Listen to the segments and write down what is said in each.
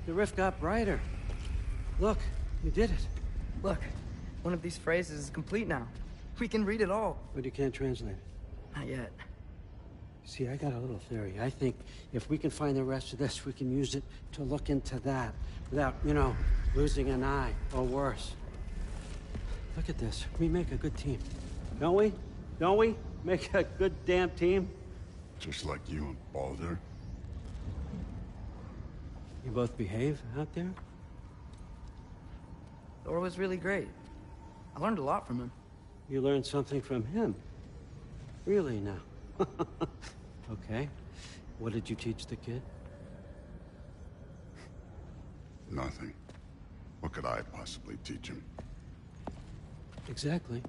The rift got brighter. Look, you did it. Look, one of these phrases is complete now. We can read it all. But you can't translate it. Not yet. See, I got a little theory. I think if we can find the rest of this, we can use it to look into that without, you know, losing an eye or worse. Look at this. We make a good team. Don't we? Don't we? Make a good damn team? Just like you and Baldur. You both behave out there? Thor was really great. I learned a lot from him. You learned something from him? Really now? Okay. What did you teach the kid? Nothing. What could I possibly teach him? Exactly.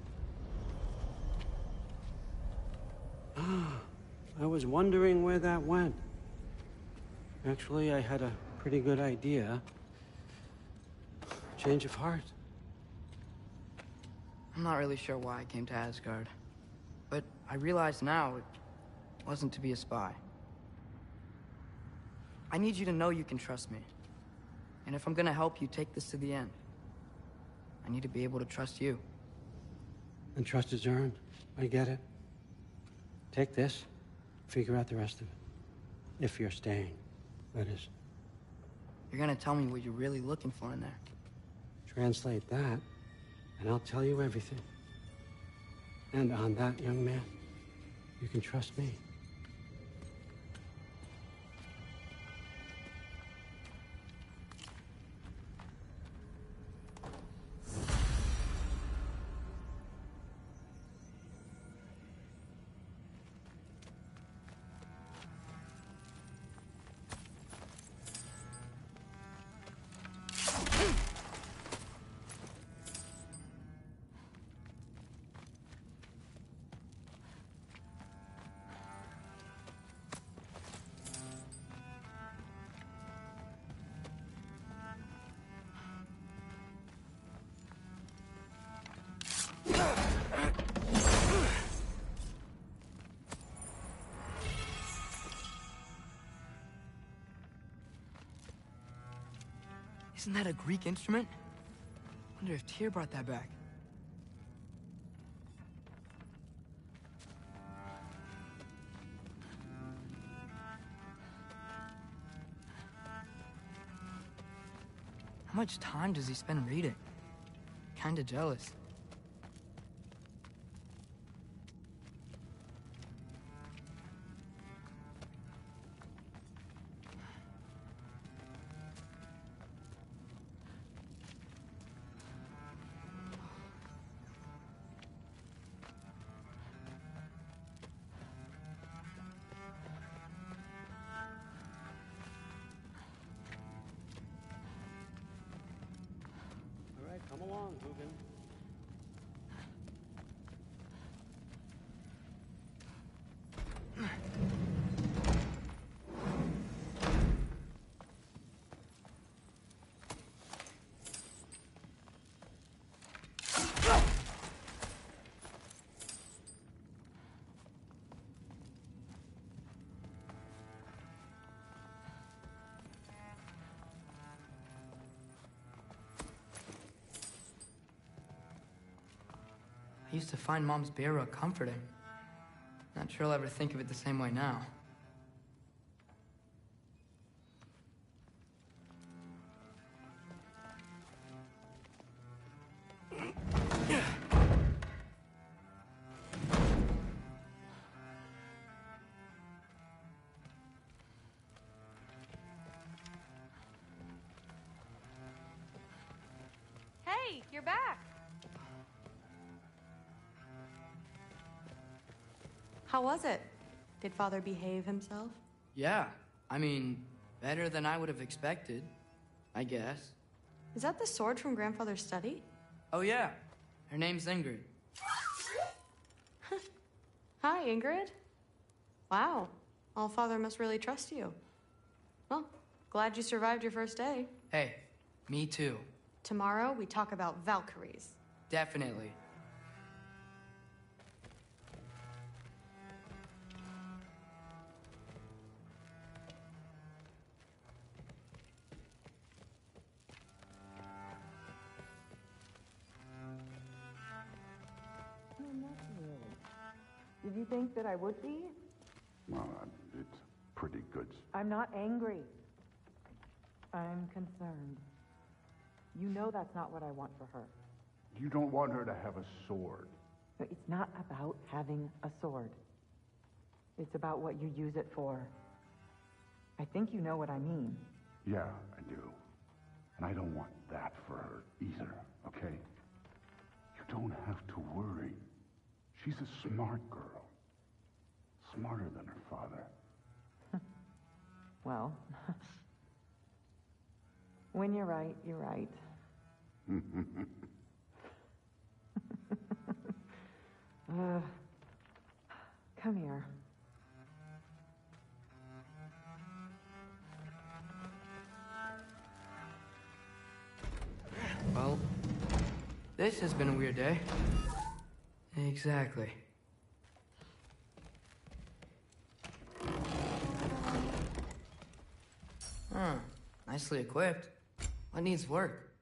I was wondering where that went. Actually, I had a pretty good idea. Change of heart. I'm not really sure why I came to Asgard. But I realize now it wasn't to be a spy. I need you to know you can trust me. And if I'm gonna help you take this to the end, I need to be able to trust you. And trust is earned. I get it. Take this, figure out the rest of it. If you're staying, that is. You're gonna tell me what you're really looking for in there. Translate that, and I'll tell you everything. And on that, young man, you can trust me. Isn't that a Greek instrument? Wonder if Tyr brought that back. How much time does he spend reading? Kinda jealous. Come along, Hugin. I used to find Mom's Beira comforting. Not sure I'll ever think of it the same way now. Hey, you're back. How was it? Did Father behave himself? Yeah, I mean, better than I would have expected, I guess. Is that the sword from Grandfather's study? Oh yeah, her name's Ingrid. Hi, Ingrid. Wow, Allfather must really trust you. Well, glad you survived your first day. Hey, me too. Tomorrow, we talk about Valkyries. Definitely. Did you think that I would be? Well, it's pretty good. I'm not angry. I'm concerned. You know that's not what I want for her. You don't want her to have a sword. But it's not about having a sword. It's about what you use it for. I think you know what I mean. Yeah, I do. And I don't want that for her either, okay? You don't have to worry. She's a smart girl. Smarter than her father. Well, when you're right, you're right. Come here. Well, this has been a weird day. Exactly. Nicely equipped. What needs work?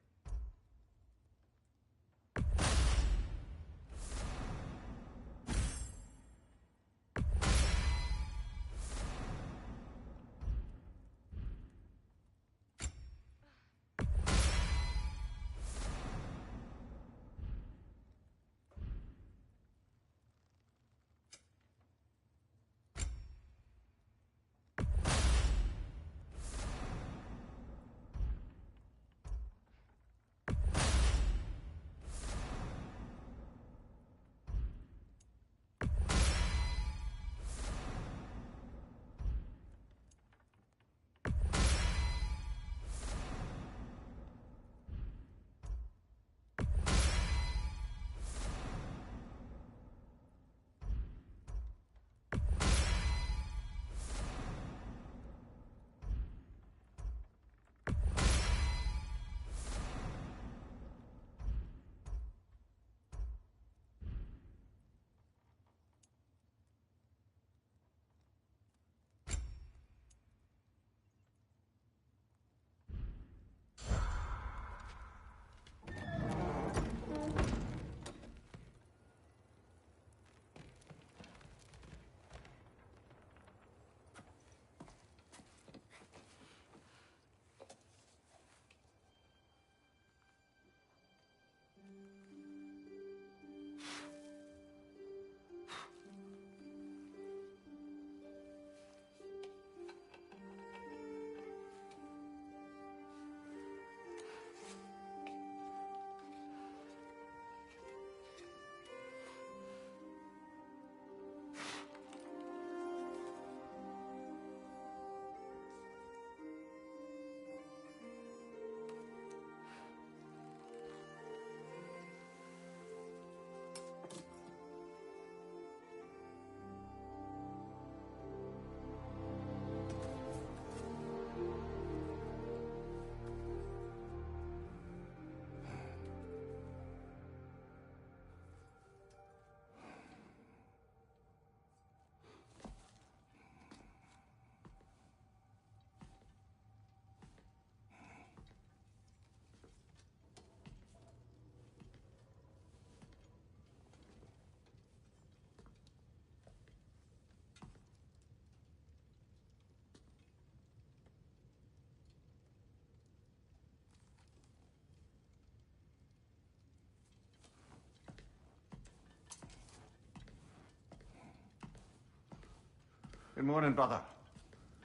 Good morning, brother.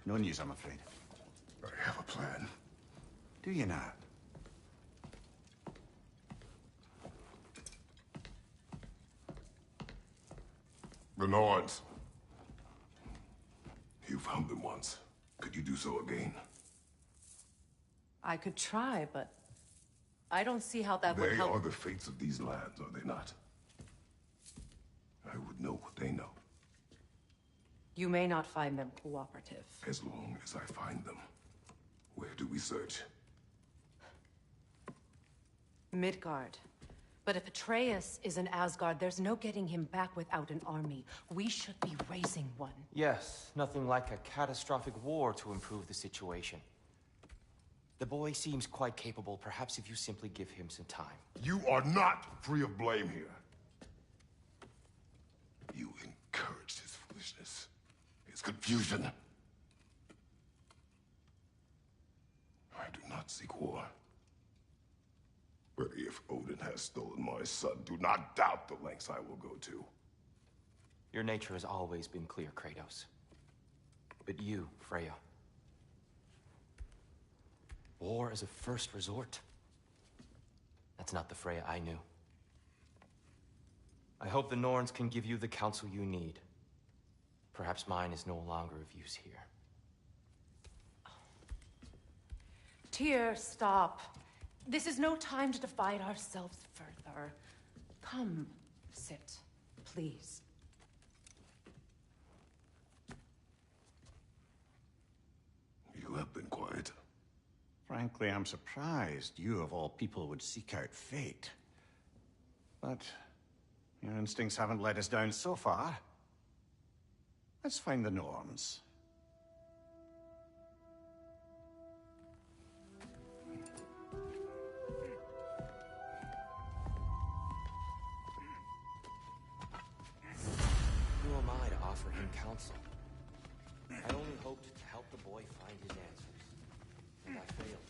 No news, I'm afraid. I have a plan. Do you not? The Norns. You found them once. Could you do so again? I could try, but I don't see how that would They help. are the fates of these lands, are they not? I would know what they know, You may not find them cooperative. as long as I find them. Where do we search? Midgard. But if Atreus is in Asgard, there's no getting him back without an army. We should be raising one. Yes, nothing like a catastrophic war to improve the situation. The boy seems quite capable. Perhaps if you simply give him some time. You are not free of blame here. You encourage confusion. I do not seek war. But if Odin has stolen my son, do not doubt the lengths I will go to. Your nature has always been clear, Kratos. But you, Freya. War as a first resort. That's not the Freya I knew. I hope the Norns can give you the counsel you need. Perhaps mine is no longer of use here. Tyr, stop. This is no time to divide ourselves further. Come, sit, please. You have been quiet. Frankly, I'm surprised you, of all people, would seek out fate. But your instincts haven't let us down so far. Let's find the Norns. Who am I to offer him counsel? I only hoped to help the boy find his answers. And I failed.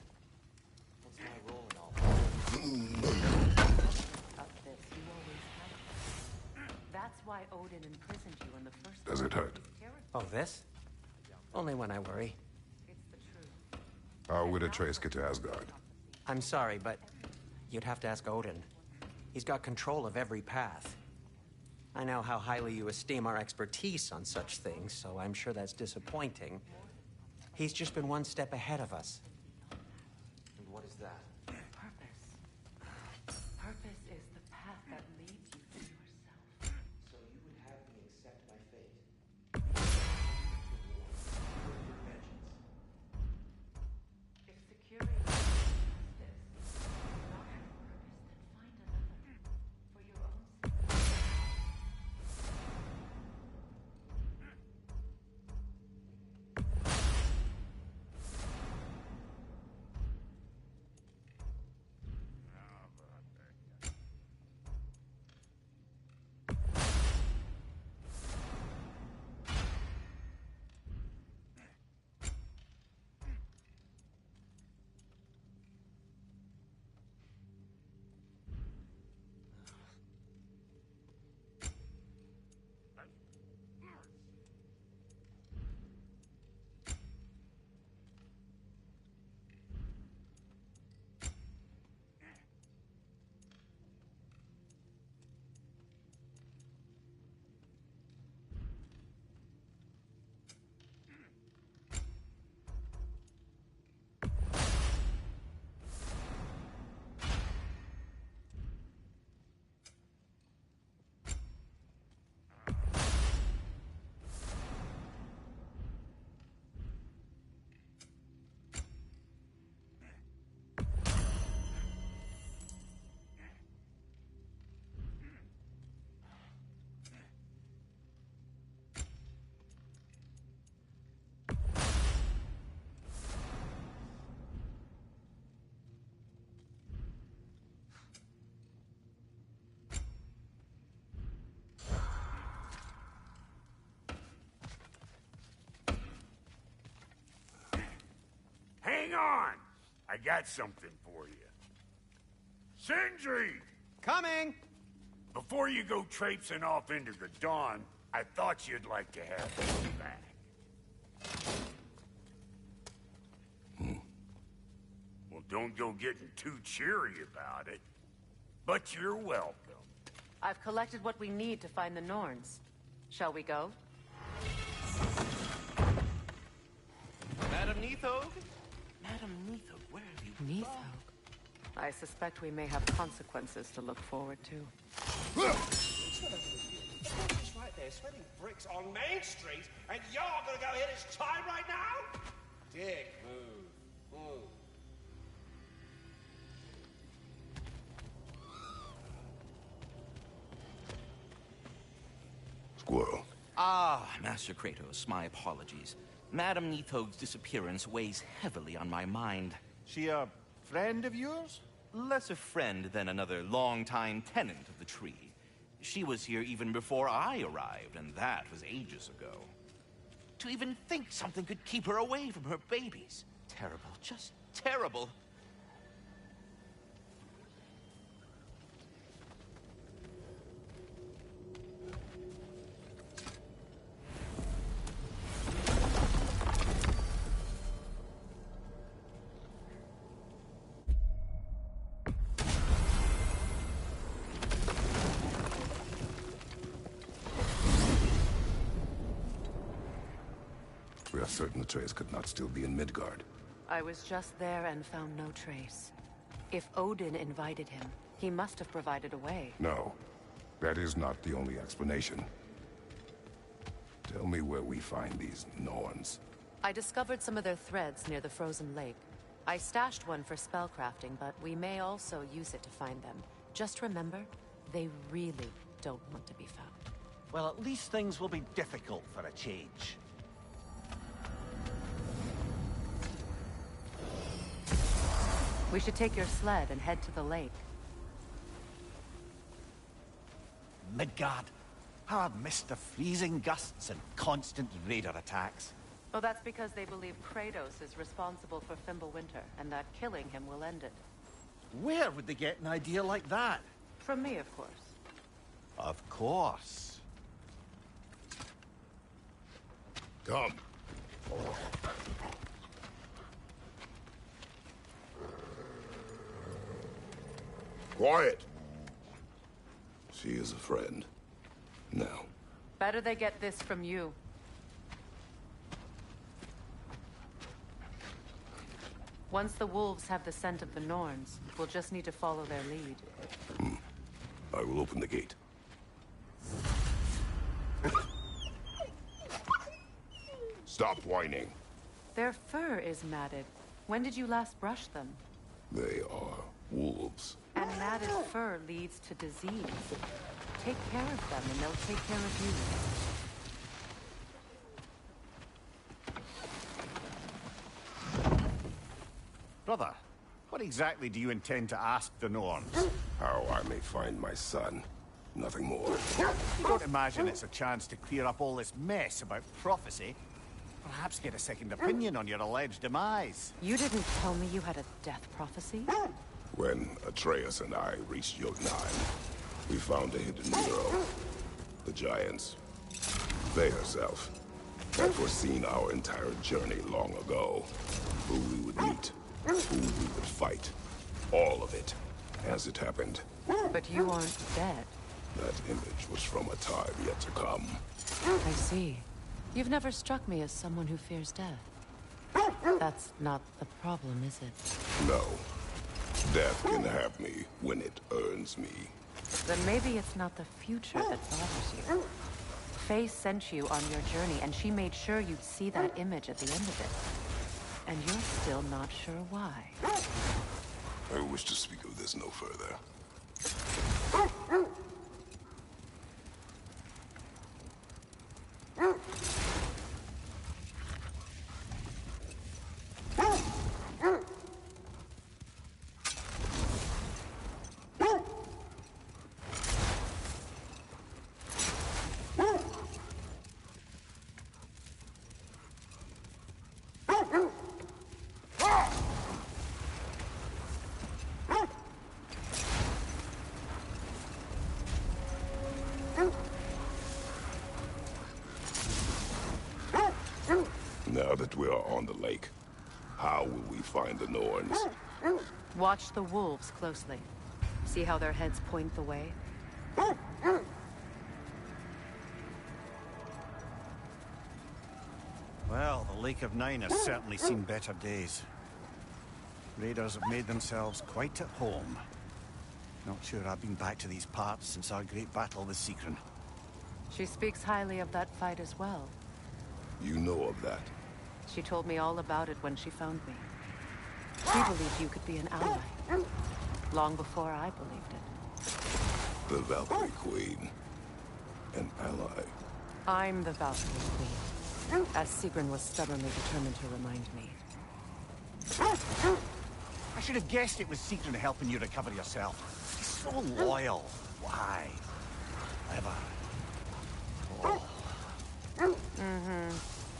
What's my role in all this? Of this, you always have. That's why Odin imprisoned you in the first Does it hurt? Oh, this? Only when I worry. It's the truth. How would Atreus get to Asgard? I'm sorry, but you'd have to ask Odin. He's got control of every path. I know how highly you esteem our expertise on such things, so I'm sure that's disappointing. He's just been one step ahead of us. And what is that? Purpose. Purpose is the path that leads you to yourself. So you would have me accept my fate? If security is justice, not have purpose, then find another. For your own sake. Hang on! I got something for you. Sindri! Coming! Before you go traipsing off into the dawn, I thought you'd like to have this back. Well, don't go getting too cheery about it. But you're welcome. I've collected what we need to find the Norns. Shall we go? Madam Neathog? Madam Neathog, where have you Neathog? I suspect we may have consequences to look forward to. He's right there, sweating bricks on Main Street, and you're gonna go hit his time right now? Dick, move. Move. Squirrel. Ah, Master Kratos, my apologies. Madam Neathog's disappearance weighs heavily on my mind. She a friend of yours? Less a friend than another longtime tenant of the tree. She was here even before I arrived, and that was ages ago. To even think something could keep her away from her babies. Terrible, just terrible. We are certain Atreus could not still be in Midgard. I was just there and found no trace. If Odin invited him, he must have provided a way. No, that is not the only explanation. Tell me where we find these Norns. I discovered some of their threads near the frozen lake. I stashed one for spellcrafting, but we may also use it to find them. Just remember, they really don't want to be found. Well, at least things will be difficult for a change. We should take your sled and head to the lake. Midgard. How I've missed the freezing gusts and constant raider attacks. Well, that's because they believe Kratos is responsible for Fimbulwinter, and that killing him will end it. Where would they get an idea like that? From me, of course. Of course. Come. Quiet! She is a friend. Now. Better they get this from you. Once the wolves have the scent of the Norns, we'll just need to follow their lead. I will open the gate. Stop whining. Their fur is matted. When did you last brush them? They are wolves. And matted fur leads to disease. Take care of them and they'll take care of you. Brother, what exactly do you intend to ask the Norns? How I may find my son. Nothing more. You don't imagine it's a chance to clear up all this mess about prophecy? Perhaps get a second opinion on your alleged demise. You didn't tell me you had a death prophecy? When Atreus and I reached Jotunheim, we found a hidden hero. The Giants. They herself had foreseen our entire journey long ago. Who we would meet, who we would fight. All of it, as it happened. But you aren't dead. That image was from a time yet to come. I see. You've never struck me as someone who fears death. That's not the problem, is it? No. Death can have me when it earns me. Then maybe it's not the future that bothers you. Faye sent you on your journey, and she made sure you'd see that image at the end of it. And you're still not sure why. I wish to speak of this no further. Now that we are on the lake, how will we find the Norns? Watch the wolves closely. See how their heads point the way? Well, the Lake of Nine has certainly seen better days. Raiders have made themselves quite at home. Not sure I've been back to these parts since our great battle with Sigrun. She speaks highly of that fight as well. You know of that? She told me all about it when she found me. She believed you could be an ally. Long before I believed it. The Valkyrie Queen. An ally. I'm the Valkyrie Queen. As Sigrun was stubbornly determined to remind me. I should have guessed it was Sigrun helping you recover yourself. She's so loyal. Why? Clever. Oh.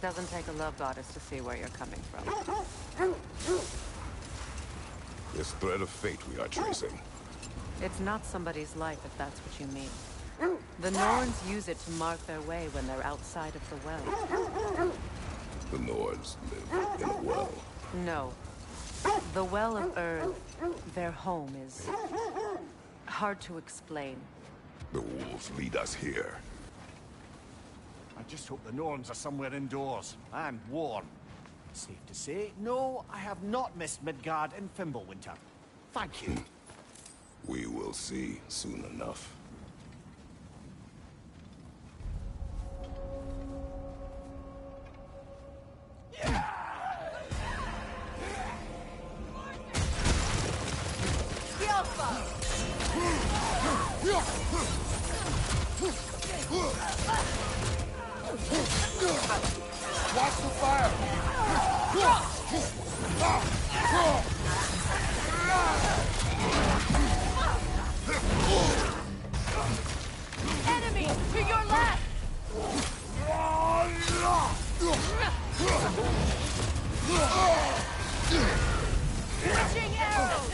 Doesn't take a love goddess to see where you're coming from. This thread of fate we are tracing. It's not somebody's life, if that's what you mean. The Norns use it to mark their way when they're outside of the well. The Norns live in a well. No. The Well of Earth, their home, is hard to explain. The wolves lead us here. I just hope the Norns are somewhere indoors and warm. Safe to say, no, I have not missed Midgard in Fimbulwinter. Thank you. We will see soon enough. Watch the fire! Enemy to your left! Switching arrows!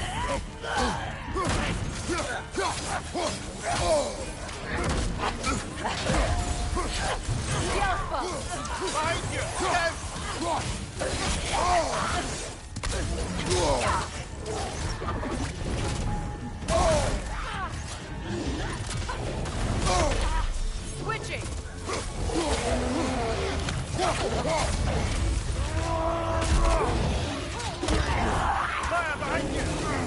Behind you! Switching! Fire behind you! Switching!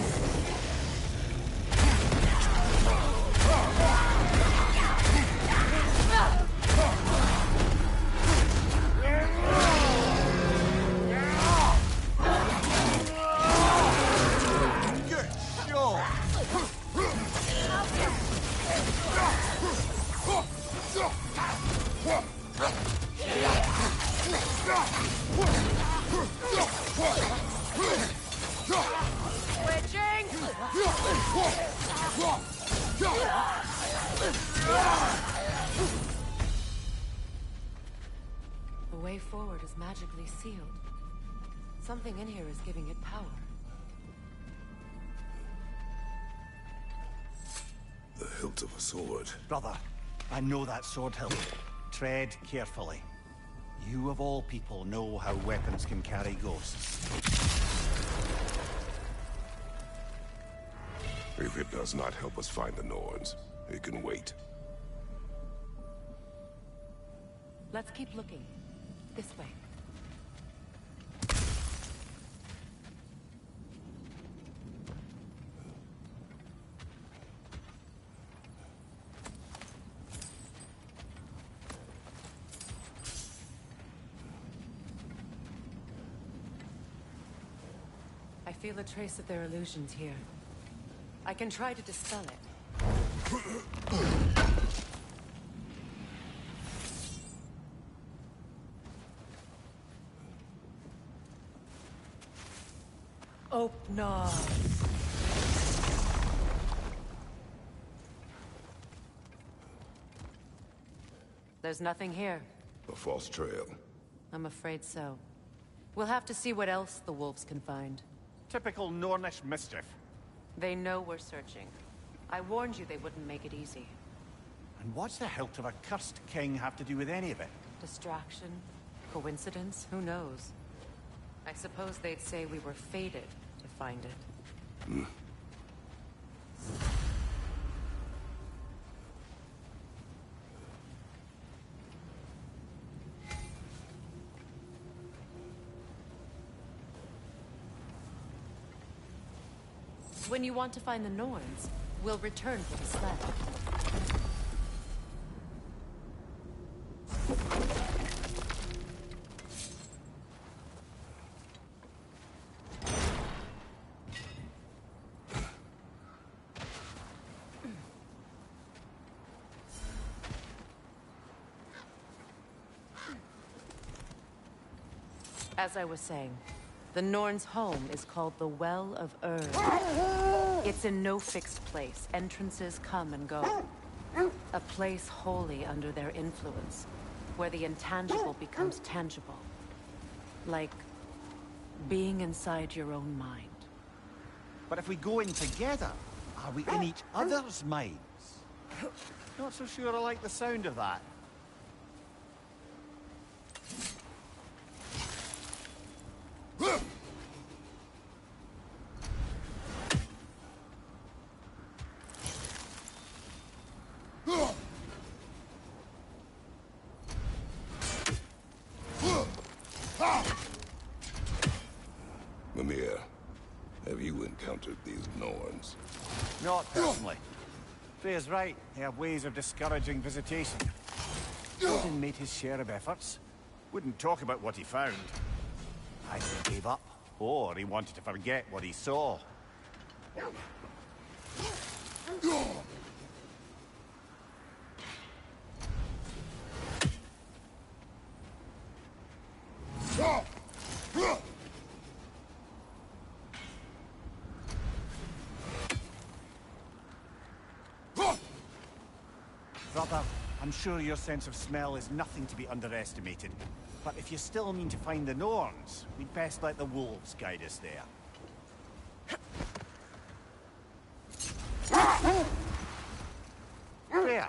The way forward is magically sealed. Something in here is giving it power. The hilt of a sword. Brother, I know that sword hilt. Tread carefully. You of all people know how weapons can carry ghosts. If it does not help us find the Norns, it can wait. Let's keep looking. This way. I feel a trace of their illusions here. I can try to dispel it. No. There's nothing here. A false trail. I'm afraid so. We'll have to see what else the wolves can find. Typical Nornish mischief. They know we're searching. I warned you they wouldn't make it easy. And what's the hilt of a cursed king have to do with any of it? Distraction? Coincidence? Who knows? I suppose they'd say we were fated to find it. When you want to find the Norns, we'll return to the sled. As I was saying, the Norns' home is called the Well of Earth. It's in no fixed place. Entrances come and go. A place wholly under their influence. where the intangible becomes tangible. Like being inside your own mind. But if we go in together, are we in each other's minds? Not so sure I like the sound of that. Mimir, have you encountered these Norns? Not personally. Freya's right. They have ways of discouraging visitation. Odin made his share of efforts. Wouldn't talk about what he found. Either he gave up, or he wanted to forget what he saw. Brother, I'm sure your sense of smell is nothing to be underestimated. But if you still mean to find the Norns, we'd best let the wolves guide us there. Freya,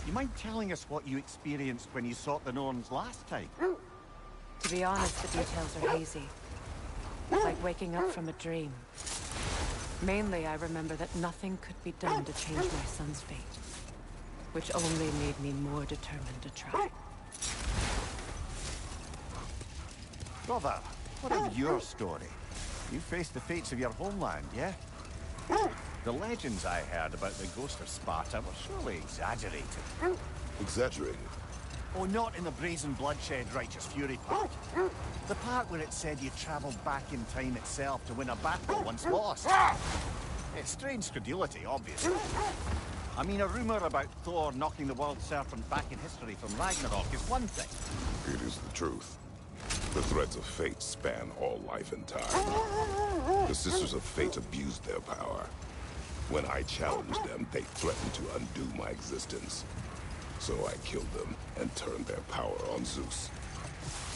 you mind telling us what you experienced when you sought the Norns last time? To be honest, the details are hazy. Like waking up from a dream. Mainly, I remember that nothing could be done to change my son's fate. Which only made me more determined to try. Brother, what of your story? You faced the fates of your homeland, yeah? The legends I heard about the ghost of Sparta were surely exaggerated. Exaggerated? Oh, not in the brazen bloodshed righteous fury part. The part where it said you traveled back in time itself to win a battle once lost. It's strange credulity, obviously. I mean, a rumor about Thor knocking the world serpent back in history from Ragnarok is one thing. It is the truth. The threads of fate span all life and time. The Sisters of Fate abused their power. When I challenged them, they threatened to undo my existence. So I killed them and turned their power on Zeus.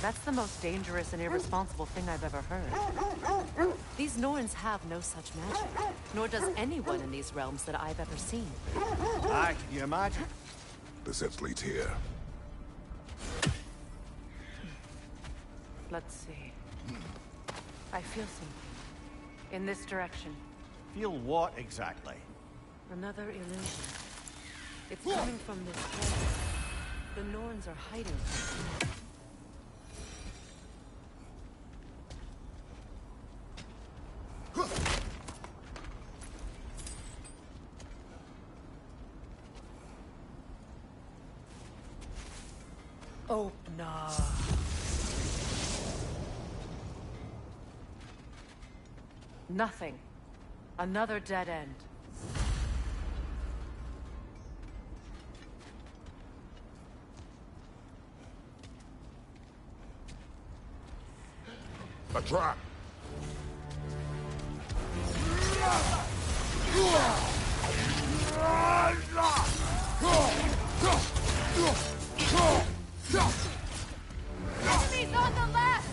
That's the most dangerous and irresponsible thing I've ever heard. These Norns have no such magic, nor does anyone in these realms that I've ever seen. Aye, can you imagine? The sense leads here. Let's see. I feel something. In this direction. Feel what exactly? Another illusion. It's coming from this place. The Norns are hiding something. Oh, no. Nothing. Another dead end. A trap! Enemies on the left!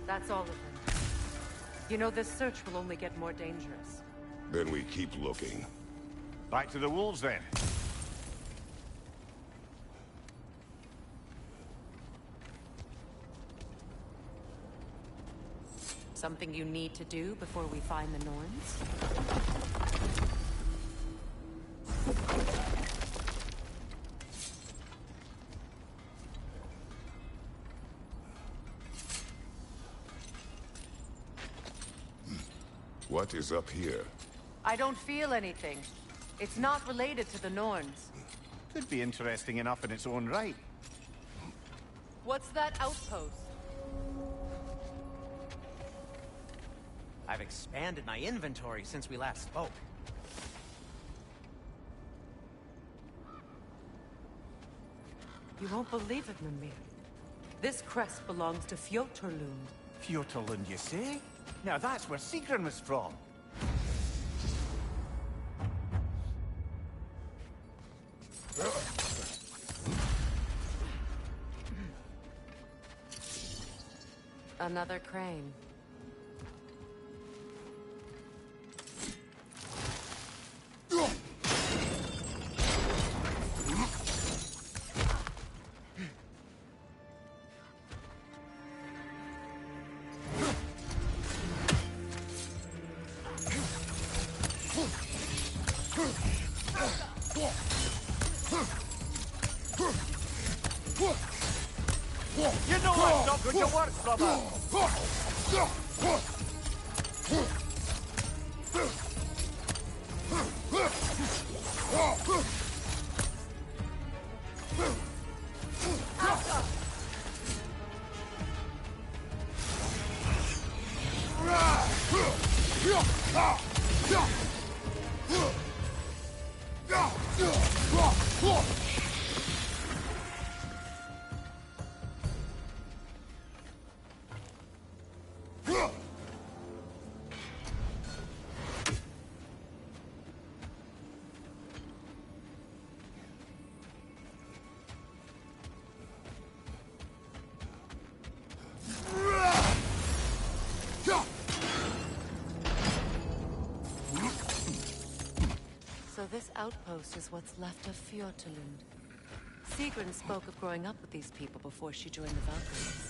That's all of them. You know, this search will only get more dangerous. Then we keep looking. Back to the wolves, then. Something you need to do before we find the Norns? What is up here? I don't feel anything. It's not related to the Norns. Could be interesting enough in its own right. What's that outpost? I've expanded my inventory since we last spoke. You won't believe it, Mimir. This crest belongs to Fjotorlund. Fjotorlund, you say? Now that's where Sigrun was from. Another crane. You know I'm not going to work, brother! So this outpost is what's left of Fjotorlund. Sigrun spoke of growing up with these people before she joined the Valkyries.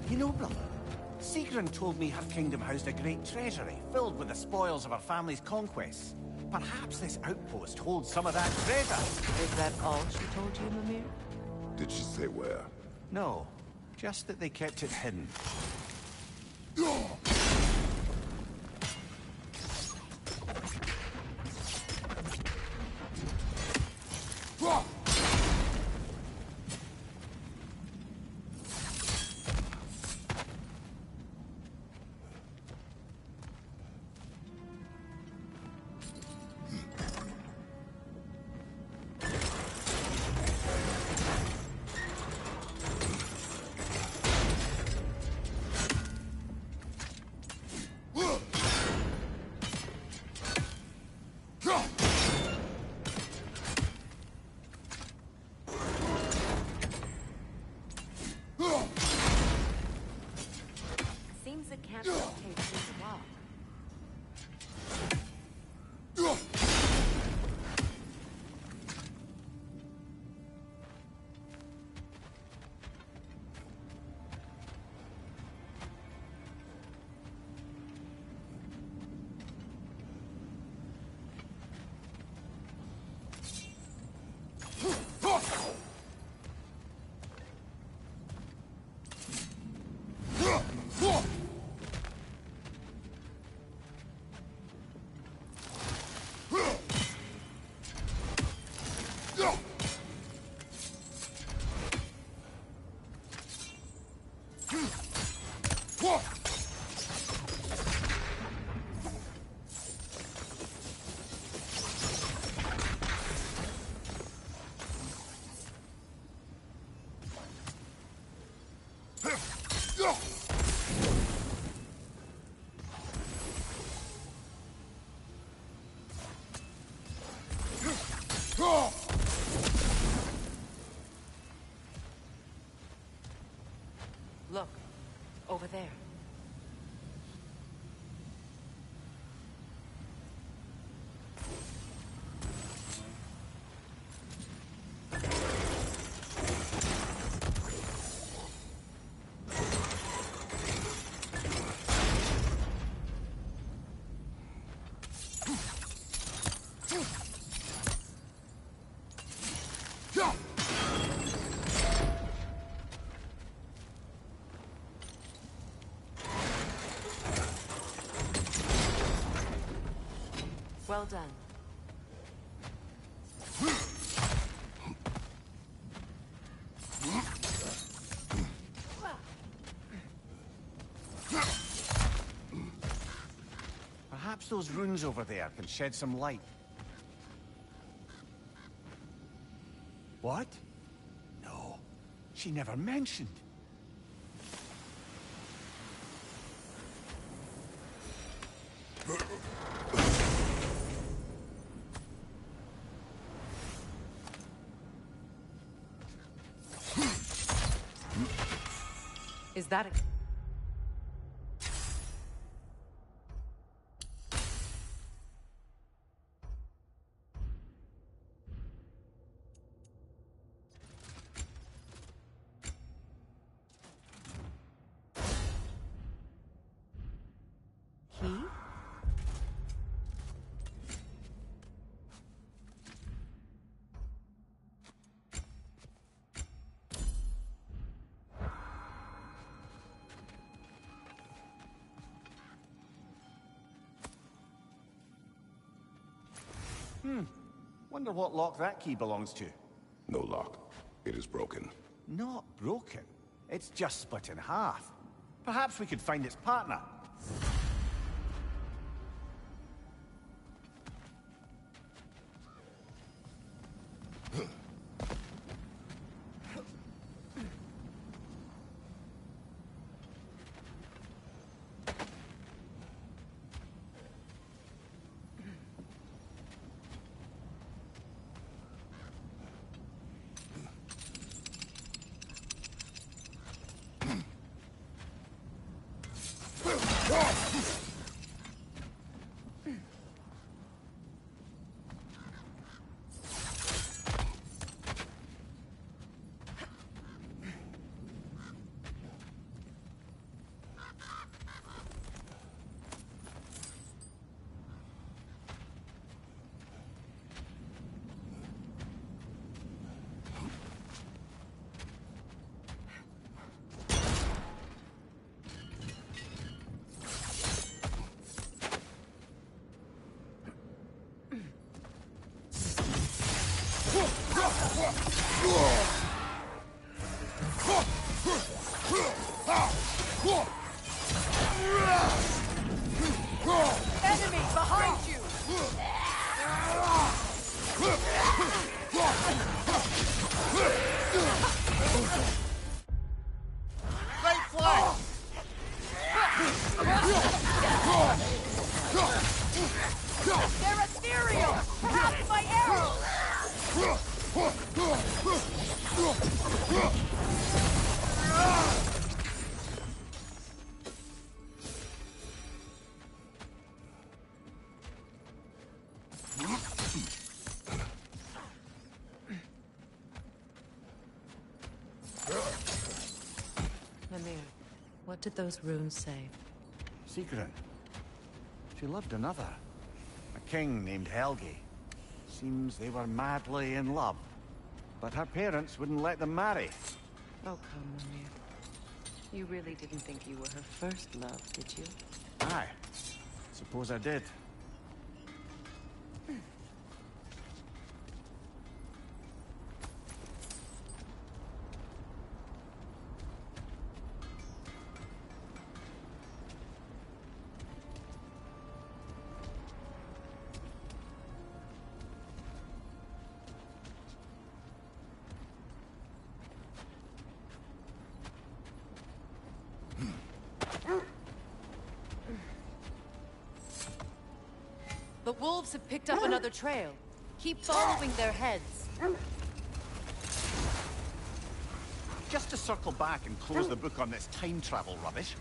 You know, brother, Sigrun told me her kingdom housed a great treasury filled with the spoils of her family's conquests. Perhaps this outpost holds some of that treasure. Is that all she told you, Mimir? Did she say where? No. Just that they kept it hidden. Seems it can't rotate too well. Look, over there. Well done. Perhaps those runes over there can shed some light. What? No, she never mentioned. Is that a... Key? Wonder what lock that key belongs to. No lock. It is broken. Not broken. It's just split in half. Perhaps we could find its partner. Enemy behind you! Right flank! They're ethereal! Have my arrows! Mimir, what did those runes say? Secret. She loved another. A king named Helgi. Seems they were madly in love. But her parents wouldn't let them marry. Oh, come, Mimir. You really didn't think you were her first love, did you? Aye. Suppose I did. The wolves have picked up another trail. Keep following their heads. Just to circle back and close the book on this time travel rubbish.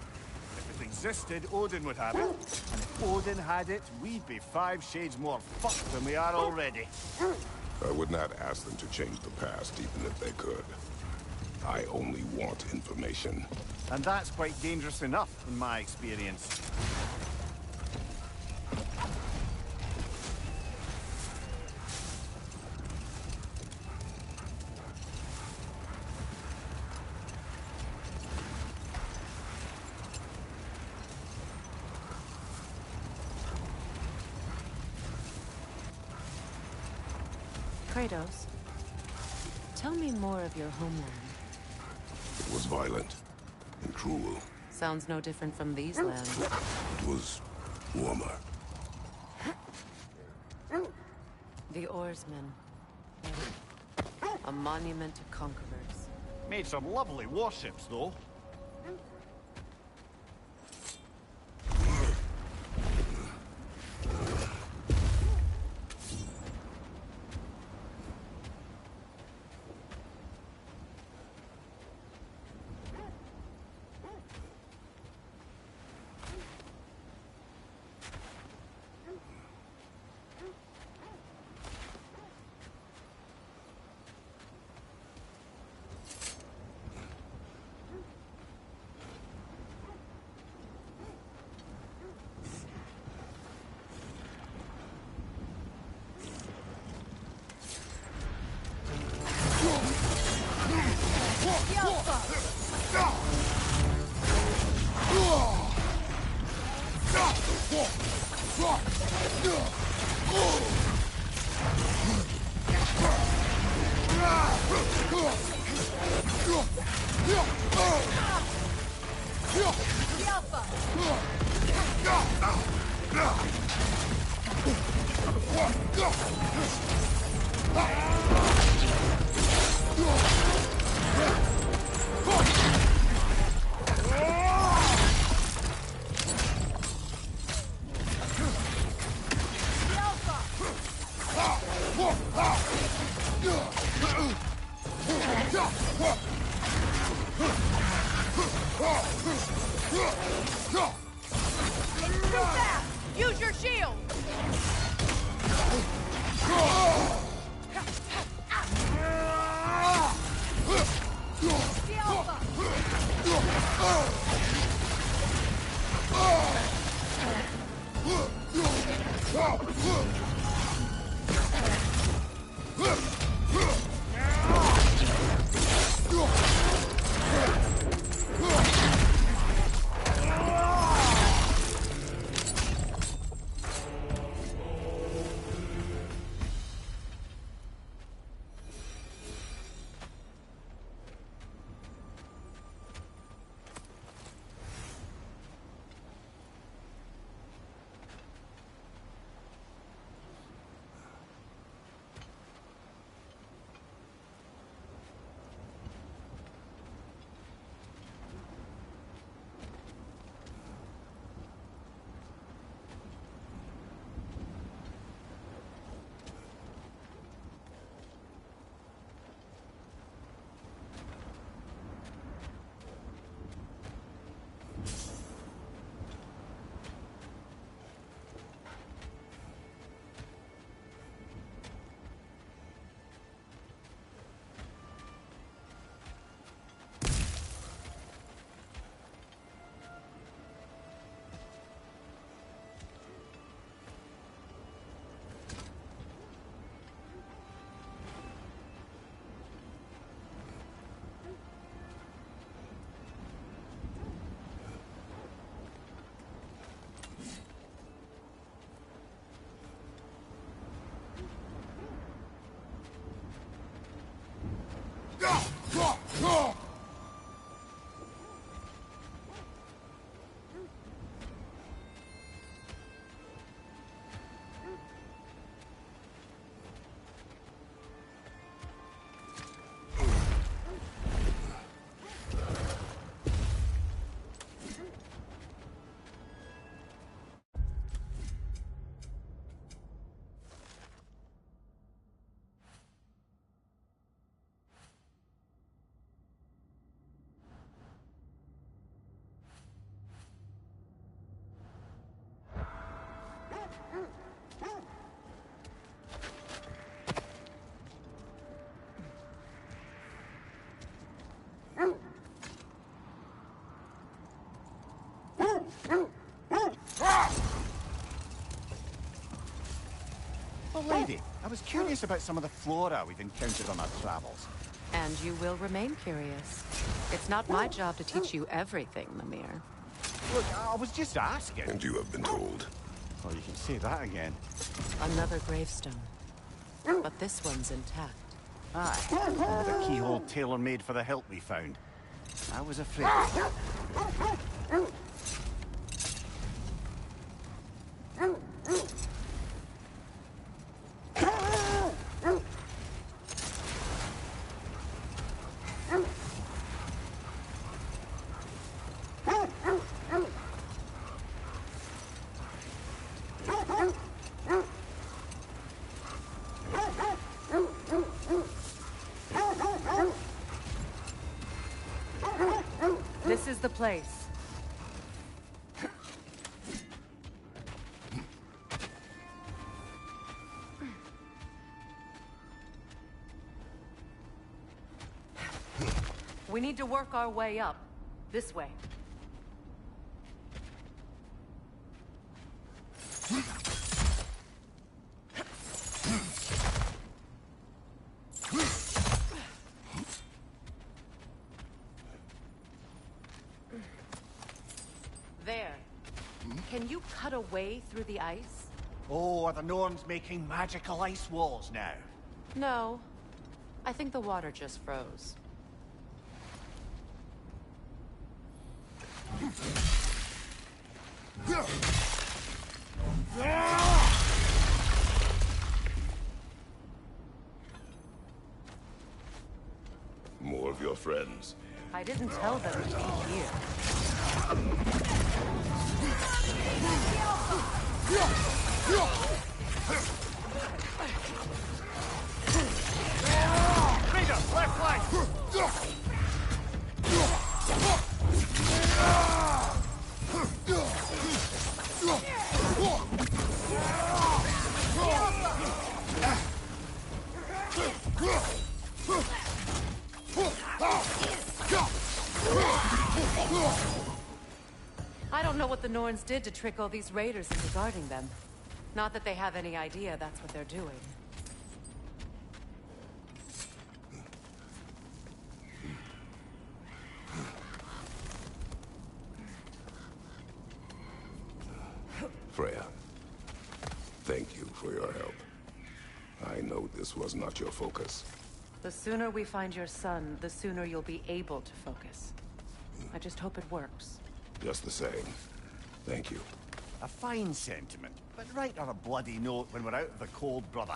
If it existed, Odin would have it. And if Odin had it, we'd be 5 shades more fucked than we are already. I would not ask them to change the past, even if they could. I only want information. And that's quite dangerous enough, in my experience. Kratos, tell me more of your homeland. It was violent and cruel. Sounds no different from these lands. It was warmer. The oarsmen. A monument to conquerors. Made some lovely warships, though. Use your shield! lady. I was curious about some of the flora we've encountered on our travels. And you will remain curious. It's not my job to teach you everything, Mimir. Look, I was just asking. And you have been told. Oh, you can say that again. Another gravestone. But this one's intact. Aye, with a keyhole tailor-made for the hilt we found. I was afraid. This is the place. We need to work our way up. This way. There. Can you cut a way through the ice? Oh, are the Norns making magical ice walls now? No. I think the water just froze. More of your friends. I didn't tell them to be here. Raider, left flank! I don't know what the Norns did to trick all these raiders into guarding them. Not that they have any idea that's what they're doing. Freya, thank you for your help. I know this was not your focus. The sooner we find your son, the sooner you'll be able to focus. I just hope it works. Just the same. Thank you. A fine sentiment, but write on a bloody note when we're out of the cold, brother.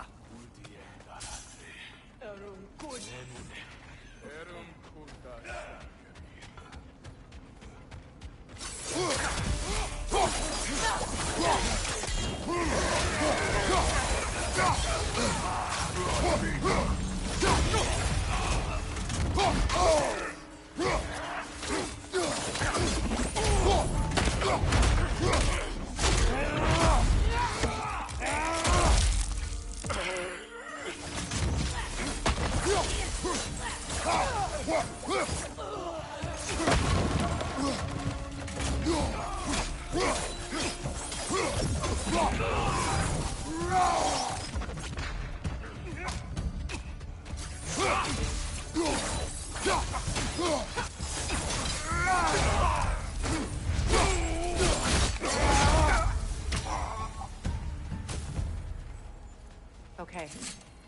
Okay,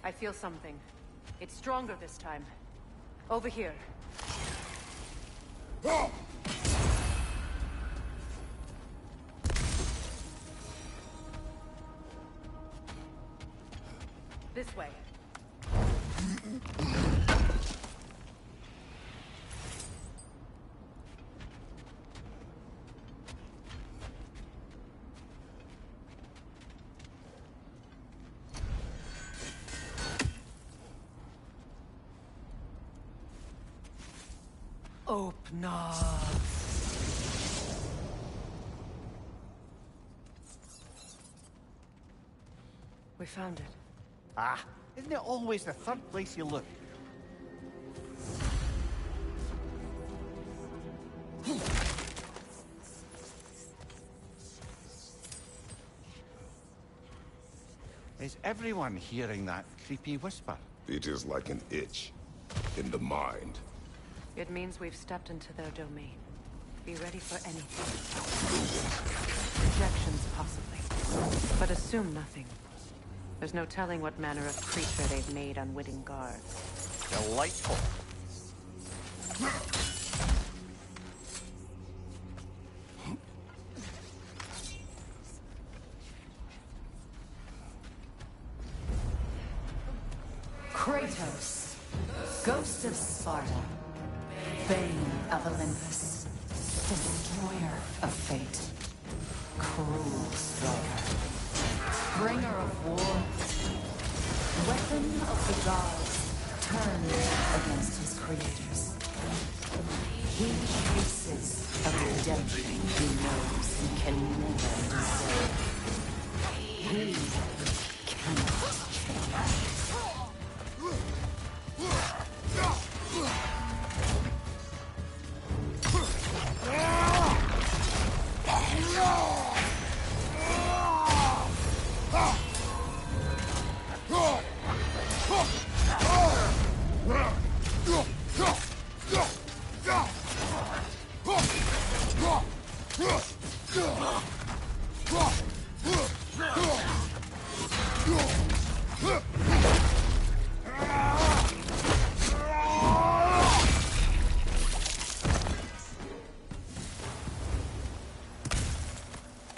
I feel something. It's stronger this time. Over here. This way. Open up. We found it. Ah, isn't it always the third place you look? everyone hearing that creepy whisper? It is like an itch in the mind. It means we've stepped into their domain. Be ready for anything. Projections, possibly. But assume nothing. There's no telling what manner of creature they've made unwitting guards. Delightful. Kratos, Ghost of Sparta, Bane of Olympus, Destroyer of Fate, Cruel Striker, Bringer of War, Weapon of the Gods, turned against his creators. He chases a redemption he knows he can never deserve. He cannot change.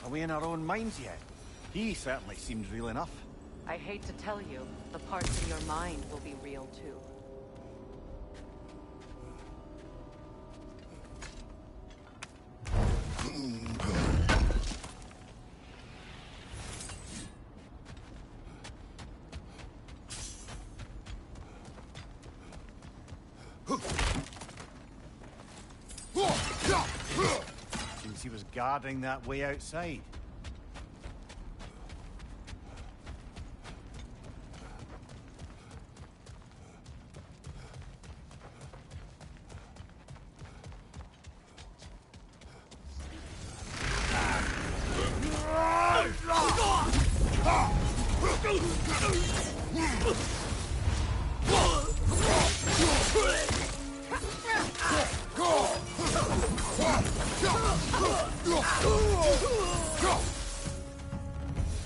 Are we in our own minds yet? He certainly seems real enough. I hate to tell you, the parts in your mind will be real too. Seems he was guarding that way outside.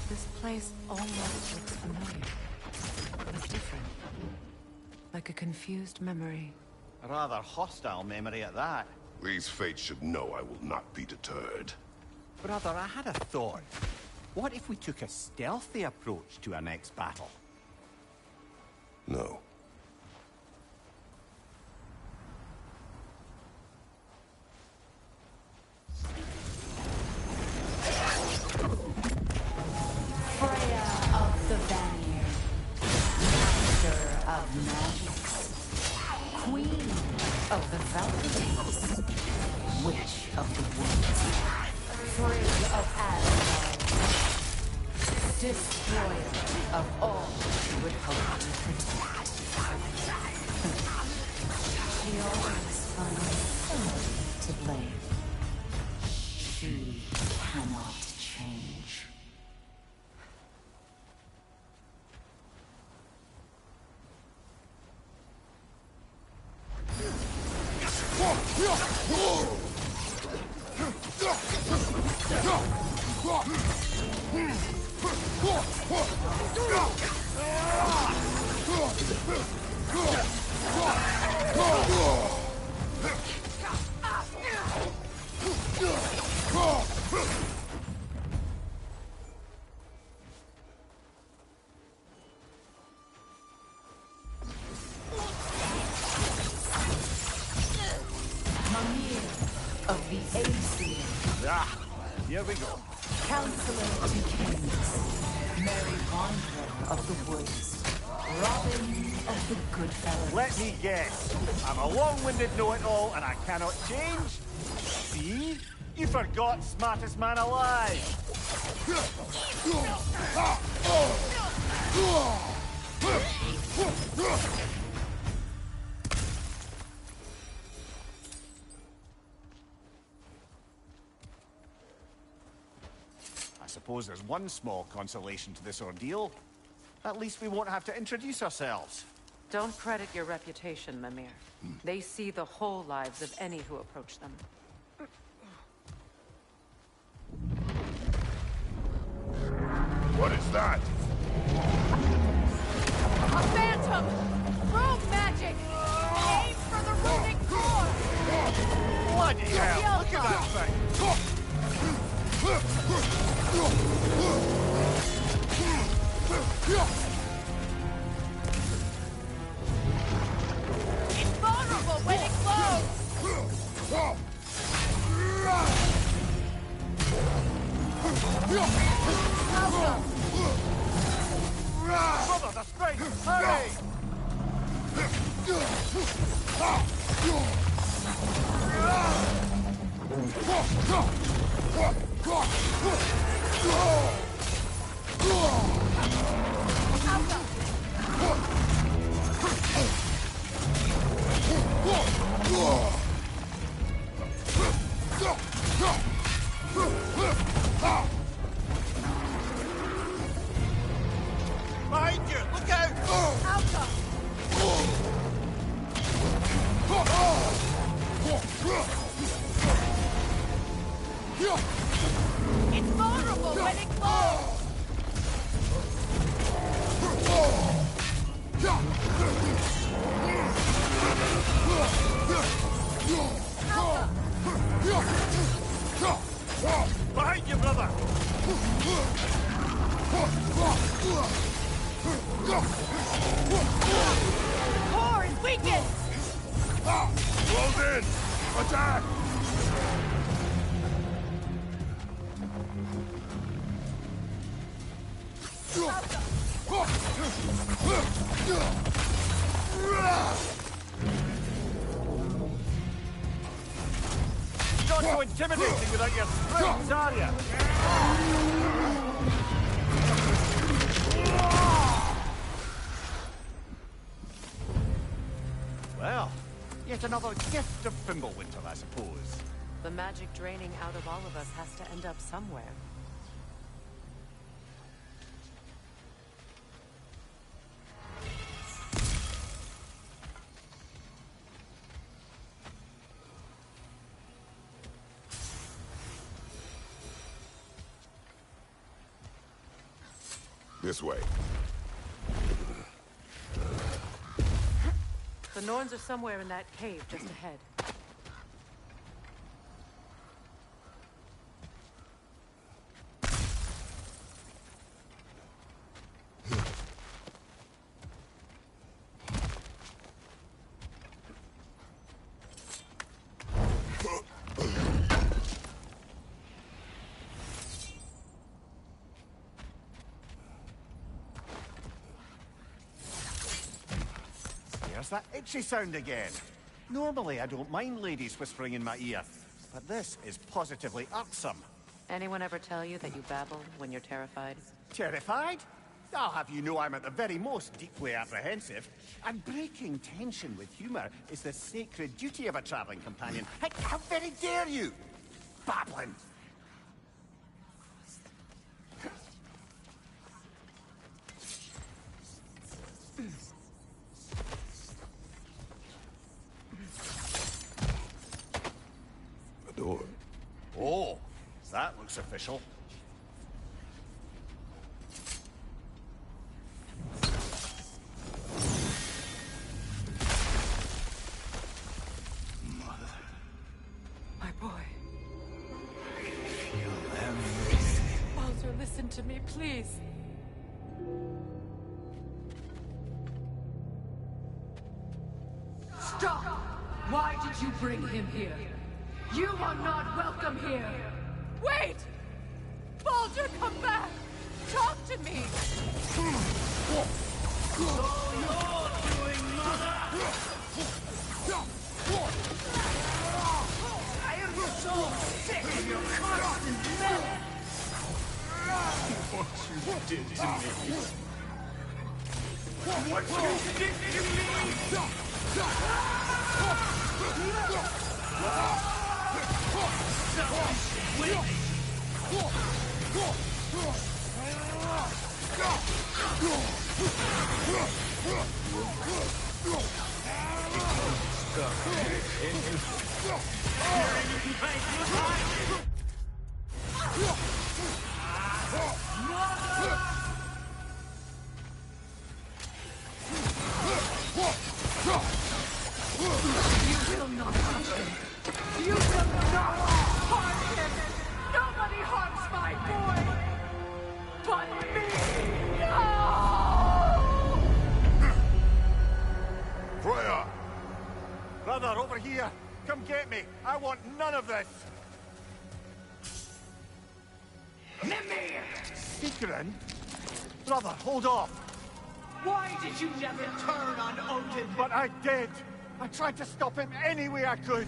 This place almost looks familiar, but different. Like a confused memory. A rather hostile memory at that. These fates should know I will not be deterred. Brother, I had a thought. What if we took a stealthy approach to our next battle? No. Freya of the Vanir, Master of Magics, Queen of the Valkyries, Witch of the Woods, Frigg of Asgard, Destroyer of all she would hope to protect. She always finds somebody to blame. She cannot change. Of the Aesir. Ah, here we go. Counselor to Kings. Merry Wanderer of the Woods. Robin of the Goodfellas. Let me guess. I'm a long-winded know-it-all and I cannot change? See? You forgot smartest man alive. I suppose there's one small consolation to this ordeal. At least we won't have to introduce ourselves. Don't credit your reputation, Mimir. They see the whole lives of any who approach them. What is that? A phantom! Rogue magic! Aim for the runic thor! Bloody hell! Look at that thing! Invulnerable when it glows! Brother, the strength! Hurry! Behind you! Look out! It's vulnerable when it glows! Behind you, brother! Core is weakened! Close in! Attack! Not so intimidating without your strength, are you? Well, yet another gift of Fimbulwinter, I suppose. The magic draining out of all of us has to end up somewhere. This way. The Norns are somewhere in that cave just ahead. There's that itchy sound again. Normally I don't mind ladies whispering in my ear, but this is positively irksome. Anyone ever tell you that you babble when you're terrified? Terrified? I'll have you know I'm at the very most deeply apprehensive. And breaking tension with humour is the sacred duty of a travelling companion. How very dare you! Babbling! Door. Oh, that looks official. My boy. Feel everything. Baldur, listen to me, please. Stop! Why did you bring him here? You are not welcome here! Wait! Baldur, come back! Talk to me! So you're doing, mother! I am so sick of your constant meddling! What you did to me! What you did to me! Brother, over here! Come get me! I want none of this! Mimir! Secret? Brother, hold off! Why did you never turn on Odin? But I did! I tried to stop him any way I could!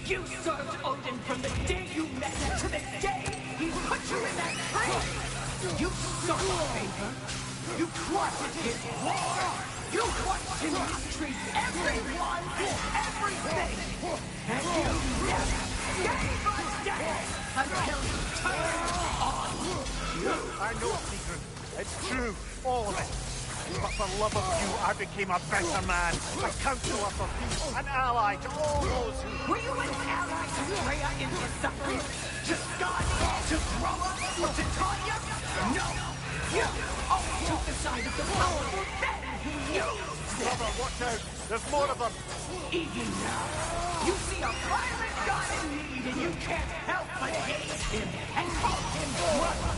You served Odin from the day you met him to the day he put you in that tree! You sought favor! You courted his war! You watched him mistreat everyone and everything! And you never gave a damn until you turned on you! I know, Secret. It's true, all of it. But for love of you, I became a better man. A counselor for peace, an ally to all those who... Were you an ally to Freya in her suffering? To Scott? To Groa? Or to Tanya? No! You always took the side of the powerful men who used them! Brother, watch out! There's more of them! Even now, you see a violent god in need and you can't help but hate him and call him brother!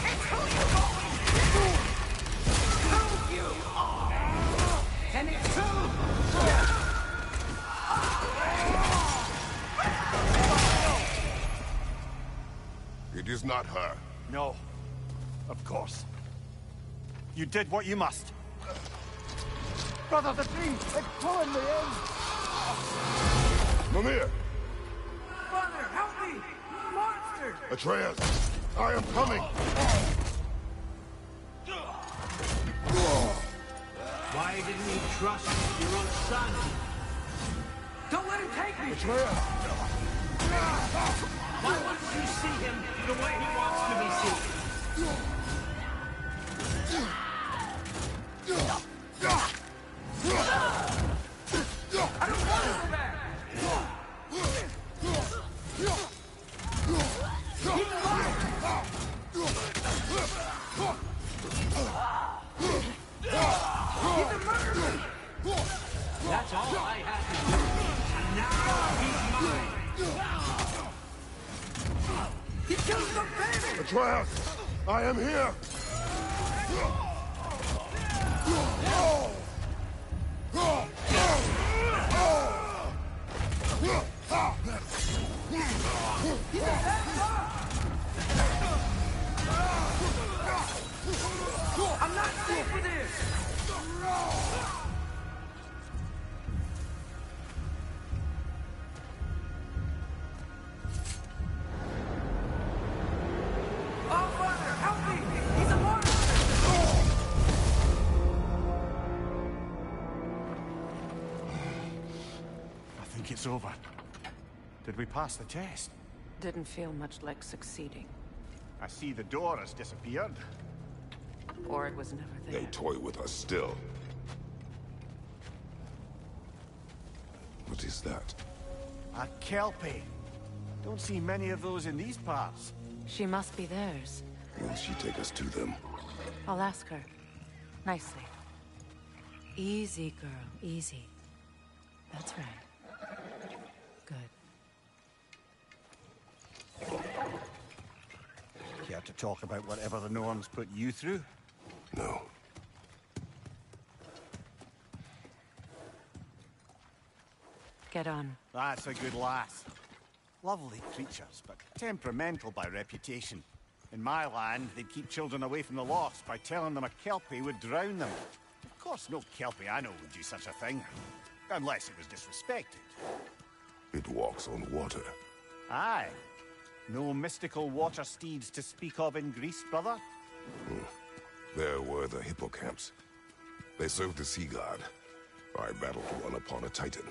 It's who you've always been! Who you are! And it's who It is not her. No. Of course. You did what you must. Brother, the tree! It's pulling me in! Mimir! Father, help me! Monster! Atreus! I am coming! Why didn't you trust your own son? Don't let him take me! Atreus! Why wouldn't you see him the way he wants to be seen? I don't want to go back! He's alive! He's a murderer! That's all I had to do. And now he's mine! He killed the baby! Atreus! I am here! I'm not safe with this! Oh, Father, help me! He's a monster! I think it's over. Did we pass the test? Didn't feel much like succeeding. I see the door has disappeared. Or it was never there. They toy with us still. What is that? A kelpie. Don't see many of those in these parts. She must be theirs. Will she take us to them? I'll ask her. Nicely. Easy, girl. Easy. That's right. Good. Care to talk about whatever the Norns put you through? No. Get on. That's a good lass. Lovely creatures, but temperamental by reputation. In my land, they'd keep children away from the lost by telling them a kelpie would drown them. Of course, no kelpie I know would do such a thing. Unless it was disrespected. It walks on water. Aye. No mystical water steeds to speak of in Greece, brother? There were the hippocamps. They served the sea god. I battled one upon a titan.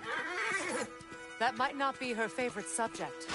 That might not be her favorite subject.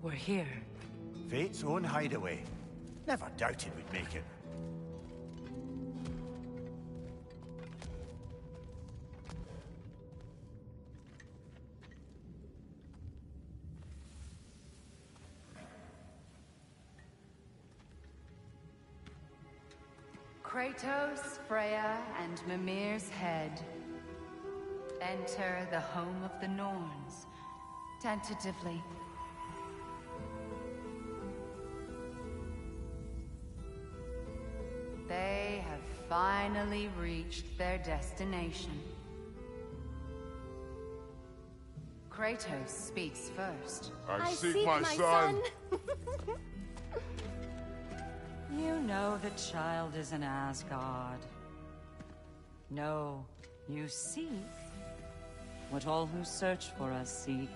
We're here. Fate's own hideaway. Never doubted we'd make it. Kratos, Freya, and Mimir's head. Enter the home of the Norns, tentatively. They have finally reached their destination. Kratos speaks first. I seek my son. You know the child is in Asgard. No, you seek what all who search for us seek.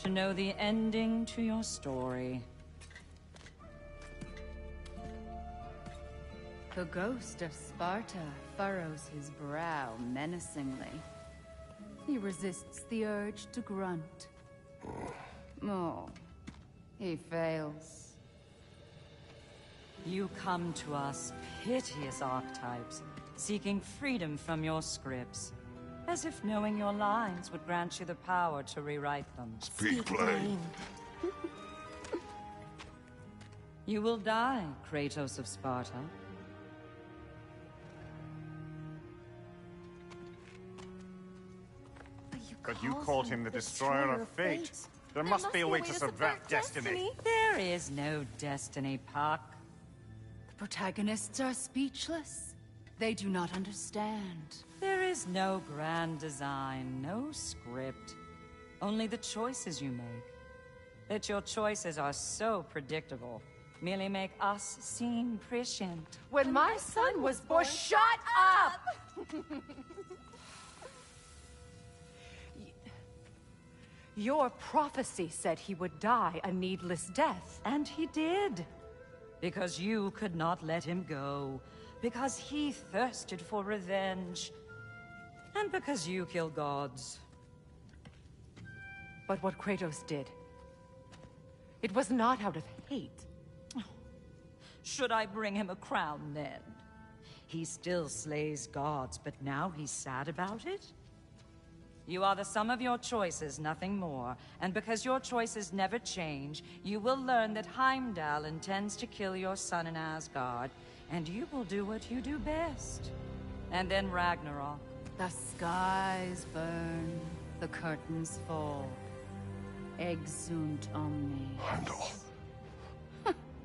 To know the ending to your story. The ghost of Sparta furrows his brow menacingly. He resists the urge to grunt. Oh, he fails. You come to us, piteous archetypes, seeking freedom from your scripts. As if knowing your lines would grant you the power to rewrite them. Speak plain. You will die, Kratos of Sparta. But you called him the destroyer of fate. There must be a way to subvert destiny. There is no destiny, Puck. The protagonists are speechless. They do not understand. There is no grand design, no script. Only the choices you make. That your choices are so predictable, merely make us seem prescient. When my son was born, shut up! Your prophecy said he would die a needless death. And he did. Because you could not let him go. Because he thirsted for revenge. And because you kill gods. But what Kratos did, it was not out of hate. Should I bring him a crown then? He still slays gods, but now he's sad about it? You are the sum of your choices, nothing more. And because your choices never change, you will learn that Heimdall intends to kill your son in Asgard, and you will do what you do best. And then Ragnarok. The skies burn, the curtains fall. Exunt omnes. Heimdall.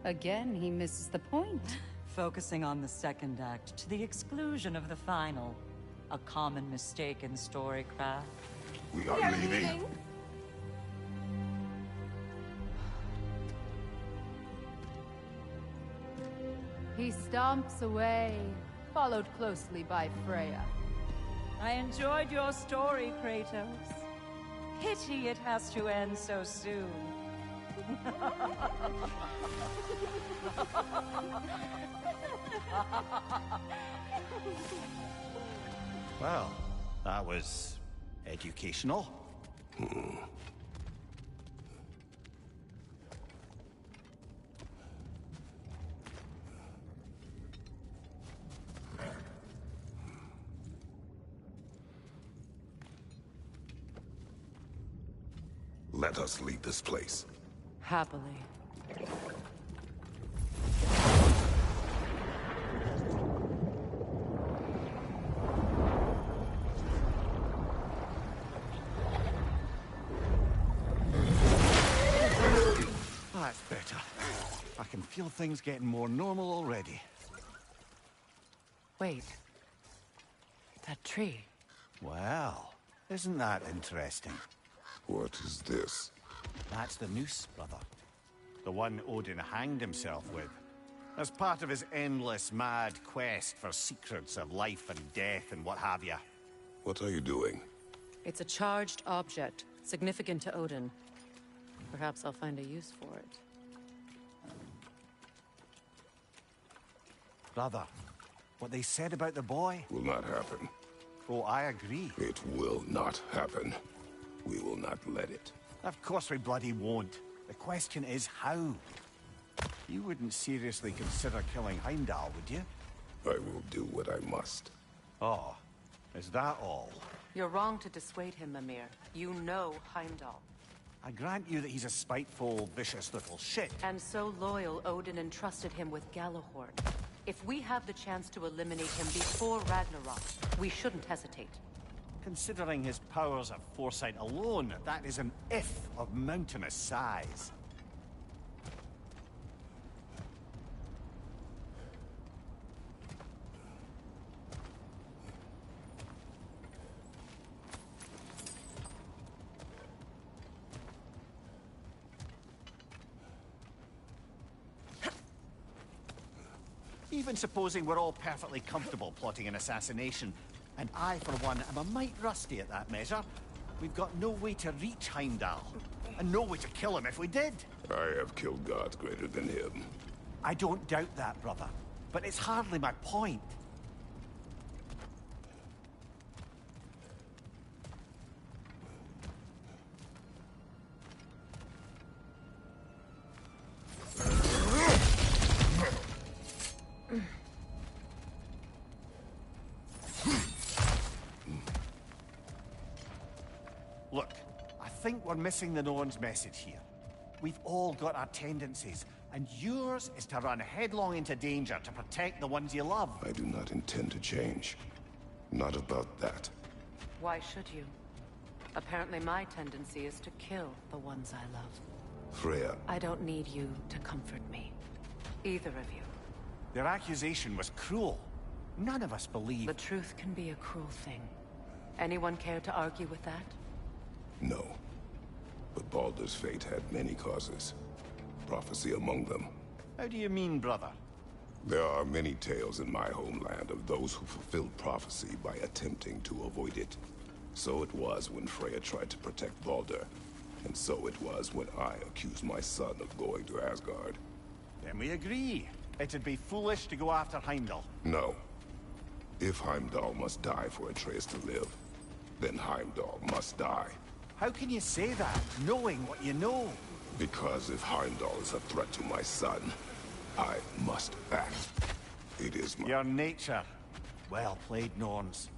Again, he misses the point. Focusing on the second act to the exclusion of the final. A common mistake in storycraft. We are leaving. He stomps away, followed closely by Freya. I enjoyed your story, Kratos. Pity it has to end so soon. Well, that was educational. Let us leave this place. Happily. That's better. I can feel things getting more normal already. Wait. That tree. Well, isn't that interesting? What is this? That's the noose, brother. The one Odin hanged himself with. As part of his endless, mad quest for secrets of life and death and what have you. What are you doing? It's a charged object, significant to Odin. Perhaps I'll find a use for it. Brother, what they said about the boy? Will not happen. Oh, I agree. It will not happen. We will not let it. Of course we bloody won't. The question is how. You wouldn't seriously consider killing Heimdall, would you? I will do what I must. Oh, is that all? You're wrong to dissuade him, Mimir. You know Heimdall. I grant you that he's a spiteful, vicious little shit. And so loyal, Odin entrusted him with Gjallarhorn. If we have the chance to eliminate him before Ragnarok, we shouldn't hesitate. Considering his powers of foresight alone, that is an if of mountainous size. Even supposing we're all perfectly comfortable plotting an assassination, and I, for one, am a mite rusty at that measure, we've got no way to reach Heimdall, and no way to kill him if we did. I have killed gods greater than him. I don't doubt that, brother, but it's hardly my point. Look, I think we're missing the Norn's message here. We've all got our tendencies, and yours is to run headlong into danger to protect the ones you love. I do not intend to change. Not about that. Why should you? Apparently my tendency is to kill the ones I love. Freya. I don't need you to comfort me. Either of you. Their accusation was cruel. None of us believe... The truth can be a cruel thing. Anyone care to argue with that? No. But Baldur's fate had many causes. Prophecy among them. How do you mean, brother? There are many tales in my homeland of those who fulfilled prophecy by attempting to avoid it. So it was when Freya tried to protect Baldur. And so it was when I accused my son of going to Asgard. Then we agree. It'd be foolish to go after Heimdall. No. If Heimdall must die for Atreus to live, then Heimdall must die. How can you say that, knowing what you know? Because if Heimdall is a threat to my son, I must act. It is my... Your nature. Well played, Norns.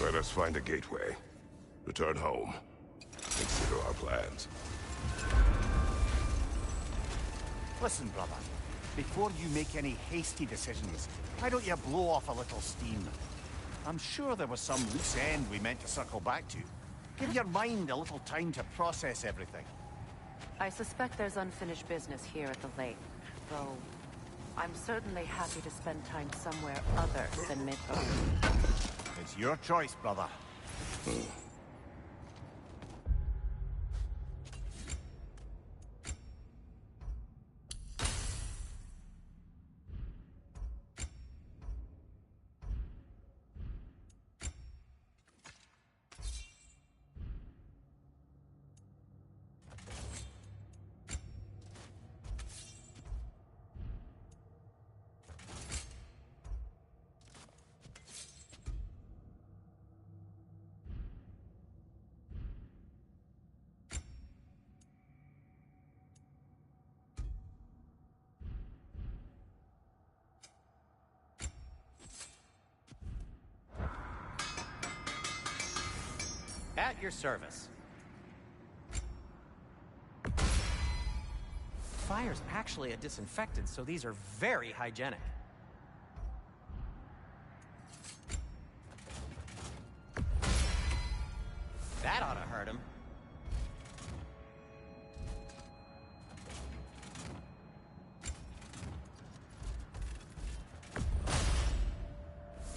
Let us find a gateway. Return home. Consider our plans. Listen, brother. Before you make any hasty decisions, why don't you blow off a little steam? I'm sure there was some loose end we meant to circle back to. Give your mind a little time to process everything. I suspect there's unfinished business here at the lake, though I'm certainly happy to spend time somewhere other than Midgard. It's your choice, brother. At your service. Fire's actually a disinfectant, so these are very hygienic. That ought to hurt him.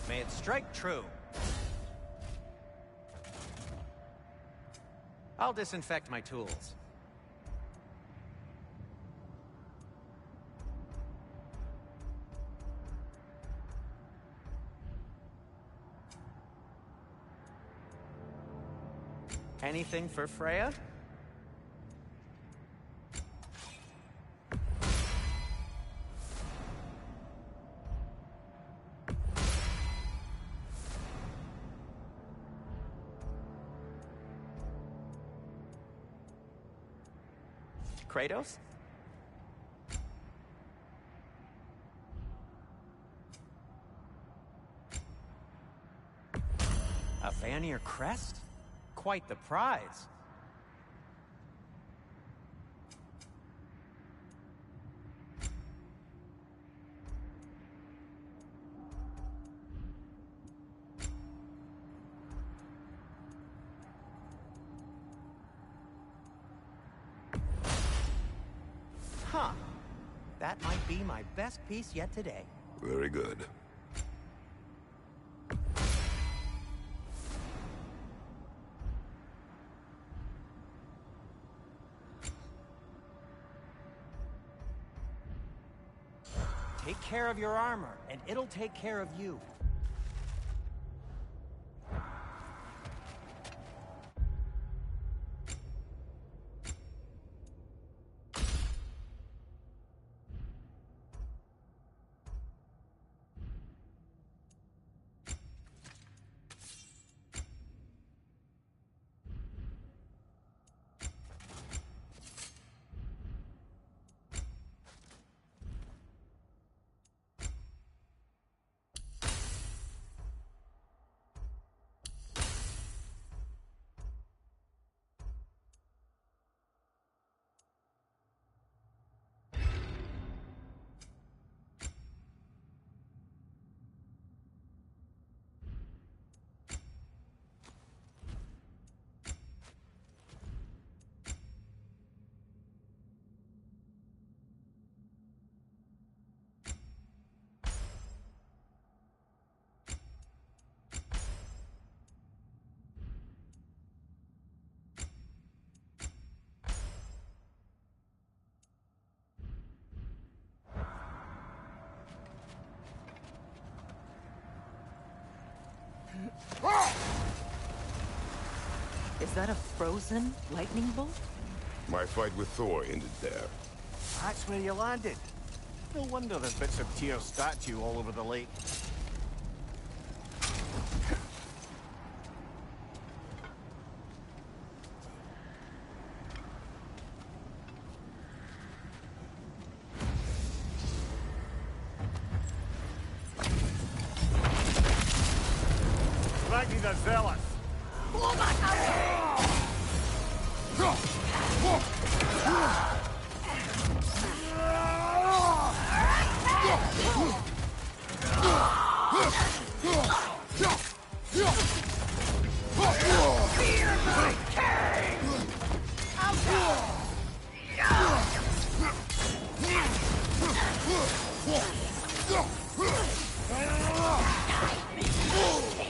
May it strike true. I'll disinfect my tools. Anything for Freya? Kratos? A Vanir crest? Quite the prize. Huh. That might be my best piece yet today. Very good. Take care of your armor, and it'll take care of you. Is that a frozen lightning bolt? My fight with Thor ended there. That's where you landed. No wonder there's bits of Tyr's statue all over the lake. Ragni the Zealous!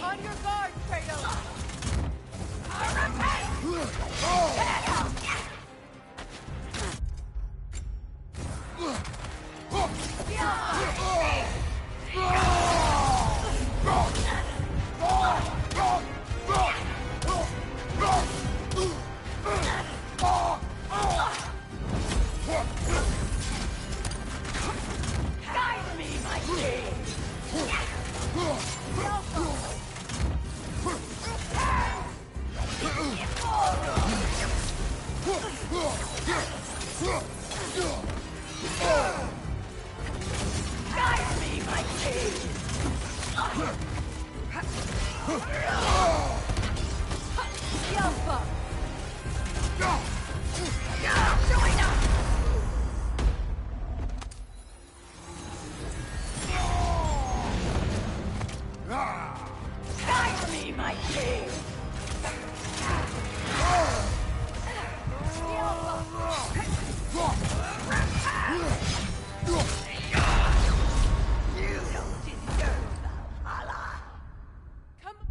On your guard, Kratos! Guide me, my king! Guide me, my king! Yelpa! Join us! Guide me, my king! You don't deserve Valhalla! Come on!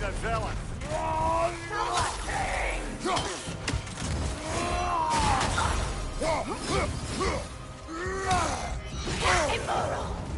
the zealot. Immoral!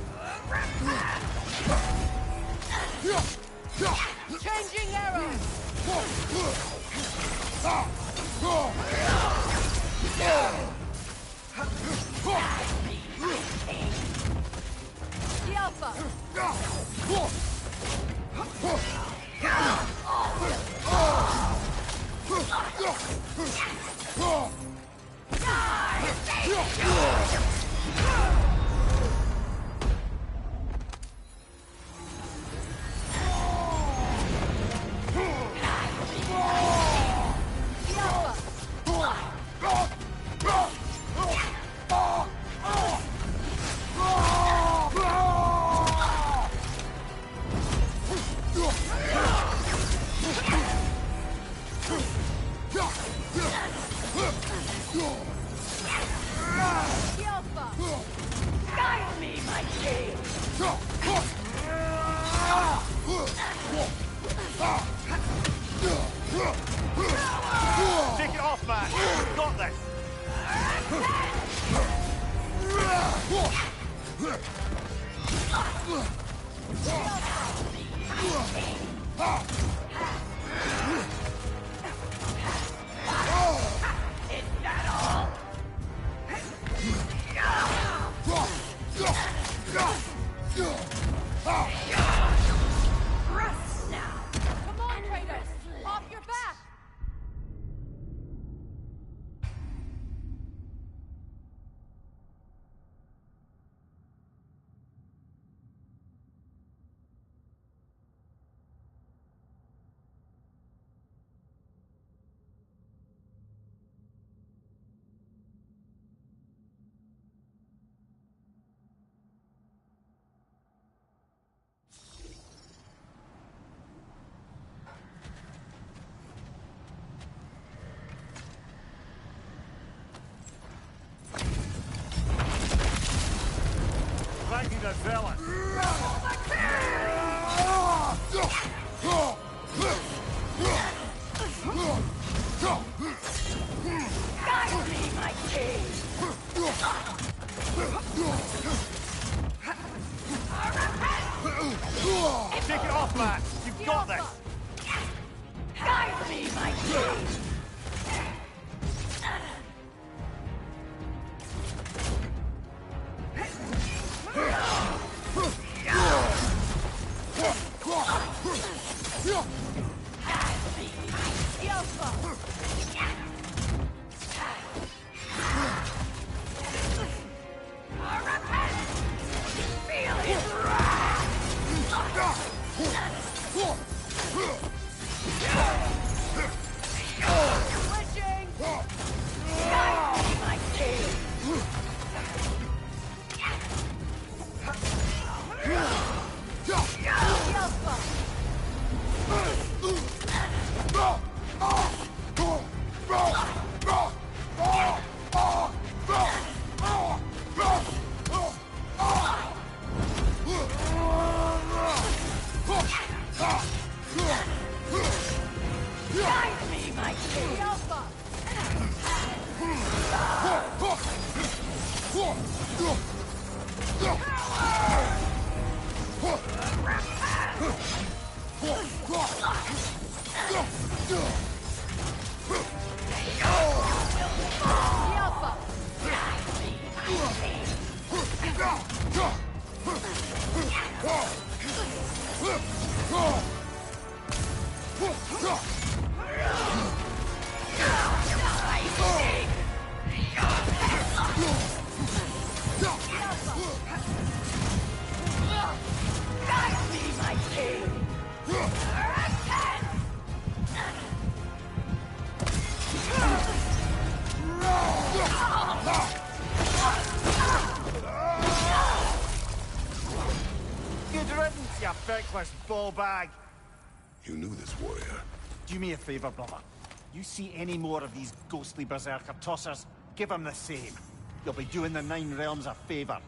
Guide me, my king! Take it off, man! You've got this! Is that all? Rest now! Come on, Kratos! Off your back! Thank you, the villain. Guide me, my king! Take it off, man! You've got this! Guide me, my king! Feel his wrath! Glitching! Guide me, my king! Guide me, my king! Guide me, my king! Good riddance, you feckless ball bag! You knew this warrior. Do me a favor, brother. You see any more of these ghostly berserker tossers, give them the same. You'll be doing the Nine Realms a favor.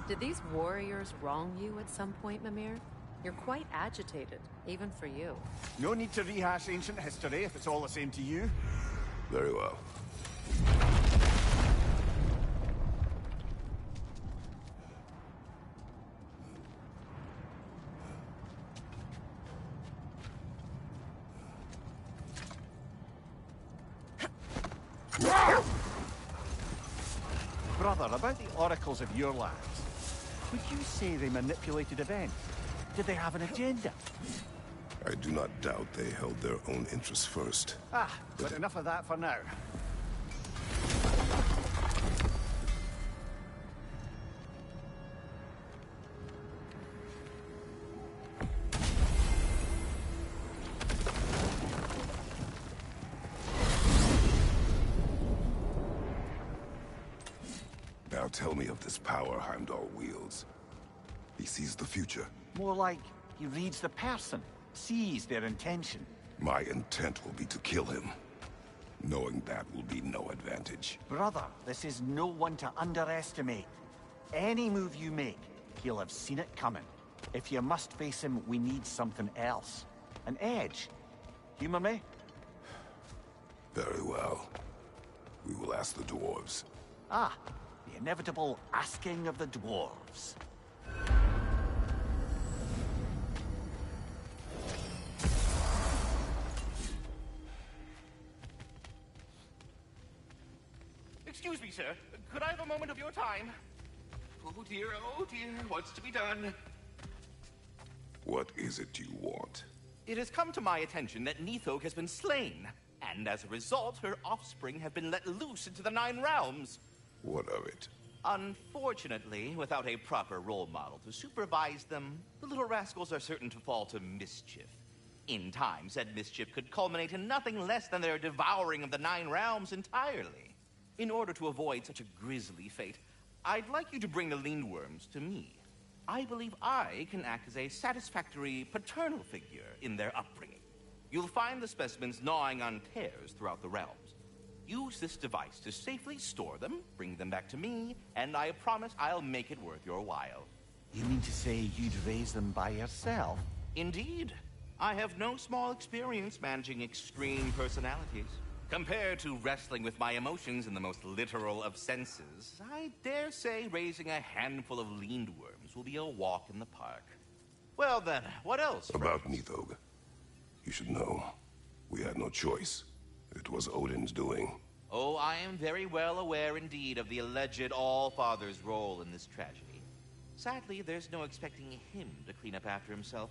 Did these warriors wrong you at some point, Mimir? You're quite agitated, even for you. No need to rehash ancient history if it's all the same to you. Very well. Brother, about the oracles of your lands. Would you say they manipulated events? Did they have an agenda? I do not doubt they held their own interests first. But enough of that for now. Now tell me of this power Heimdall wields. He sees the future. More like he reads the person, sees their intention. My intent will be to kill him. Knowing that will be no advantage. Brother, this is no one to underestimate. Any move you make, he'll have seen it coming. If you must face him, we need something else. An edge. Humor me? Very well. We will ask the dwarves. The inevitable asking of the dwarves. Excuse me, sir. Could I have a moment of your time? Oh dear, what's to be done? What is it you want? It has come to my attention that Nithog has been slain, and as a result, her offspring have been let loose into the Nine Realms. What of it? Unfortunately, without a proper role model to supervise them, the little rascals are certain to fall to mischief. In time, said mischief could culminate in nothing less than their devouring of the Nine Realms entirely. In order to avoid such a grisly fate, I'd like you to bring the Lindworms to me. I believe I can act as a satisfactory paternal figure in their upbringing. You'll find the specimens gnawing on tears throughout the realms. Use this device to safely store them, bring them back to me, and I promise I'll make it worth your while. You mean to say you'd raise them by yourself? Indeed. I have no small experience managing extreme personalities. Compared to wrestling with my emotions in the most literal of senses, I dare say raising a handful of Lindworms will be a walk in the park. Well then, what else? About Nithog. You should know. We had no choice. It was Odin's doing. Oh, I am very well aware indeed of the alleged All-Father's role in this tragedy. Sadly, there's no expecting him to clean up after himself.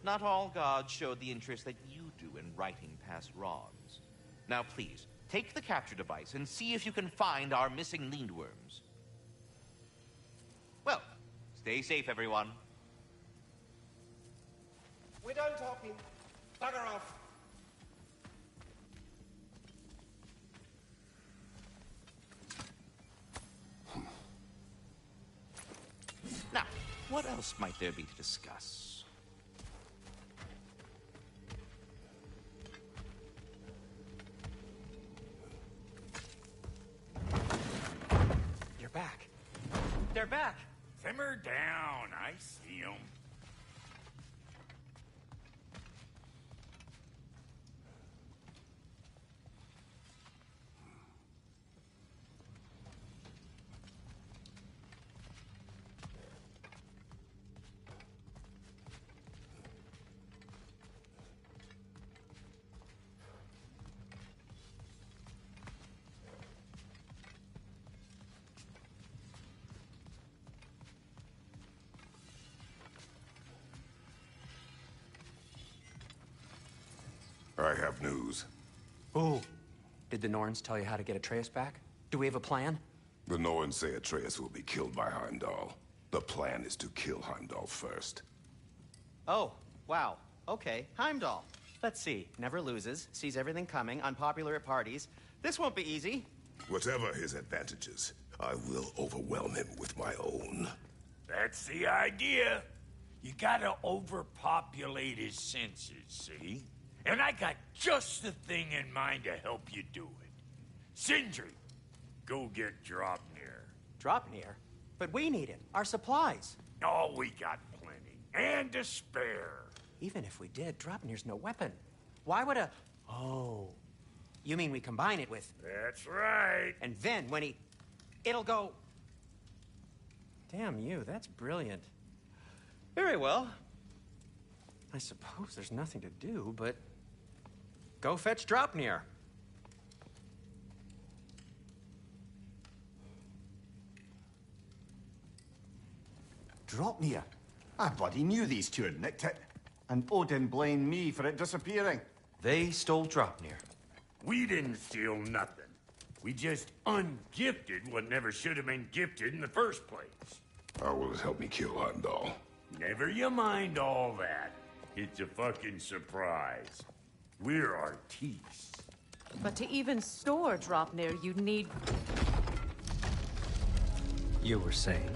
Not all gods showed the interest that you do in righting past wrongs. Now please, take the capture device and see if you can find our missing Lindworms. Well, stay safe, everyone. We're done talking. Bugger off. Now, what else might there be to discuss? You're back. They're back. Simmer down. I see them. I have news. Oh. Did the Norns tell you how to get Atreus back? Do we have a plan? The Norns say Atreus will be killed by Heimdall. The plan is to kill Heimdall first. Oh, wow. Okay, Heimdall. Let's see. Never loses, sees everything coming, unpopular at parties. This won't be easy. Whatever his advantages, I will overwhelm him with my own. That's the idea. You gotta overpopulate his senses, see? And I got just the thing in mind to help you do it. Sindri, go get Draupnir. Draupnir? But we need it. Our supplies. Oh, we got plenty. And to spare. Even if we did, Draupnir's no weapon. Why would a... Oh. You mean we combine it with... That's right. And then when he... It'll go... Damn you, that's brilliant. Very well. I suppose there's nothing to do, but... Go fetch Draupnir. Draupnir? I bloody knew these two had nicked it. And Odin blamed me for it disappearing. They stole Draupnir. We didn't steal nothing. We just ungifted what never should have been gifted in the first place. How will it help me kill Heimdall? Never you mind all that. It's a fucking surprise. We're artistes. But to even store Draupnir, you'd need... You were saying?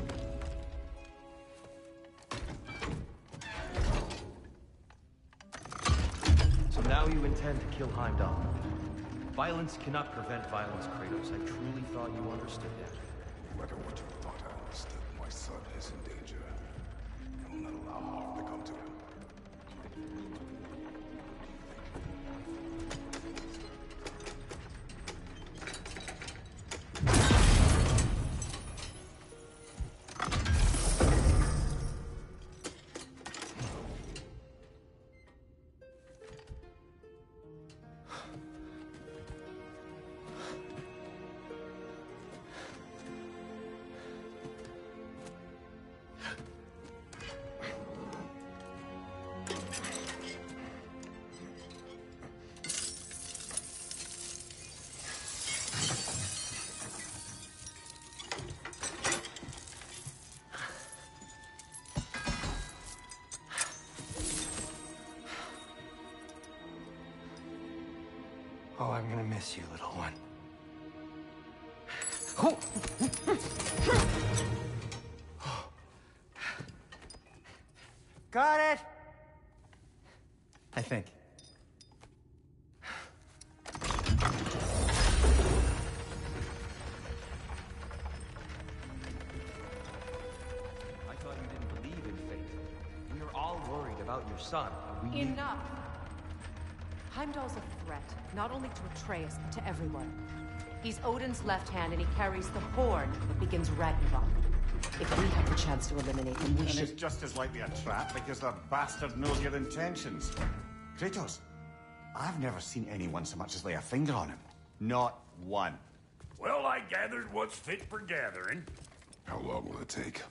So now you intend to kill Heimdall. Violence cannot prevent violence, Kratos. I truly thought you understood that. No matter what you thought I understood, my son is in danger. I will not allow harm to come to him. Oh, I'm gonna miss you, little one. Got it! I think. I thought you didn't believe in fate. We were all worried about your son. Enough! Heimdall's a threat, not only to Atreus, but to everyone. He's Odin's left hand, and he carries the horn that begins Ragnarok. If we have the chance to eliminate him, we And should... it's just as likely a trap because the bastard knows your intentions. Kratos, I've never seen anyone so much as lay a finger on him. Not one. Well, I gathered what's fit for gathering. How long will it take?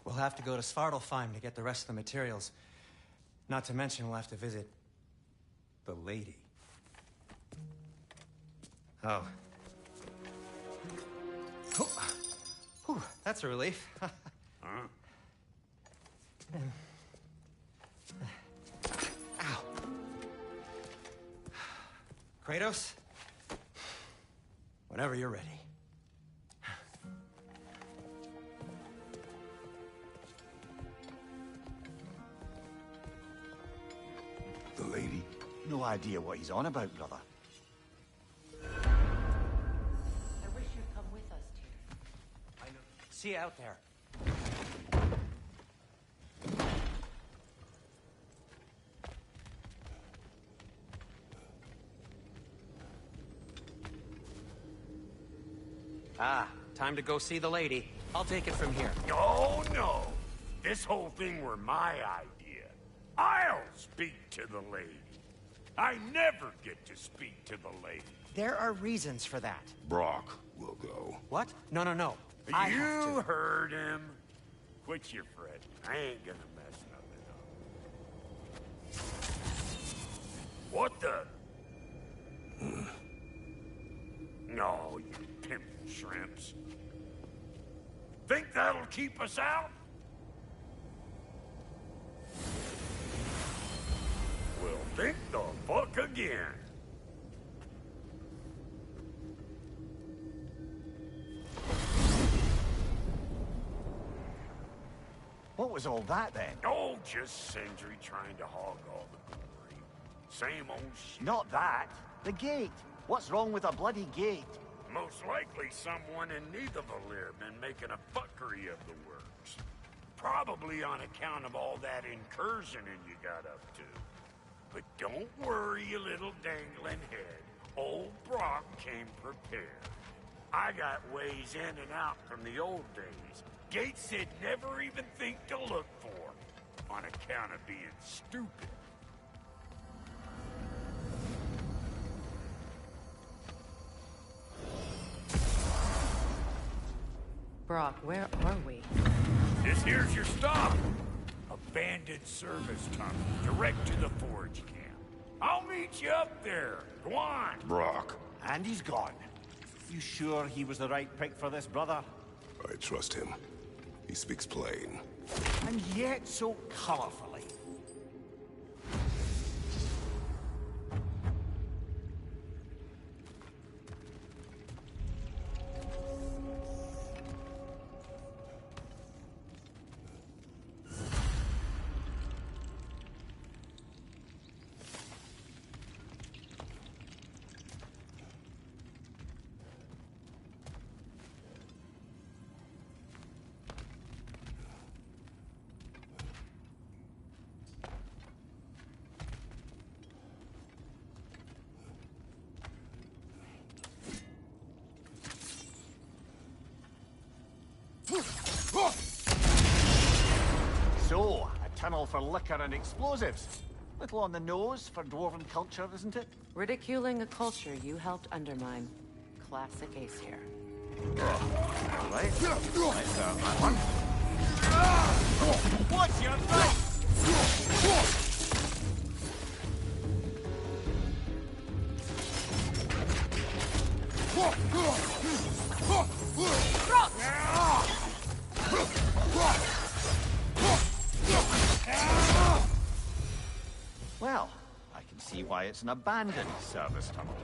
We'll have to go to Svartalfheim to get the rest of the materials. Not to mention we'll have to visit the lady. Oh. Whew, that's a relief. Huh? Ow. Kratos? Whenever you're ready. The lady? No idea what he's on about, brother. I wish you'd come with us, Tyr. I know. See you out there. Ah, time to go see the lady. I'll take it from here. Oh, no. This whole thing were my idea. I'll speak to the lady. I never get to speak to the lady. There are reasons for that. Brock will go. What? No. You heard him. Quit your fretting. I ain't gonna mess nothing up. What the? No, you pimp shrimps. Think that'll keep us out? Well, think the fuck again. What was all that then? Oh, just Sindri trying to hog all the glory. Same old shit. Not that. The gate. What's wrong with a bloody gate? Most likely someone in Nidavellir been making a fuckery of the works. Probably on account of all that incursioning you got up to. But don't worry, you little dangling head. Old Brock came prepared. I got ways in and out from the old days. Gates they'd never even think to look for, on account of being stupid. Brock, where are we? This here's your stop. Abandoned service tunnel, direct to the forge camp. I'll meet you up there. Go on. Brock. And he's gone. You sure he was the right pick for this, brother? I trust him. He speaks plain. And yet so colorfully. So, a tunnel for liquor and explosives. Little on the nose for dwarven culture, isn't it? Ridiculing a culture you helped undermine. Classic ace here. All right. Let's start that one. What's your Well, I can see why it's an abandoned service tunnel.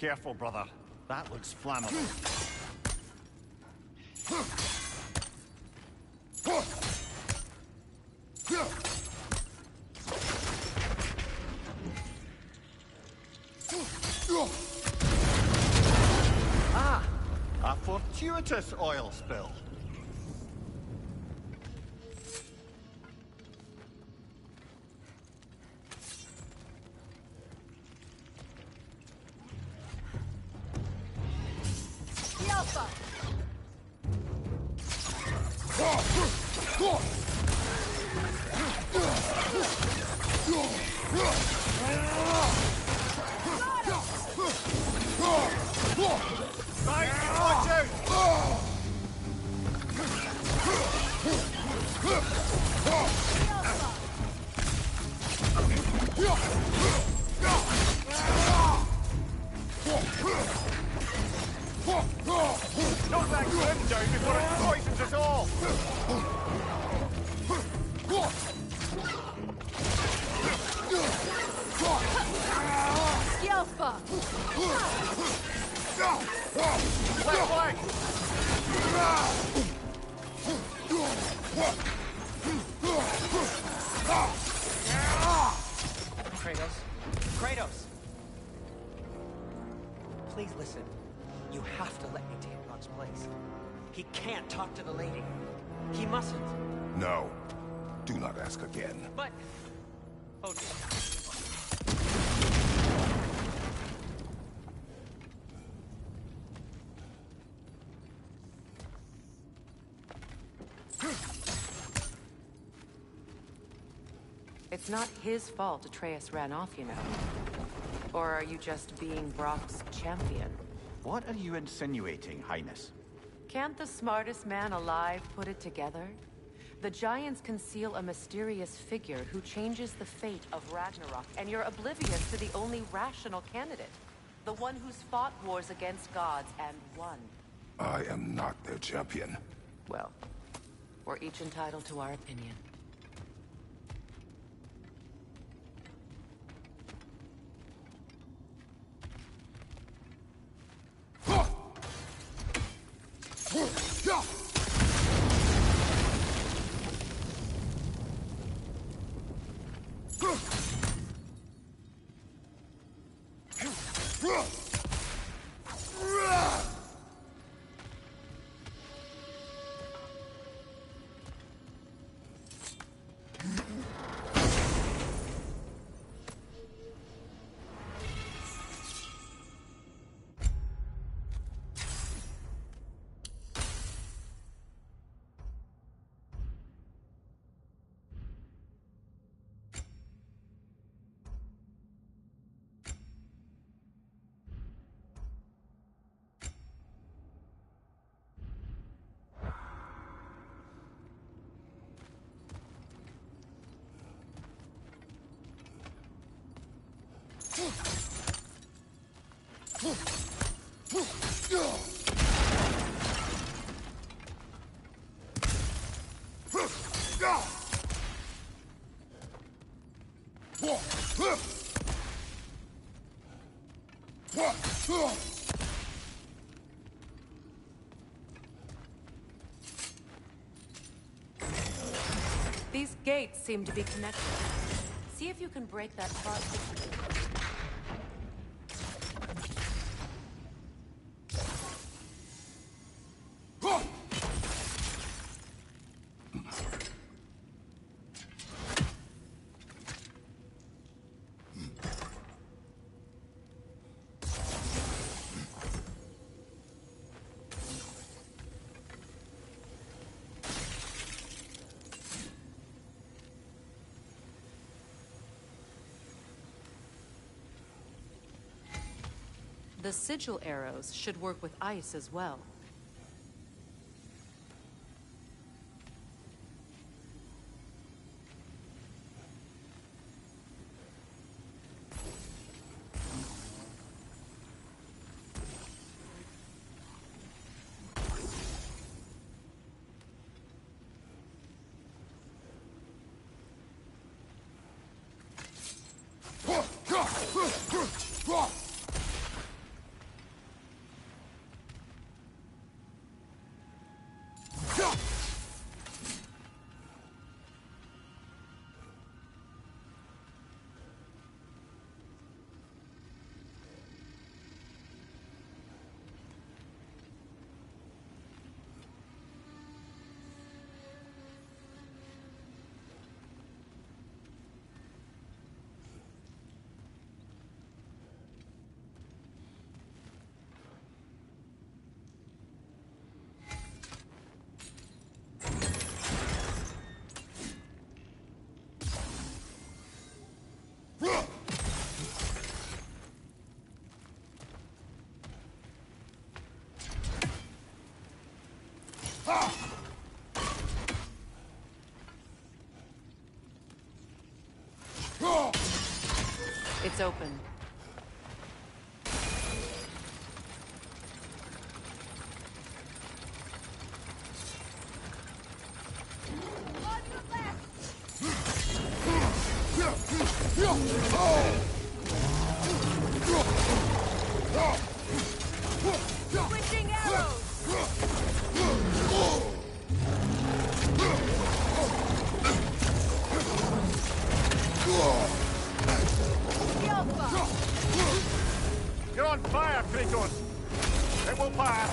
Careful, brother. That looks flammable. Ah! A fortuitous oil spill. Not that good, down before it poisons us all! Yelfa! Left flank! Kratos. Kratos! Please listen. You have to let me take Brock's place. He can't talk to the lady. He mustn't. No. Do not ask again. But... Oh dear. It's not his fault Atreus ran off, you know. Or are you just being Brock's champion? What are you insinuating, Highness? Can't the smartest man alive put it together? The Giants conceal a mysterious figure who changes the fate of Ragnarok, and you're oblivious to the only rational candidate. The one who's fought wars against gods and won. I am not their champion. Well, we're each entitled to our opinion. These gates seem to be connected. See if you can break that far. The sigil arrows should work with ice as well. It's open. Switching arrows! You're on fire, Kratos! It will pass!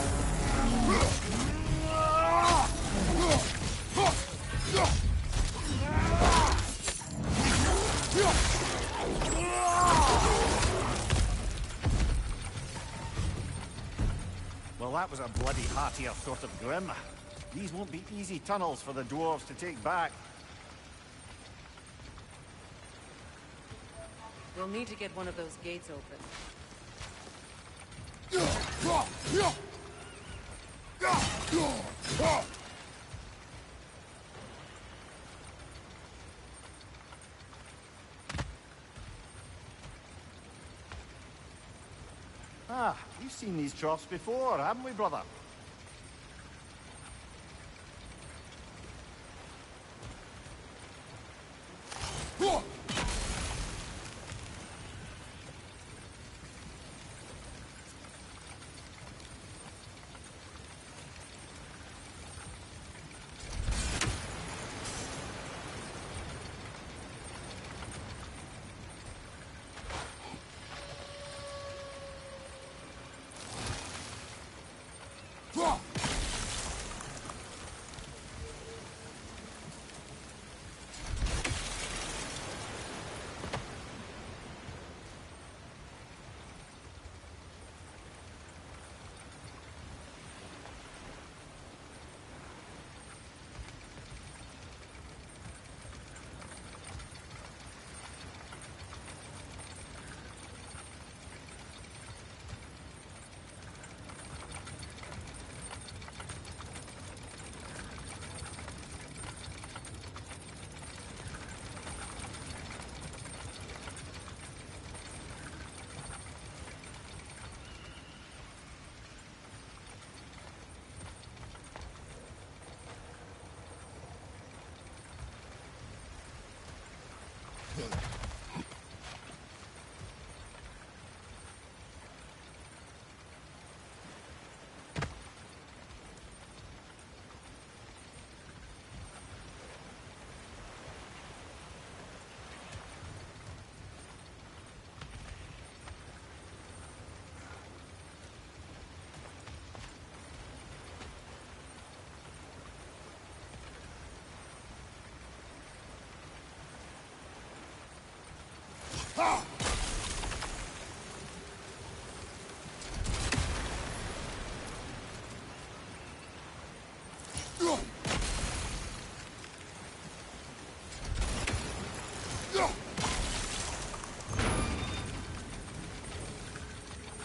Well, that was a bloody heartier sort of grim. These won't be easy tunnels for the dwarves to take back. We'll need to get one of those gates open. Ah, we've seen these troughs before, haven't we, brother?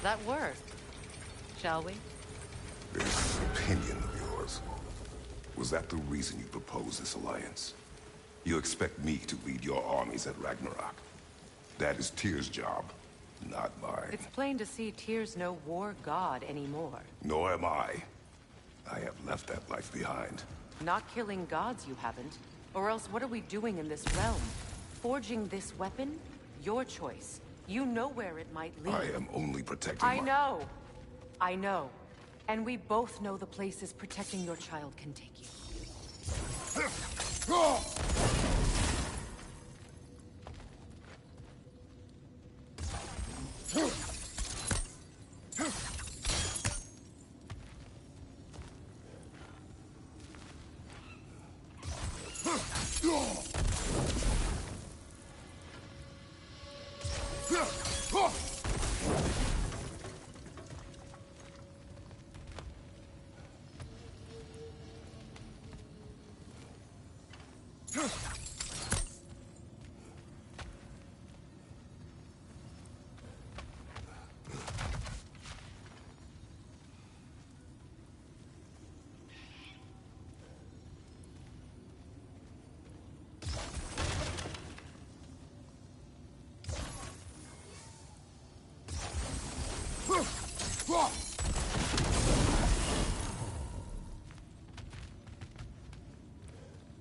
That worked. Shall we? This opinion of yours, was that the reason you proposed this alliance? You expect me to lead your armies at Ragnarok? That is Tyr's job, not mine. It's plain to see Tyr's no war god anymore. Nor am I. I have left that life behind. Not killing gods, you haven't. Or else what are we doing in this realm? Forging this weapon? Your choice. You know where it might lead. I am only protecting I know. I know. And we both know the places protecting your child can take you.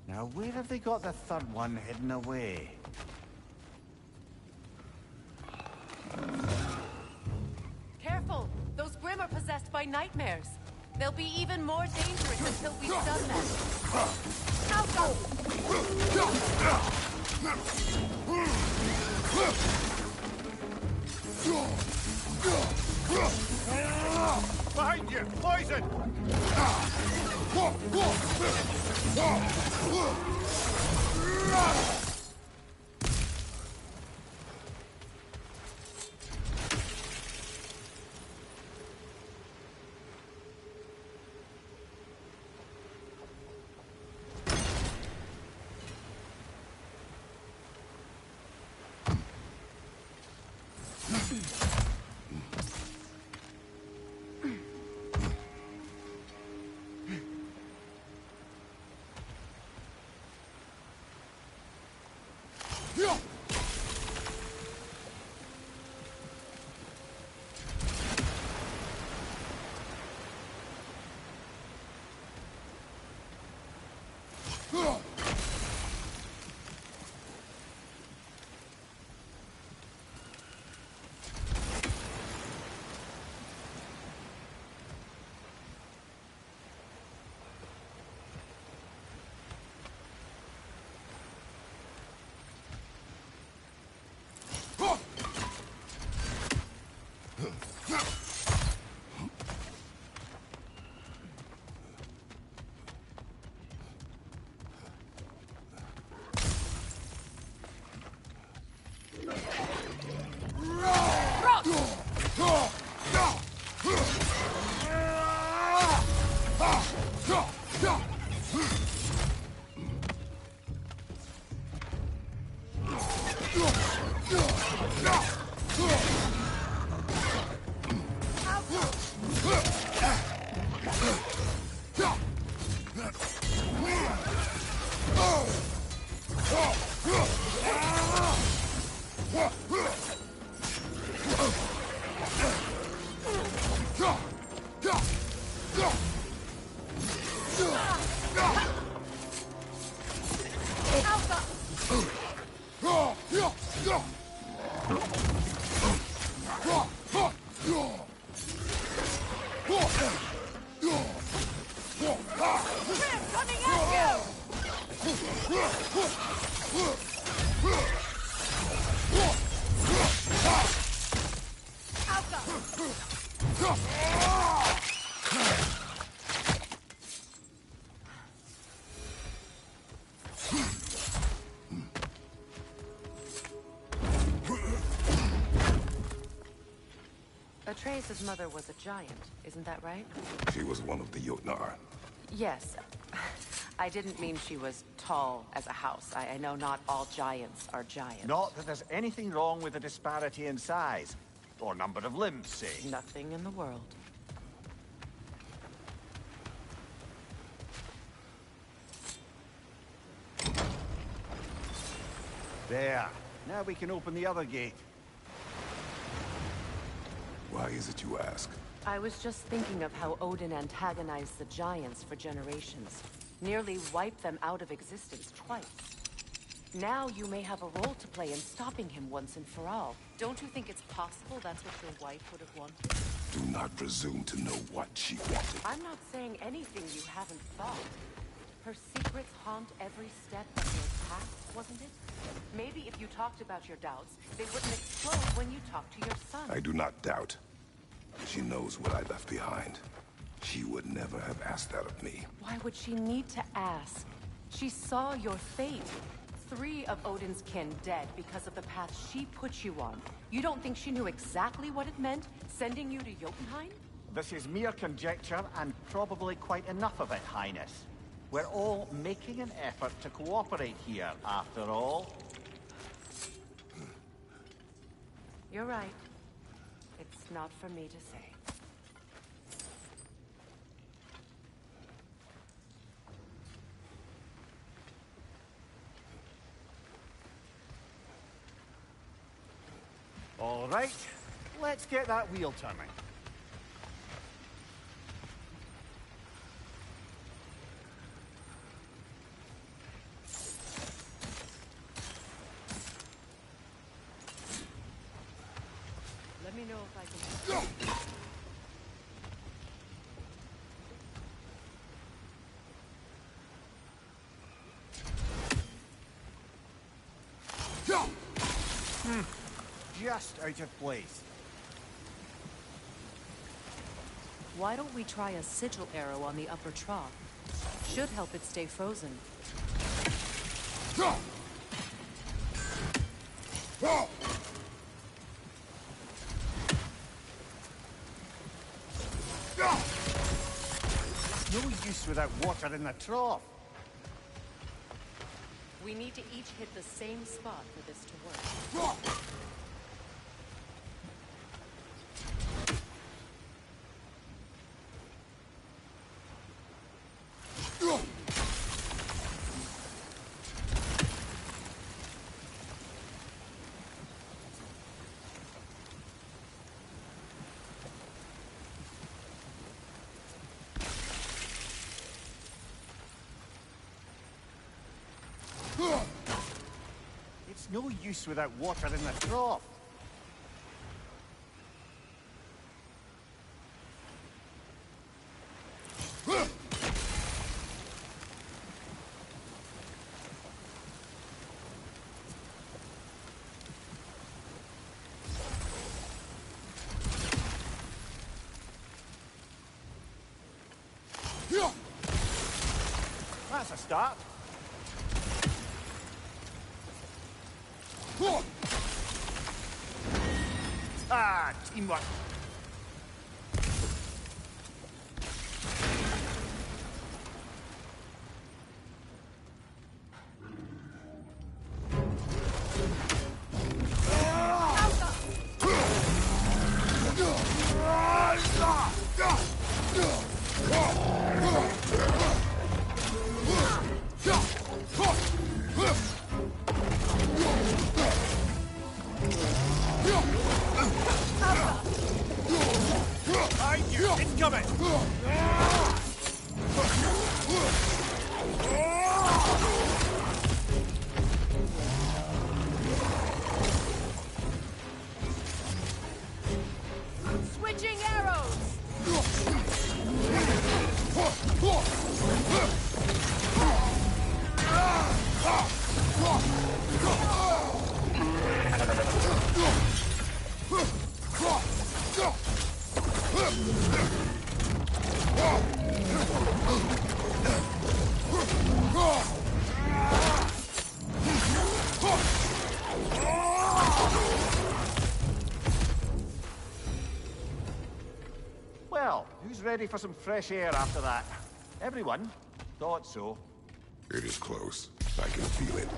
Now, where have they got the third one hidden away? Careful! Those Grimm are possessed by nightmares. They'll be even more dangerous until we've done them. Alpha! Behind you! Poison! Atreus' mother was a giant, isn't that right? She was one of the Jotnar. Yes. I didn't mean she was tall as a house. I know not all giants are giants. Not that there's anything wrong with the disparity in size. Or number of limbs, say. Nothing in the world. There. Now we can open the other gate. Why is it you ask? I was just thinking of how Odin antagonized the giants for generations. Nearly wiped them out of existence twice. Now you may have a role to play in stopping him once and for all. Don't you think it's possible that's what your wife would have wanted? Do not presume to know what she wanted. I'm not saying anything you haven't thought. Her secrets haunt every step of your path, wasn't it? Maybe if you talked about your doubts, they wouldn't explode when you talked to your son. I do not doubt. She knows what I left behind. She would never have asked that of me. Why would she need to ask? She saw your fate. 3 of Odin's kin dead because of the path she put you on. You don't think she knew exactly what it meant, sending you to Jotunheim? This is mere conjecture, and probably quite enough of it, Highness. We're all making an effort to cooperate here, after all. You're right. It's not for me to say. All right, let's get that wheel turning. Let me know if I can help. Just out of place. Why don't we try a sigil arrow on the upper trough? Should help it stay frozen. No use without water in the trough. We need to each hit the same spot for this to work. It's no use without water in the trough. That's a start. Ah, teamwork. Switching arrows! Well, who's ready for some fresh air after that? Everyone? Thought so. It is close. I can feel it.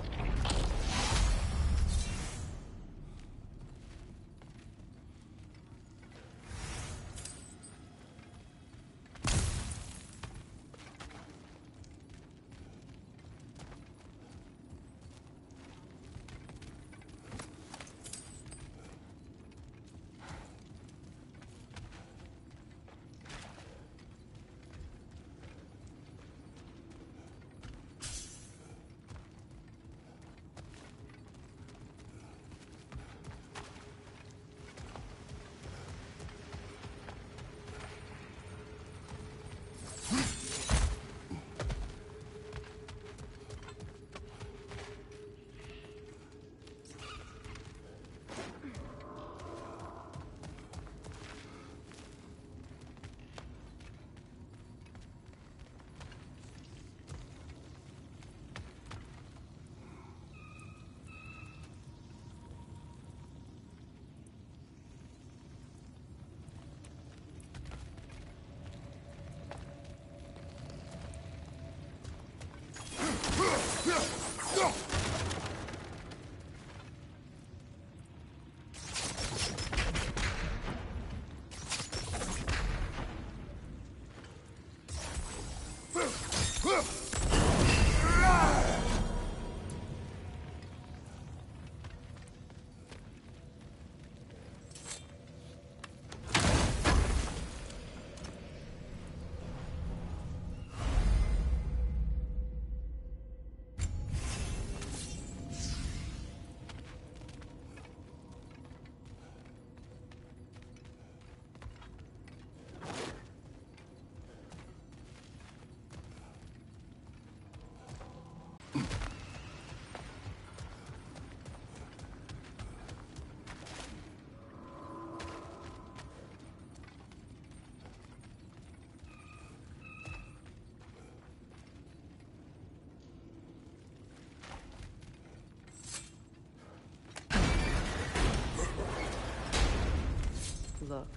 Look,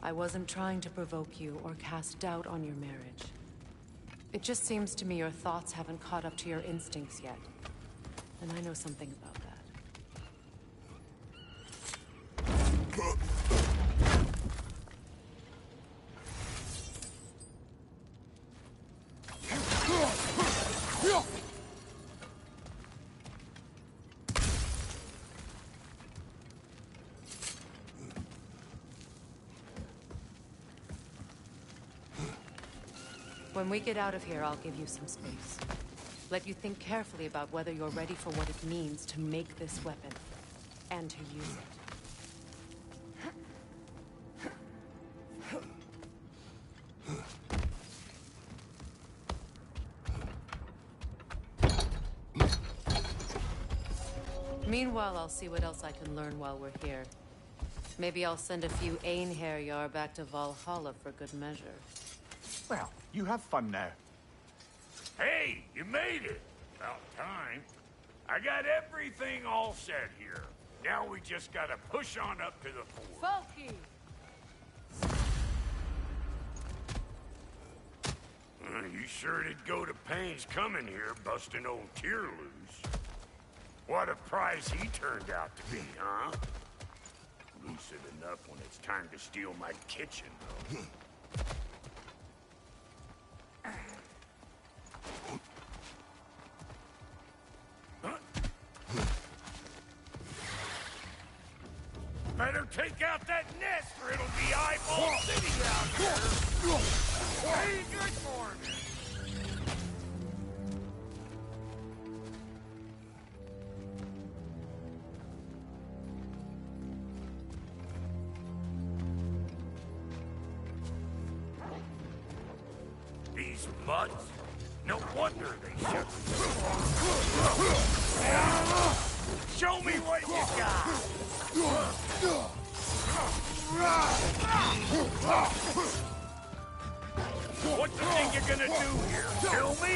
I wasn't trying to provoke you or cast doubt on your marriage. It just seems to me your thoughts haven't caught up to your instincts yet. And I know something about that. When we get out of here, I'll give you some space. Let you think carefully about whether you're ready for what it means to make this weapon, and to use it. Meanwhile, I'll see what else I can learn while we're here. Maybe I'll send a few Einherjar back to Valhalla for good measure. Well, you have fun now. Hey, you made it! About time. I got everything all set here. Now we just gotta push on up to the fort. Falky! You sure did go to pains coming here, busting old Tyr loose. What a prize he turned out to be, huh? Lucid enough when it's time to steal my kitchen, though. Better take out that nest or it'll be eyeball city out here. Ain't good for me. These mutts? No wonder they should. Show me what you got! What do you think you're gonna do here? Kill me?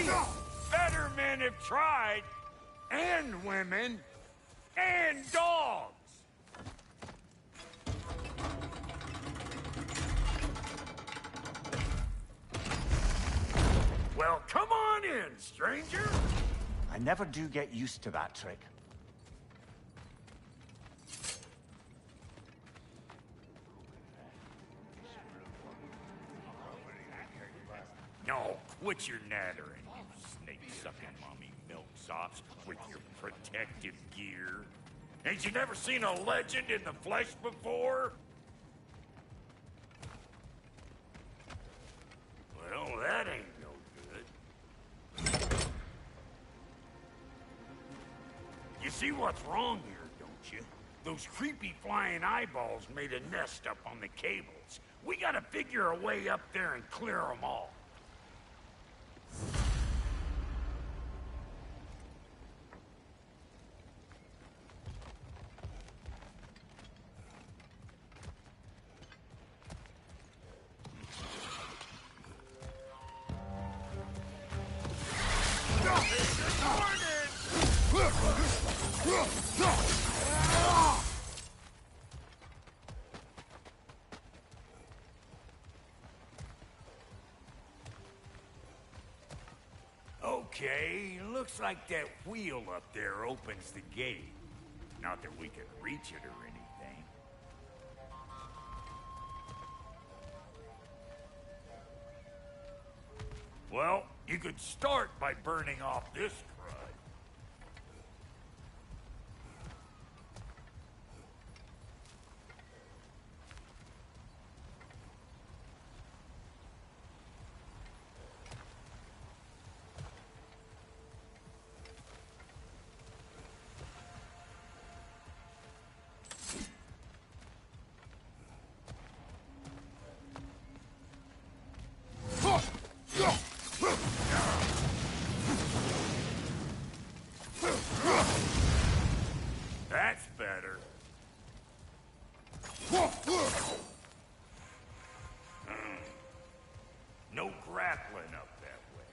Better men have tried. And women. And dogs. stranger? I never do get used to that trick. No, quit your nattering, you snake-sucking mommy milksops with your protective gear. Ain't you never seen a legend in the flesh before? Well, that ain't no good. You see what's wrong here, don't you? Those creepy flying eyeballs made a nest up on the cables. We gotta figure a way up there and clear them all. Okay, looks like that wheel up there opens the gate. Not that we can reach it or anything. Well, you could start by burning off this crud. That's better. No grappling up that way.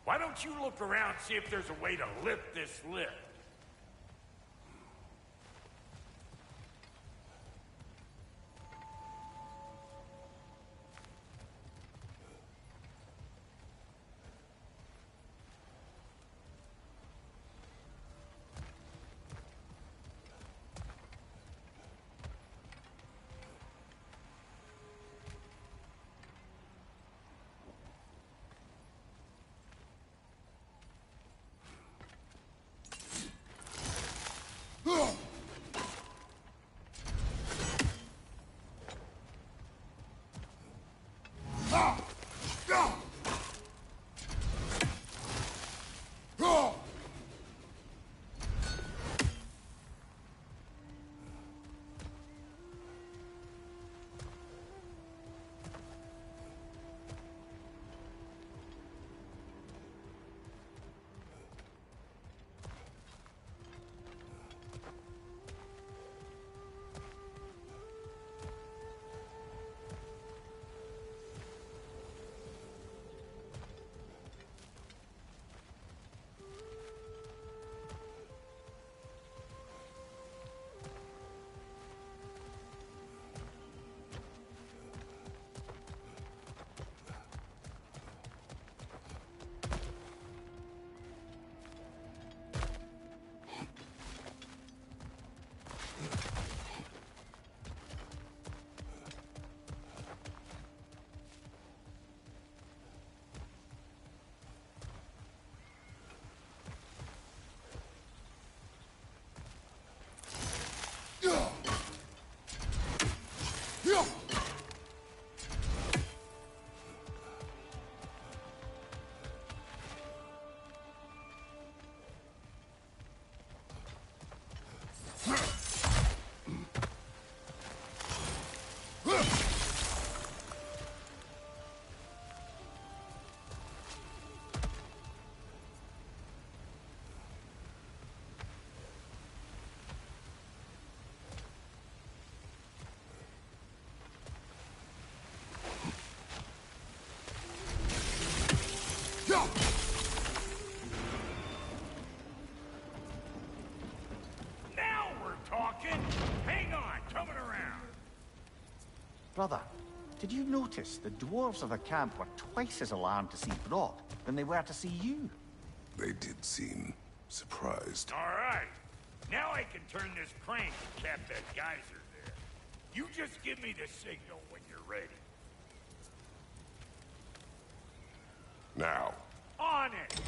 Why don't you look around, see if there's a way to lift this lift? Brother, did you notice the dwarves of the camp were twice as alarmed to see Brock than they were to see you? They did seem surprised. All right. Now I can turn this crank and cap that geyser there. You just give me the signal when you're ready. Now. On it!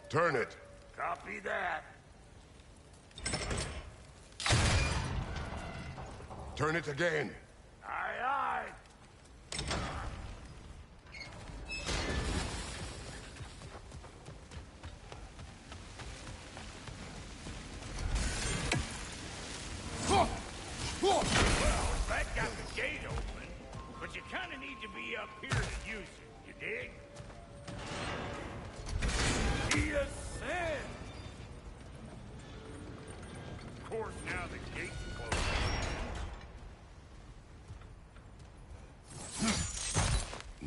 Turn it. Copy that. Turn it again. Aye, aye. Well, that got the gate open, but you kind of need to be up here to use it, you dig? He ascends! Of course, now the gate's closed.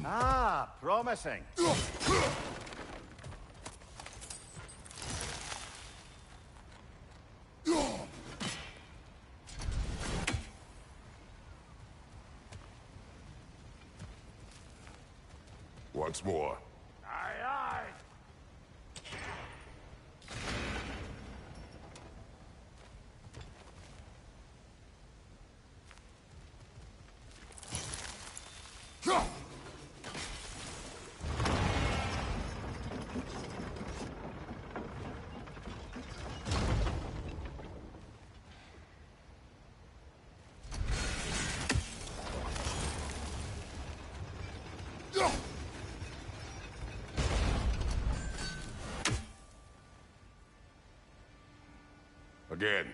Ah, promising. Once more. Aye, aye. Again.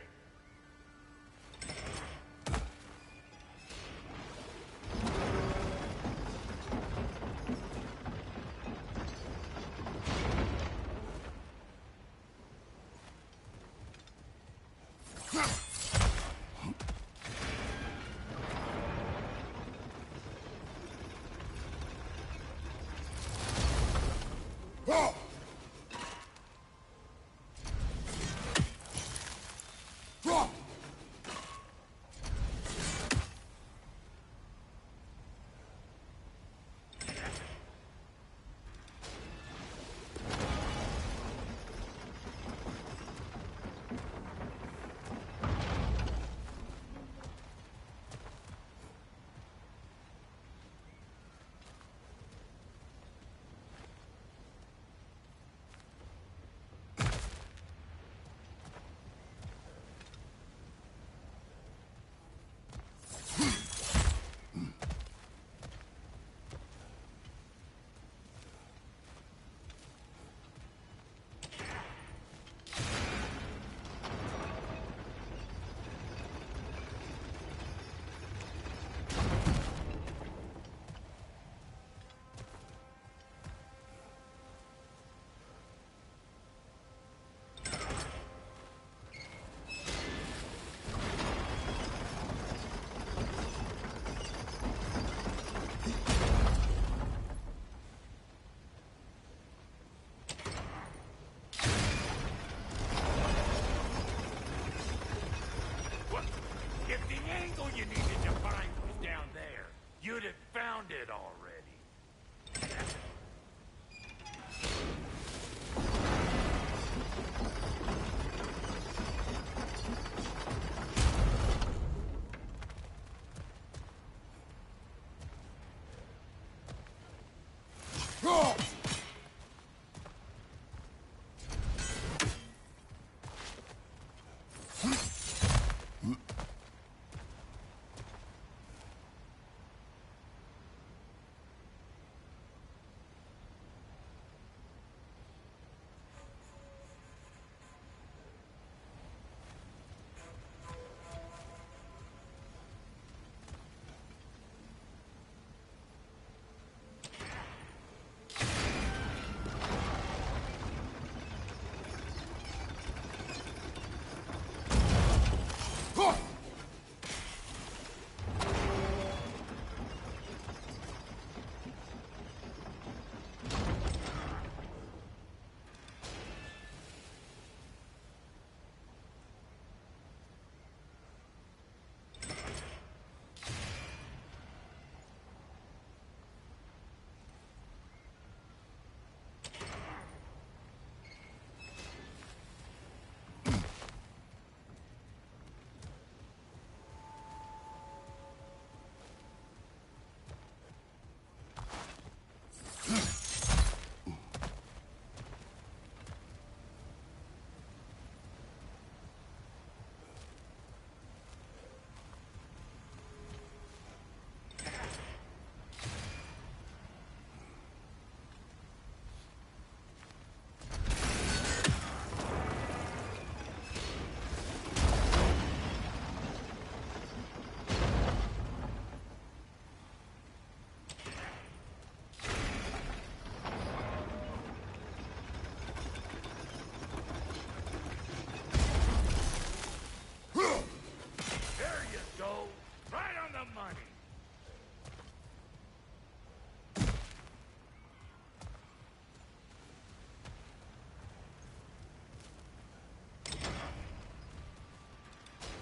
If the angle you needed to find was down there, you'd have found it already.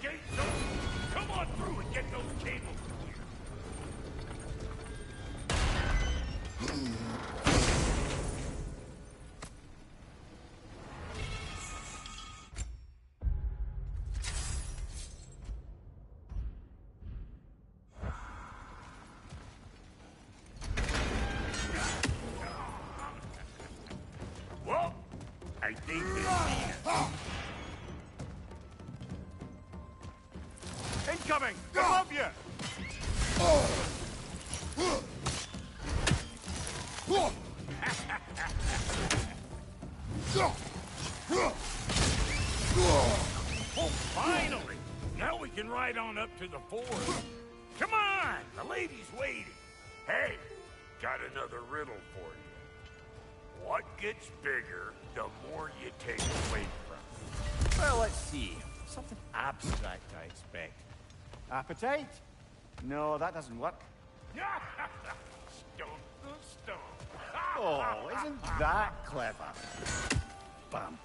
gate's open. Come on through and get those cables. Well, I think Incoming! Above you! Oh, finally! Now we can ride on up to the fort. Come on! The lady's waiting. Hey, got another riddle for you. What gets bigger the more you take away from? Well, let's see. Something abstract, I expect. Appetite? No, that doesn't work. Stone the stone. Oh, isn't that clever? Bam.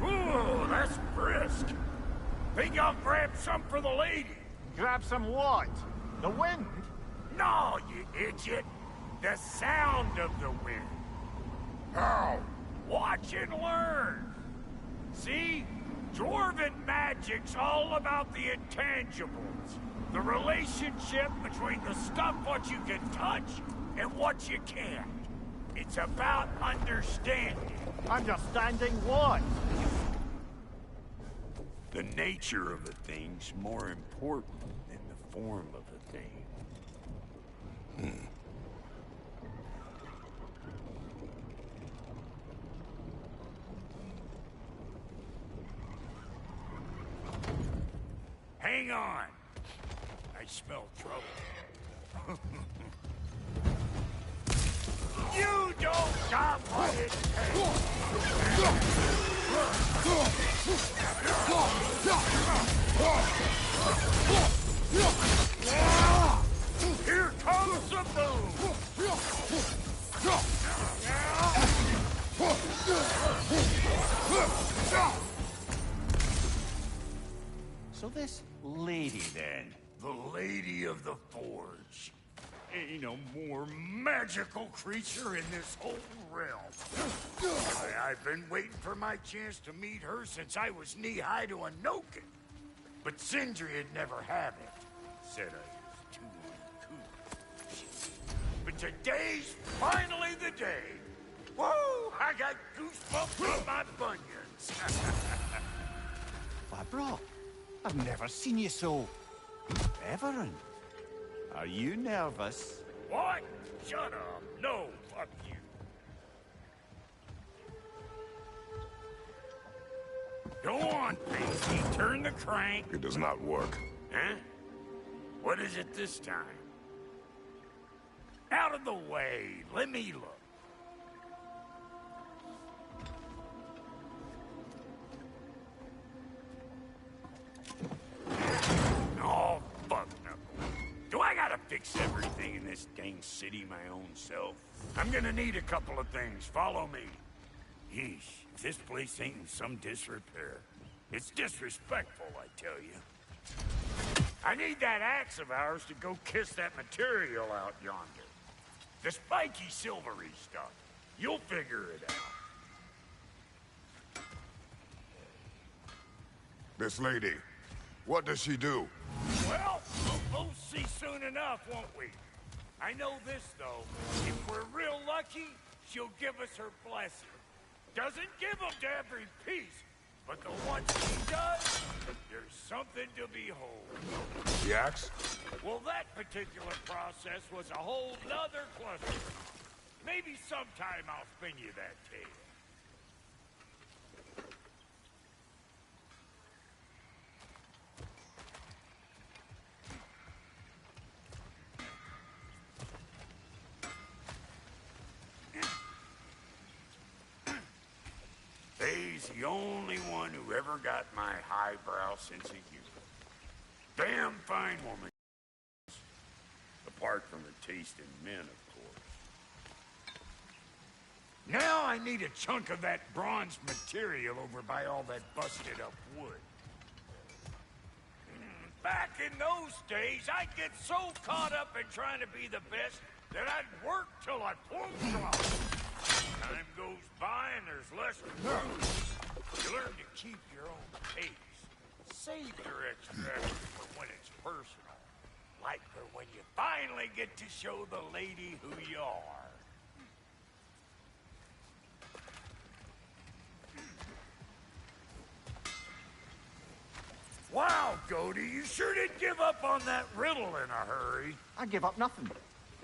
Ooh, that's brisk. Think I'll grab some for the lady. Grab some what? The wind? No, you idiot. The sound of the wind. How? Watch and learn. See? Dwarven magic's all about the intangibles. The relationship between the stuff what you can touch and what you can't. It's about understanding. Understanding what? The nature of a thing's more important than the form of a thing. Hang on. I smell trouble. You don't got what it takes. Here comes the boom. So this lady, then? The Lady of the Forge. Ain't no more magical creature in this whole realm. I've been waiting for my chance to meet her since I was knee-high to a Noken. But Sindri would never have it. Said I was too uncouth. But today's finally the day. Woo! I got goosebumps on my bunions. Why, bro, I've never seen you so reverent. Are you nervous? What? Shut up. No, fuck you. Go on, Pacey. Turn the crank. It does not work. Huh? What is it this time? Out of the way. Let me look. Oh, fuck no. Do I gotta fix everything in this dang city my own self. I'm gonna need a couple of things. Follow me. Yeesh, if this place ain't in some disrepair. It's disrespectful, I tell you. I need that axe of ours to go kiss that material out yonder. The spiky, silvery stuff. You'll figure it out. This lady, what does she do? Well, we'll both see soon enough, won't we? I know this, though. If we're real lucky, she'll give us her blessing. Doesn't give them to every piece, but the ones she does, there's something to behold. The axe? Well, that particular process was a whole nother cluster. Maybe sometime I'll spin you that tale. They's the only one who ever got my highbrow sense of humor. Damn fine woman. Apart from her taste in men, of course. Now I need a chunk of that bronze material over by all that busted up wood. Back in those days, I'd get so caught up in trying to be the best that I'd work till I plumb dropped. Time goes by and there's less to do. You learn to keep your own pace. Save your extra effort for when it's personal. Like for when you finally get to show the lady who you are. Wow, Cody, you sure did give up on that riddle in a hurry. I give up nothing.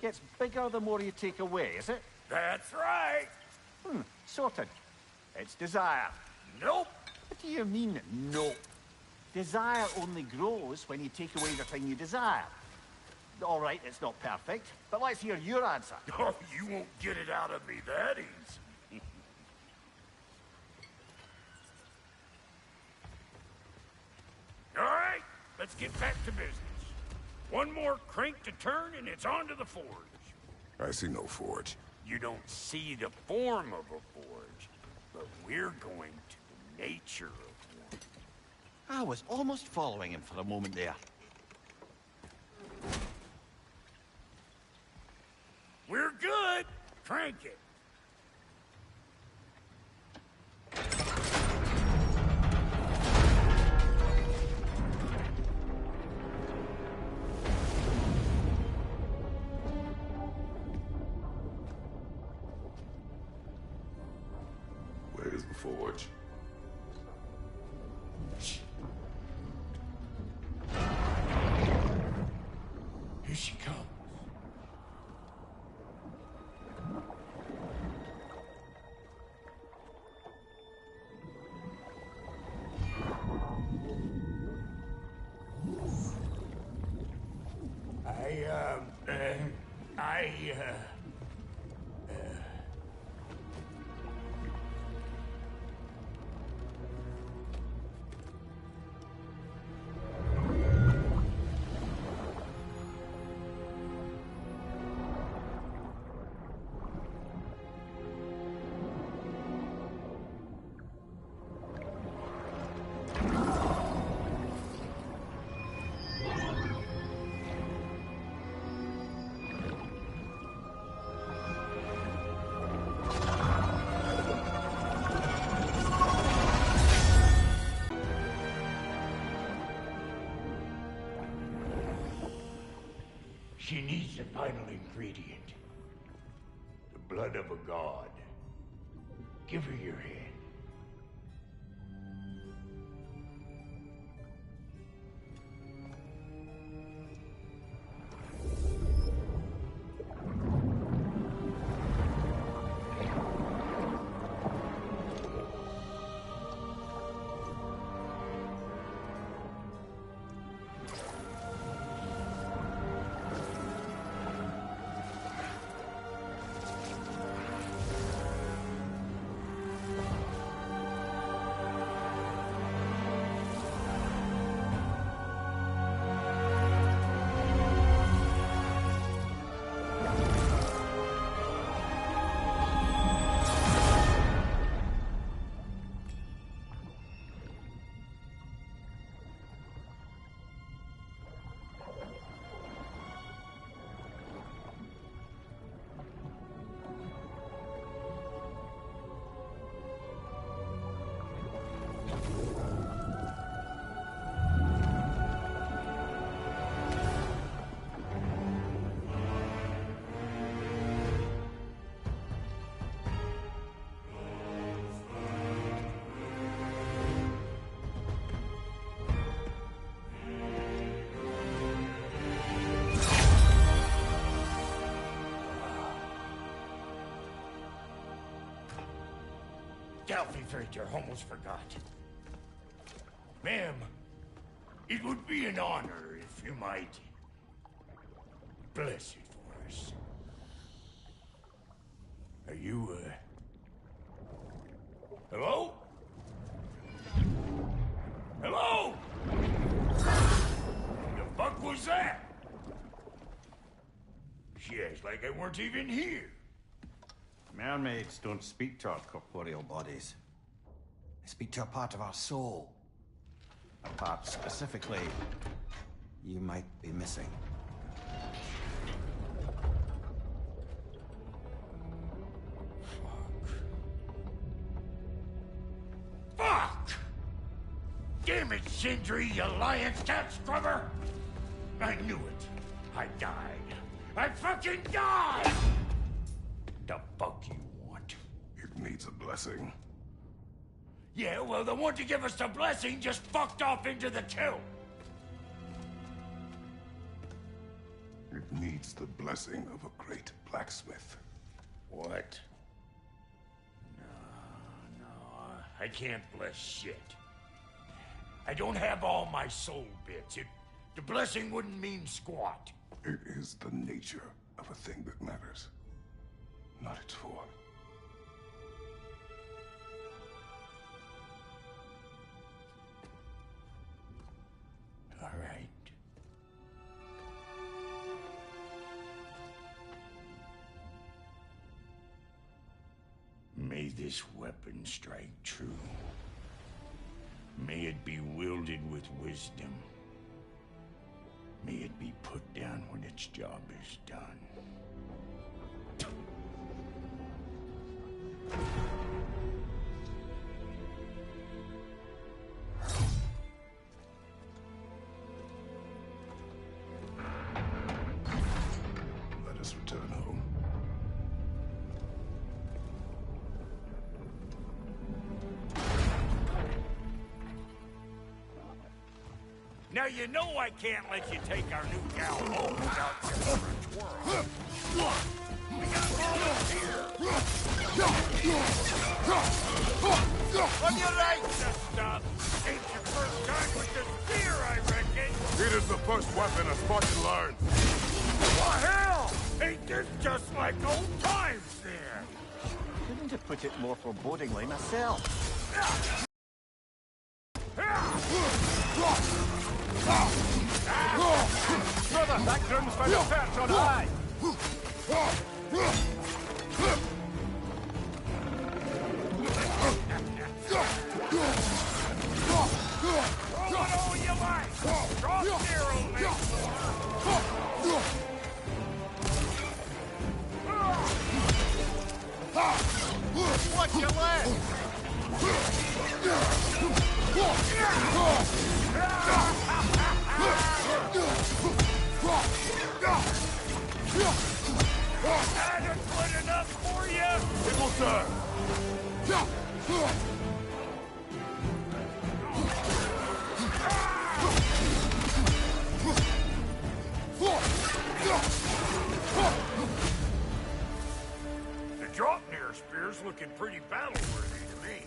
Gets bigger the more you take away, is it? That's right. Sorted. It's desire. Nope. What do you mean, nope? Desire only grows when you take away the thing you desire. All right, it's not perfect, but let's hear your answer. Oh, you won't get it out of me that easy. All right, let's get back to business. One more crank to turn and it's on to the forge. I see no forge. You don't see the form of a forge, but we're going to the nature of one. I was almost following him for a moment there. We're good. Crank it. Where's the forge? Here she comes. She needs the final ingredient. The blood of a god. Give her your hand. Alfheim, almost forgot. Ma'am, it would be an honor if you might bless it for us. Are you, hello? Hello? The fuck was that? She acts like I weren't even here. Mermaids don't speak to our corporeal bodies. They speak to a part of our soul. A part specifically you might be missing. Fuck! Damn it, Sindri, you lion cat scrubber! I knew it. I died. I fucking died! The fuck you want? It needs a blessing. Yeah, well, the one to give us the blessing just fucked off into the tomb. It needs the blessing of a great blacksmith. What? No, I can't bless shit. I don't have all my soul bits. The blessing wouldn't mean squat. It is the nature of a thing that matters, not its form. All right. May this weapon strike true. May it be wielded with wisdom. May it be put down when its job is done. Let us return home. Now you know I can't let you take our new gal home without giving her a twirl. We got volunteers. On your right, stuff. Ain't your first time with the spear, I reckon. It is the first weapon a Spartan learned. What hell? Ain't this just like old times then? Couldn't have put it more forebodingly myself. Brother, that groom's found a perch on high. Roll it all you like. Drop zero, mate. Watch your leg. That good enough for you? It will serve. The Draupnir spear's looking pretty battle-worthy to me.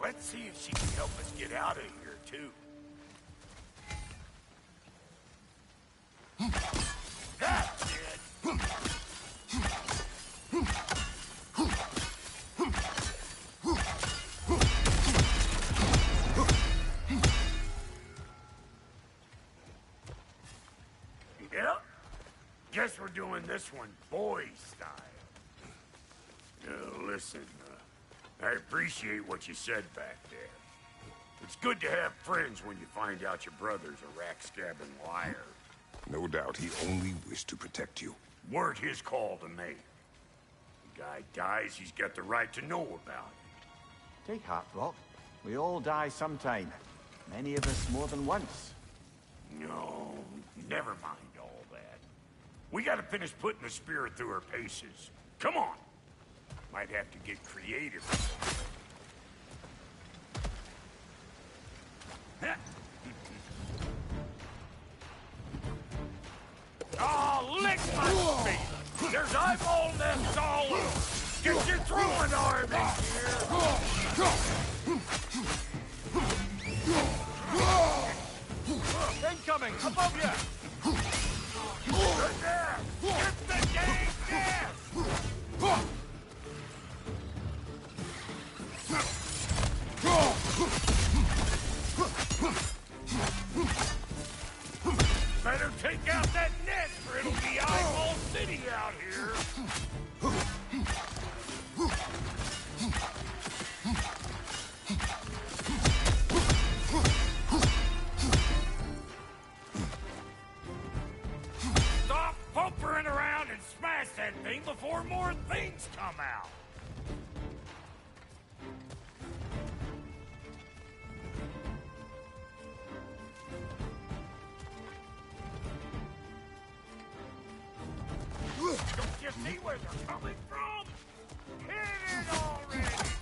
Let's see if she can help us get out of here, too. That's it! Yep. Guess we're doing this one boy style. Listen, I appreciate what you said back there. It's good to have friends when you find out your brother's a rack-scabbing liar. No doubt he only wished to protect you. Weren't his call to make. The guy dies, he's got the right to know about it. Take heart, Rock. We all die sometime. Many of us more than once. No, never mind all that. We gotta finish putting the spirit through her paces. Come on. Might have to get creative. Oh, lick my feet! There's eyeball nests all over! Get your throwing arm in here! Above ya! Good there! Get the dang gas! Better take out that net, or it'll be eyeball city out here! Stop pumpering around and smash that thing before more things come out! Don't you see where they're coming from? Hit it already!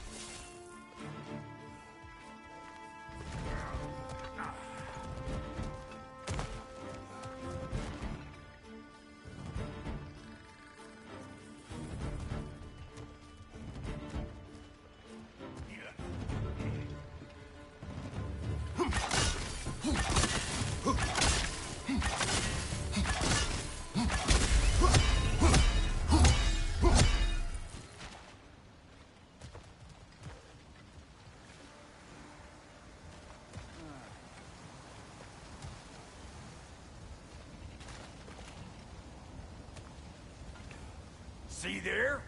See there?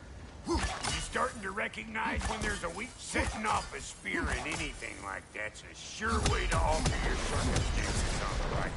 You starting to recognize when there's a weak setting off a spear in anything like that's a sure way to alter your circumstances on the right.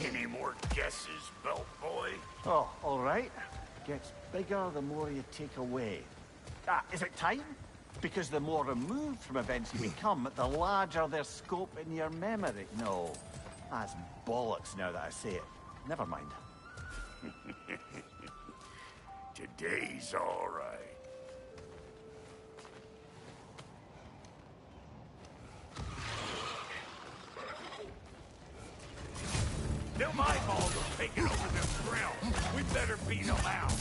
Any more guesses, belt boy? Oh, all right. Gets bigger the more you take away. Ah, is it time? Because the more removed from events you become, the larger their scope in your memory. No, that's bollocks now that I say it. Never mind. Today's all right. Them eyeballs are taking over them realms. We better beat them out.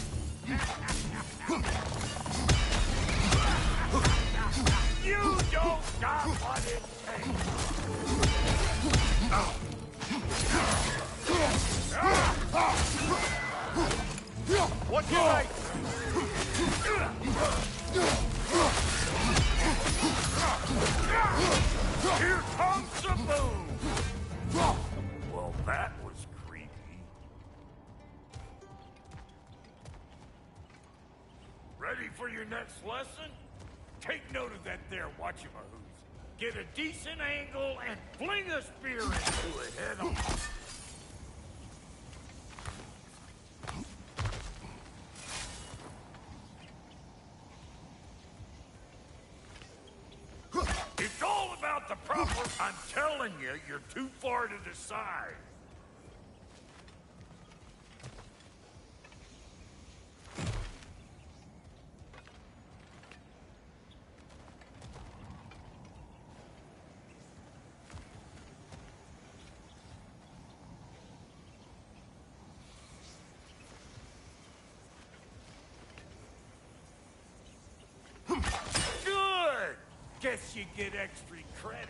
You don't got what it takes. What's your right? Here comes the boom. Well, that was creepy. Ready for your next lesson? Take note of that there watchamahoos. Get a decent angle and fling a spear into it head on. It's all about the proper... I'm telling you, you're too far to the side. Good! Guess you get extra credit.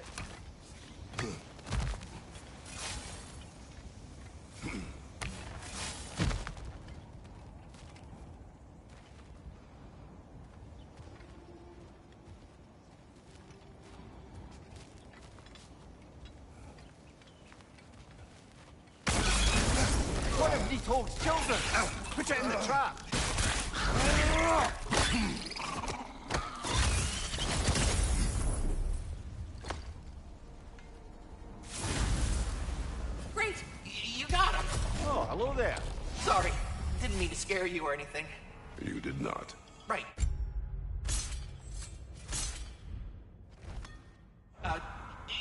One of these holes kills us. Put it in the trap. Hello there. Sorry, didn't mean to scare you or anything. You did not. Right.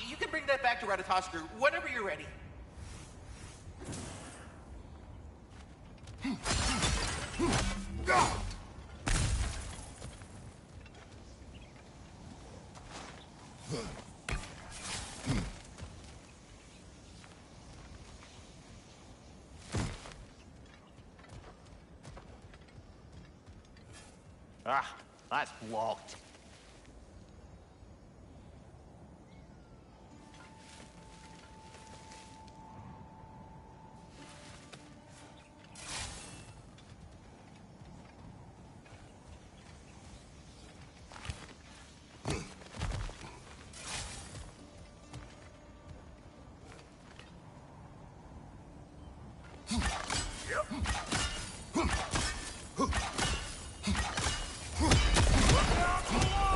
You can bring that back to Ratatoskr whenever you're ready. Ah, that's locked.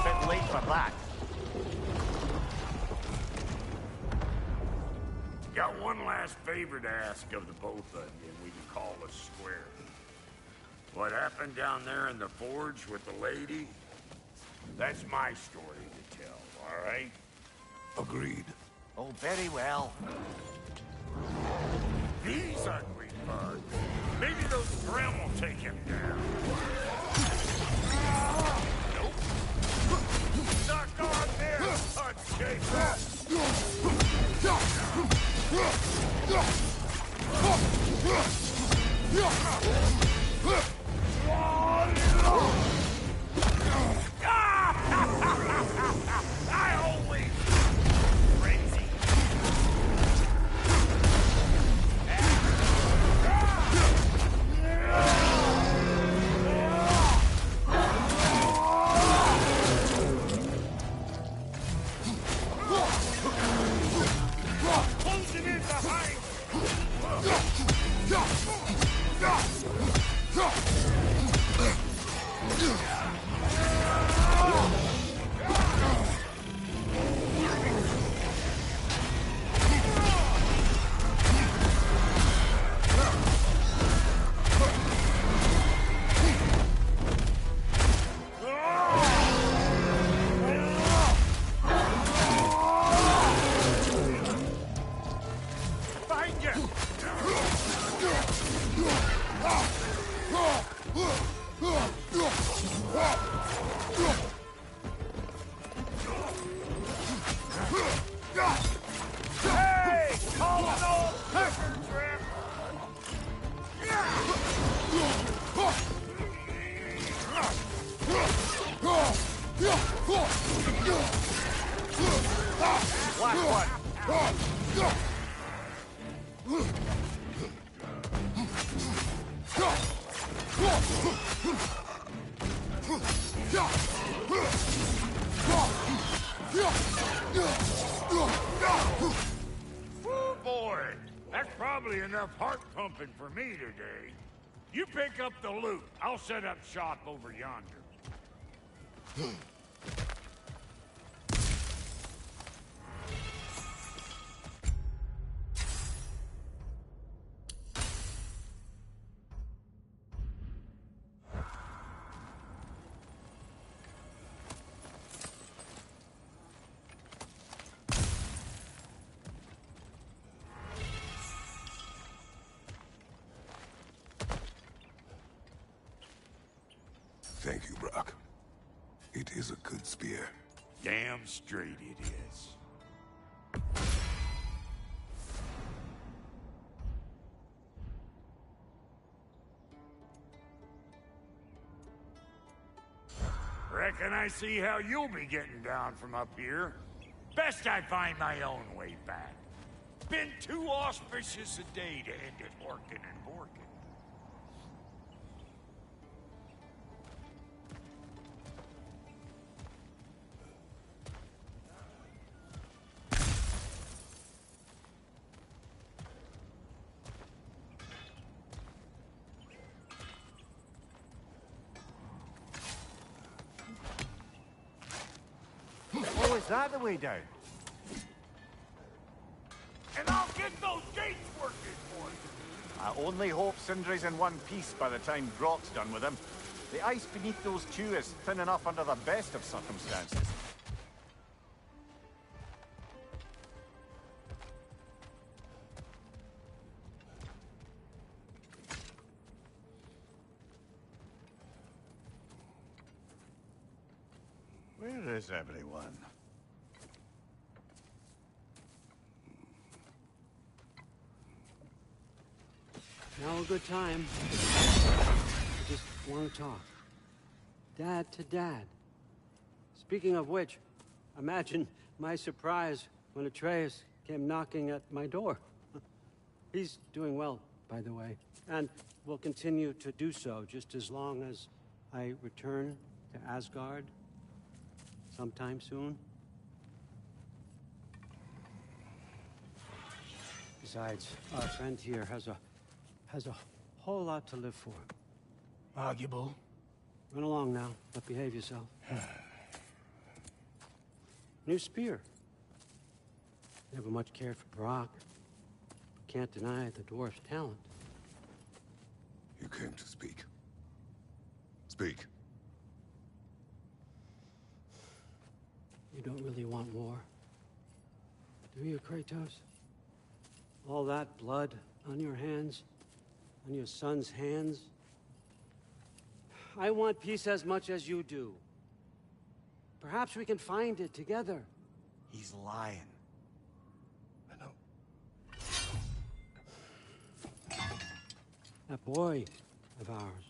Bit late for that. Got one last favor to ask of the both of you, and we can call us square. What happened down there in the forge with the lady? That's my story to tell, all right? Agreed. Oh, very well. These ugly bugs. Maybe those Grim will take him down. Nope. Suck on this, I always crazy. Closing in behind. Find you. Hey, call an old pepper trip. Last one. Oh boy, that's probably enough heart pumping for me today. You pick up the loot. I'll set up shop over yonder. Thank you, Brock. It is a good spear. Damn straight it is. Reckon I see how you'll be getting down from up here. Best I find my own way back. Been too auspicious a day to end it orkin' and borkin'. Oh, is that the way down? And I'll get those gates working for you. I only hope Sindri's in one piece by the time Grok's done with him. The ice beneath those two is thin enough under the best of circumstances. Where is everyone? Now a good time. I just want to talk. Dad to Dad. Speaking of which, imagine my surprise when Atreus came knocking at my door. He's doing well, by the way, and will continue to do so just as long as I return to Asgard sometime soon. Besides, our friend here has a whole lot to live for. Arguable. Run along now, but behave yourself. New spear. Never much cared for Brock. Can't deny the dwarf's talent. You came to speak. Speak. You don't really want war, do you, Kratos? All that blood on your hands, on your son's hands. I want peace as much as you do. Perhaps we can find it together. He's lying. I know. That boy of ours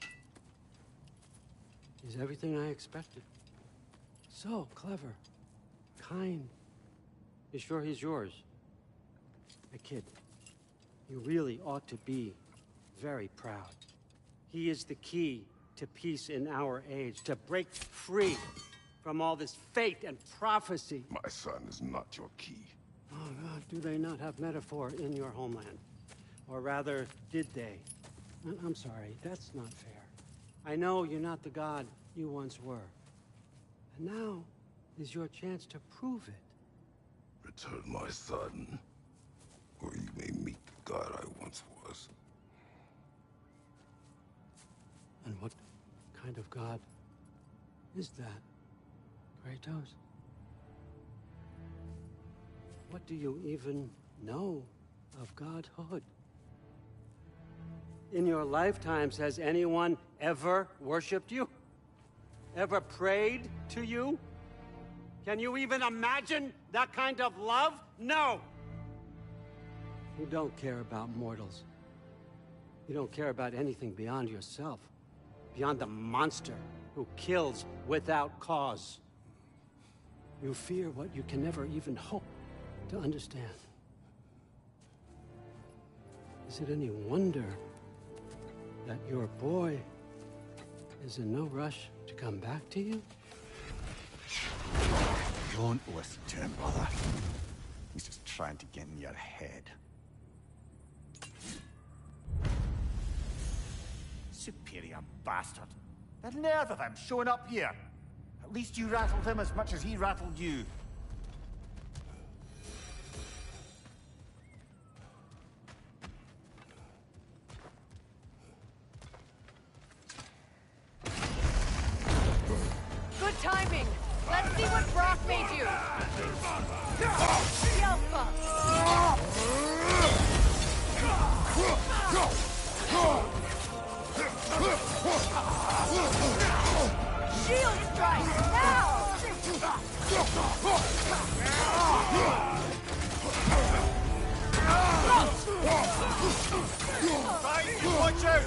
is everything I expected. So clever, kind. You sure he's yours? A kid. You really ought to be very proud. He is the key to peace in our age, to break free from all this fate and prophecy. My son is not your key. Oh, God, do they not have metaphor in your homeland? Or rather, did they? I'm sorry, that's not fair. I know you're not the god you once were. And now is your chance to prove it. Return my son, or you may meet the god I once was. And what kind of god is that, Kratos? What do you even know of godhood? In your lifetimes, has anyone ever worshipped you? Ever prayed to you? Can you even imagine that kind of love? No! You don't care about mortals. You don't care about anything beyond yourself. Beyond the monster who kills without cause. You fear what you can never even hope to understand. Is it any wonder that your boy is in no rush to come back to you? Don't listen to him, brother. He's just trying to get in your head. Superior bastard. The nerve of him showing up here. At least you rattled him as much as he rattled you. Good timing. Let's see what Brock made you. Yelpa. Shield strike now. Watch out!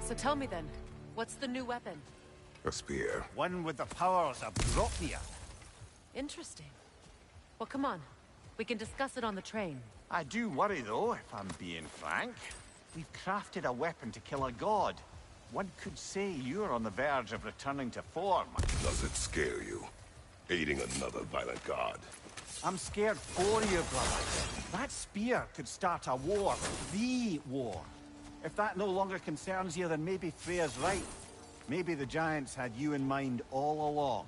So tell me then, what's the new weapon? A spear. One with the powers of Nornir. Interesting. Well, come on. We can discuss it on the train. I do worry, though, if I'm being frank. We've crafted a weapon to kill a god. One could say you're on the verge of returning to form. Does it scare you? Aiding another violent god. I'm scared for you, brother. That spear could start a war. The war. If that no longer concerns you, then maybe Freya's right. Maybe the Giants had you in mind all along.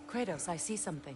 Kratos, I see something.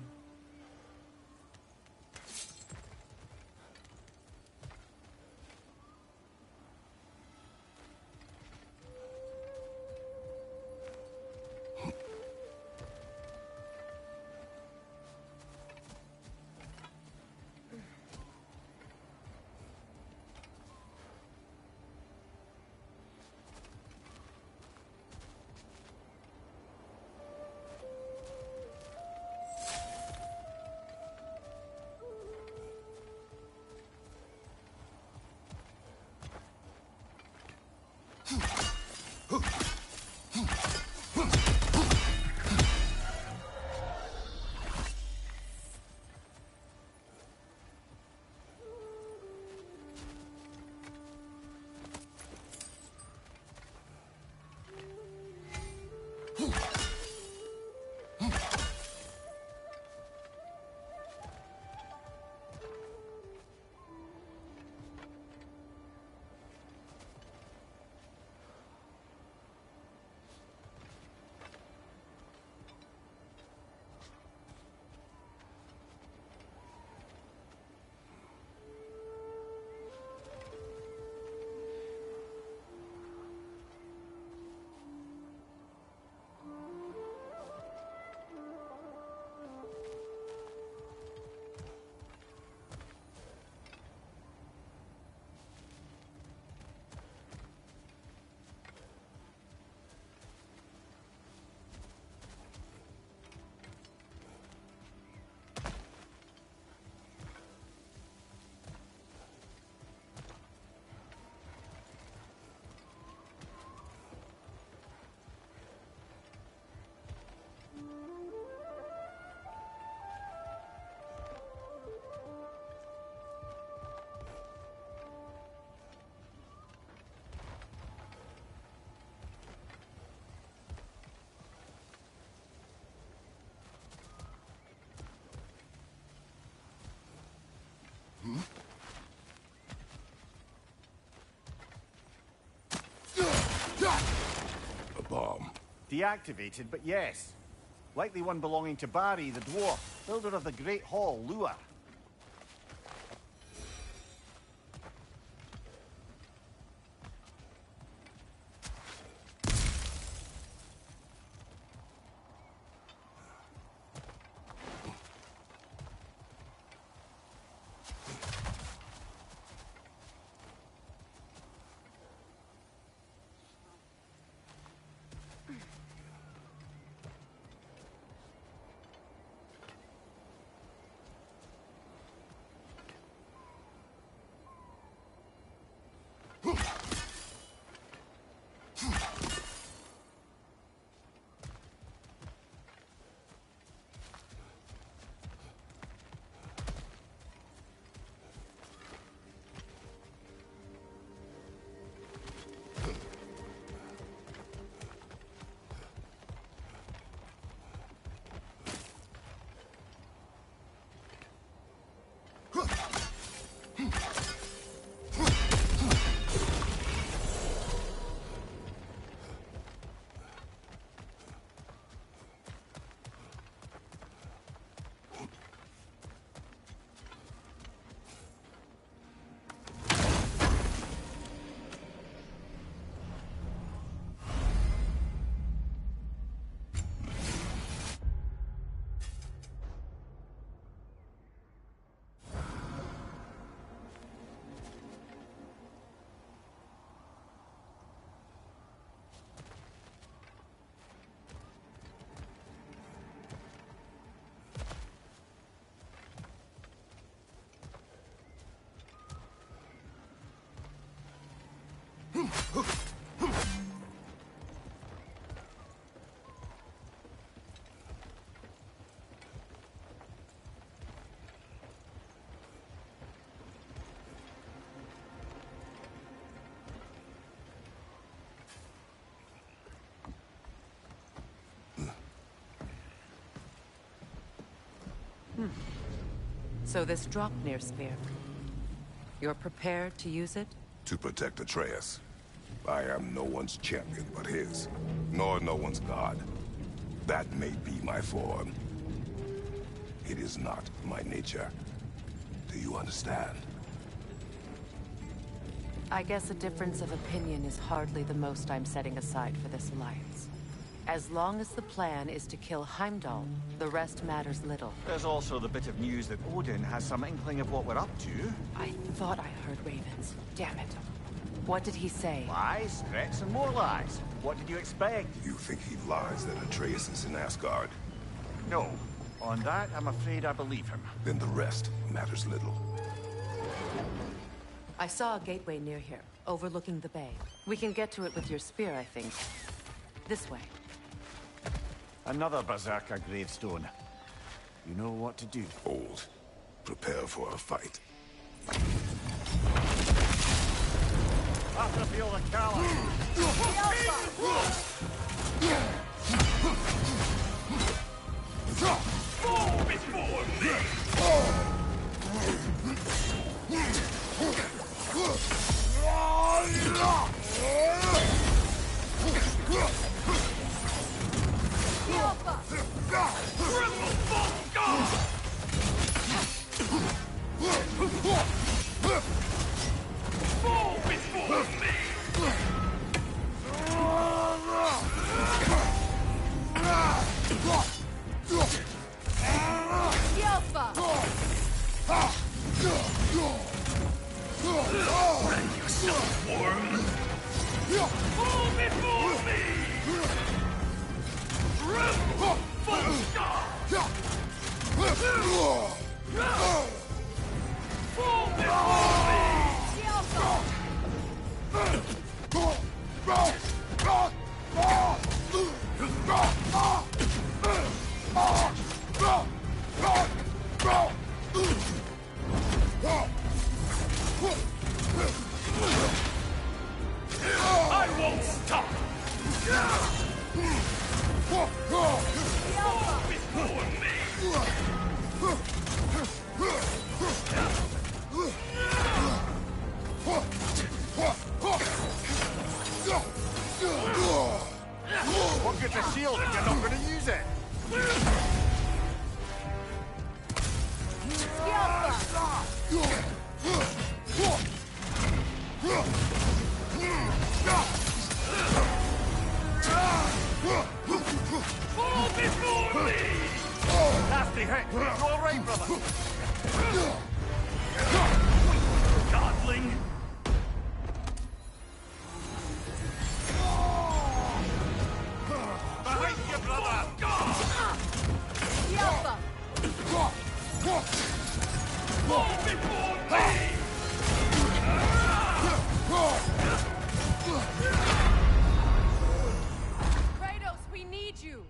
A bomb. Deactivated, but yes. Likely one belonging to Barry, the dwarf, builder of the Great Hall, Lua. So this Draupnir spear, you're prepared to use it? To protect Atreus. I am no one's champion but his, nor no one's god. That may be my form. It is not my nature. Do you understand? I guess a difference of opinion is hardly the most I'm setting aside for this alliance. As long as the plan is to kill Heimdall, the rest matters little. There's also the bit of news that Odin has some inkling of what we're up to. I thought I heard ravens. Damn it. What did he say? Lies, threats, and more lies. What did you expect? You think he lies that Atreus is in Asgard? No. On that, I'm afraid I believe him. Then the rest matters little. I saw a gateway near here, overlooking the bay. We can get to it with your spear, I think. This way. Another Berserker gravestone. You know what to do. Old. Prepare for a fight. After the Callous. Fall before me! Fall before me! Ready yourself, worm! Fall before me! Tremble, full stop! Fall before me! I won't stop! badly hit. You all right, brother? Godling! Behind you, brother! Yelpa! Fall before me! Kratos, we need you!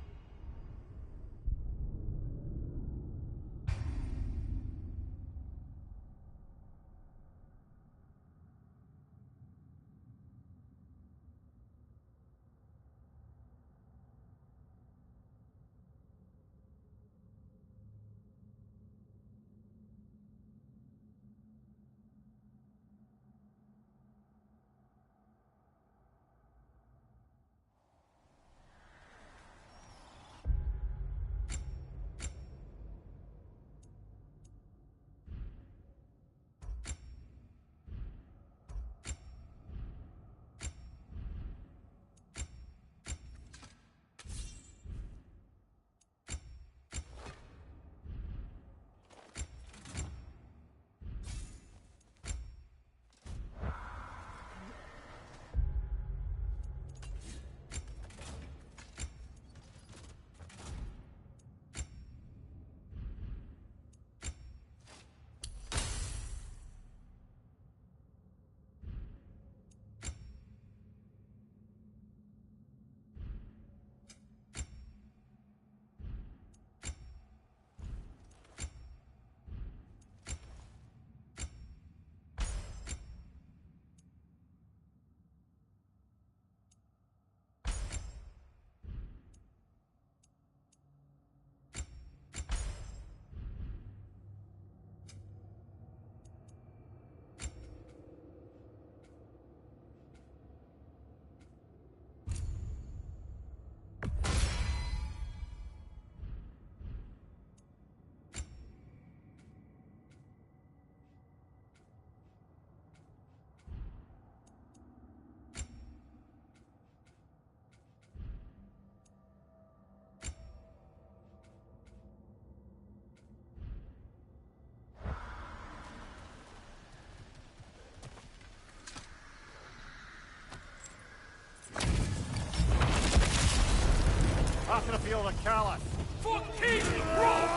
Hardrefill the Callous. For King Rome!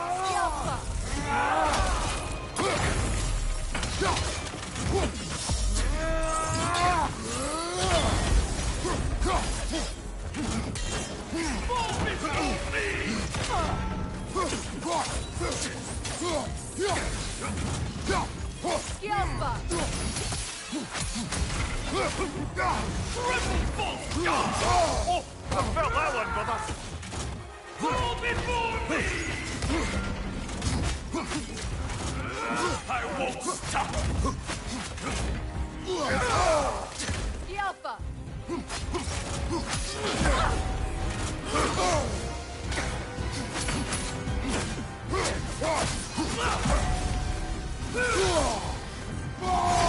Fall before me! Yelpa! Triple bolt! Oh, I felt that one, brother. Fall before me! I won't stop! Yelpa!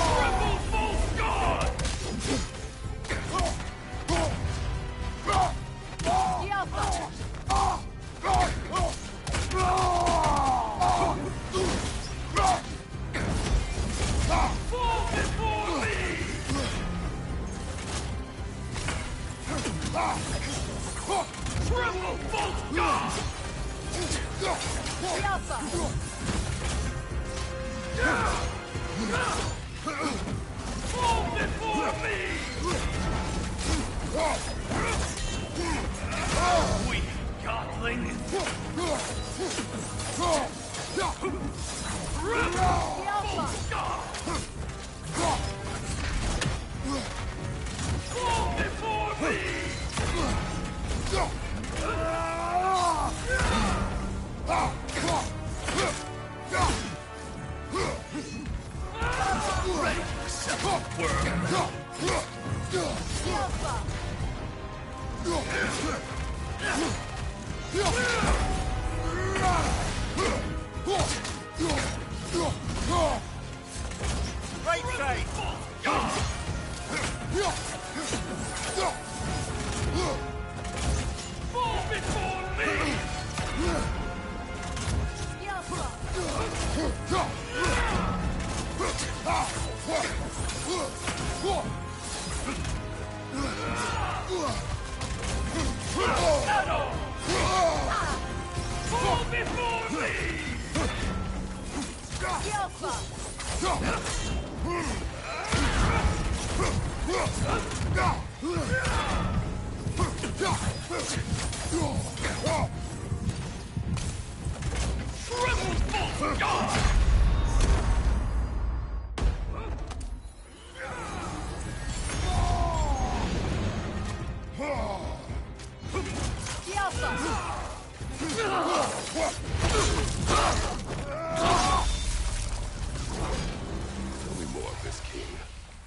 Triple bolt god! Yelpa! Fall before me! Triple bolt god! Yelpa! Fall before me! Weak godling! Triple bolt god! Fall before me! Ready to accept the world! Yelpa! Right side. Fall before me! before me!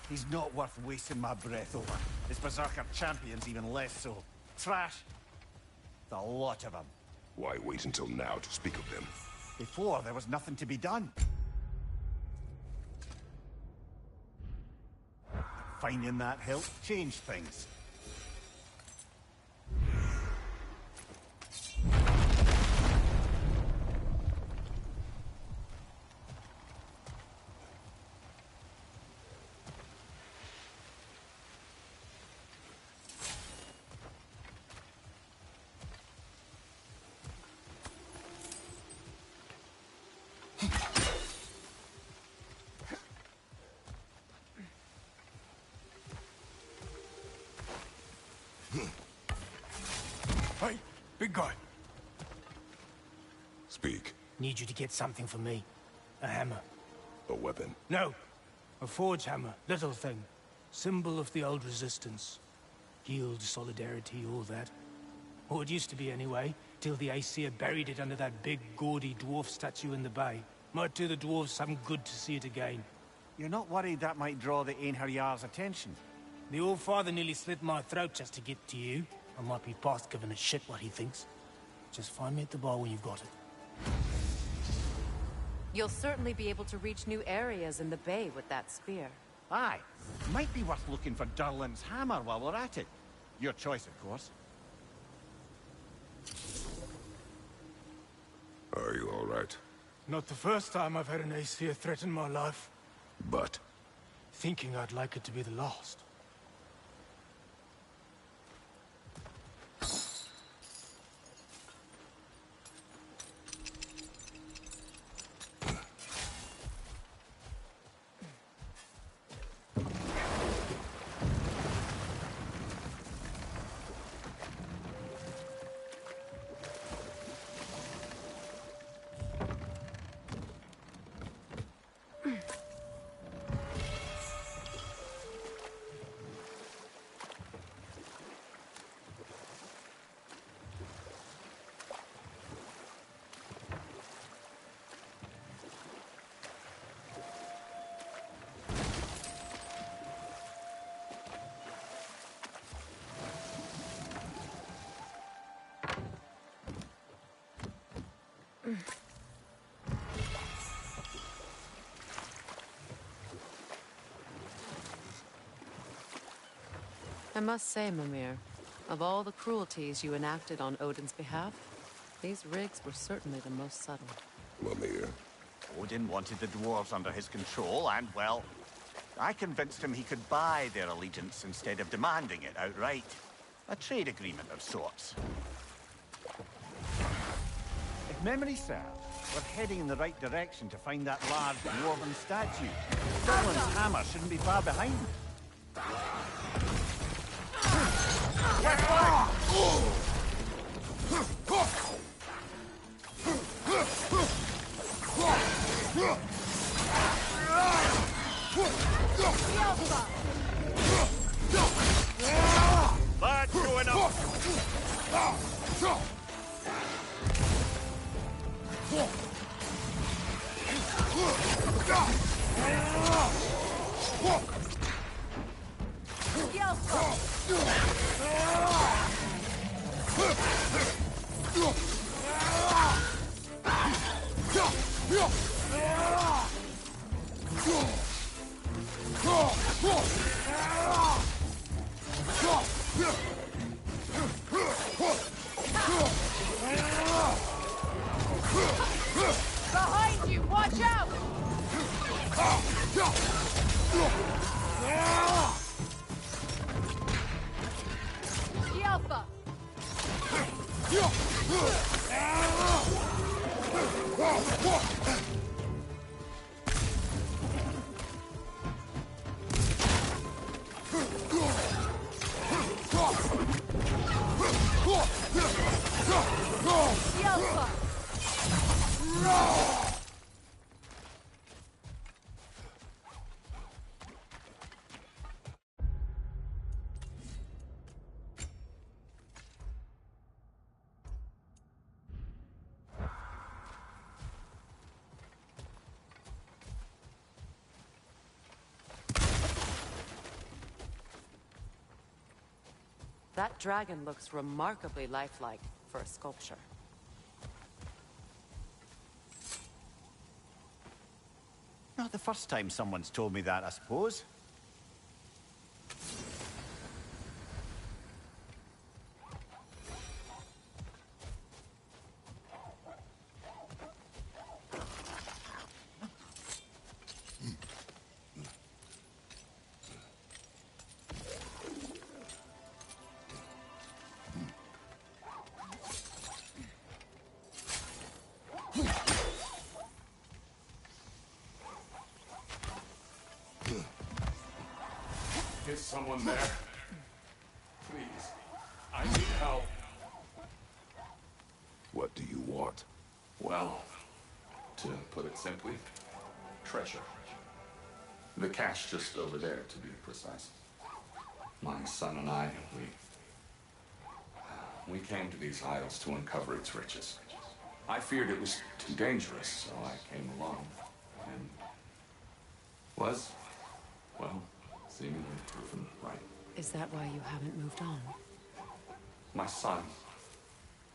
He's not worth wasting my breath over. His Berserker champions even less so. Trash. The lot of them. Why wait until now to speak of them? Before, there was nothing to be done. Finding that help changed things. Hey, big guy. Speak. Need you to get something for me. A hammer. A weapon? No. A forge hammer. Little thing. Symbol of the old resistance. Guild, solidarity, all that. Or it used to be anyway, till the Aesir buried it under that big, gaudy dwarf statue in the bay. Might do the dwarves some good to see it again. You're not worried that might draw the Einherjar's attention? The old father nearly slit my throat just to get to you. I might be past giving a shit what he thinks. Just find me at the bar when you've got it. You'll certainly be able to reach new areas in the bay with that spear. Aye. Might be worth looking for Durlin's hammer while we're at it. Your choice, of course. Are you all right? Not the first time I've had an Aesir threaten my life. But? Thinking I'd like it to be the last. I must say, Mimir, of all the cruelties you enacted on Odin's behalf, these rigs were certainly the most subtle. Mimir. Odin wanted the dwarves under his control, and, well, I convinced him he could buy their allegiance instead of demanding it outright. A trade agreement of sorts. If memory serves, we're heading in the right direction to find that large dwarven statue. Durlin's hammer shouldn't be far behind. That's going up! Behind you! Watch out! The Alpha! That dragon looks remarkably lifelike for a sculpture. Not the first time someone's told me that, I suppose. Is someone there? Please, I need help. What do you want? Well, to put it simply, treasure. The cache just over there, to be precise. My son and I, we came to these isles to uncover its riches. I feared it was too dangerous, so I came along, and was, well, seemingly proven right. Is that why you haven't moved on? My son,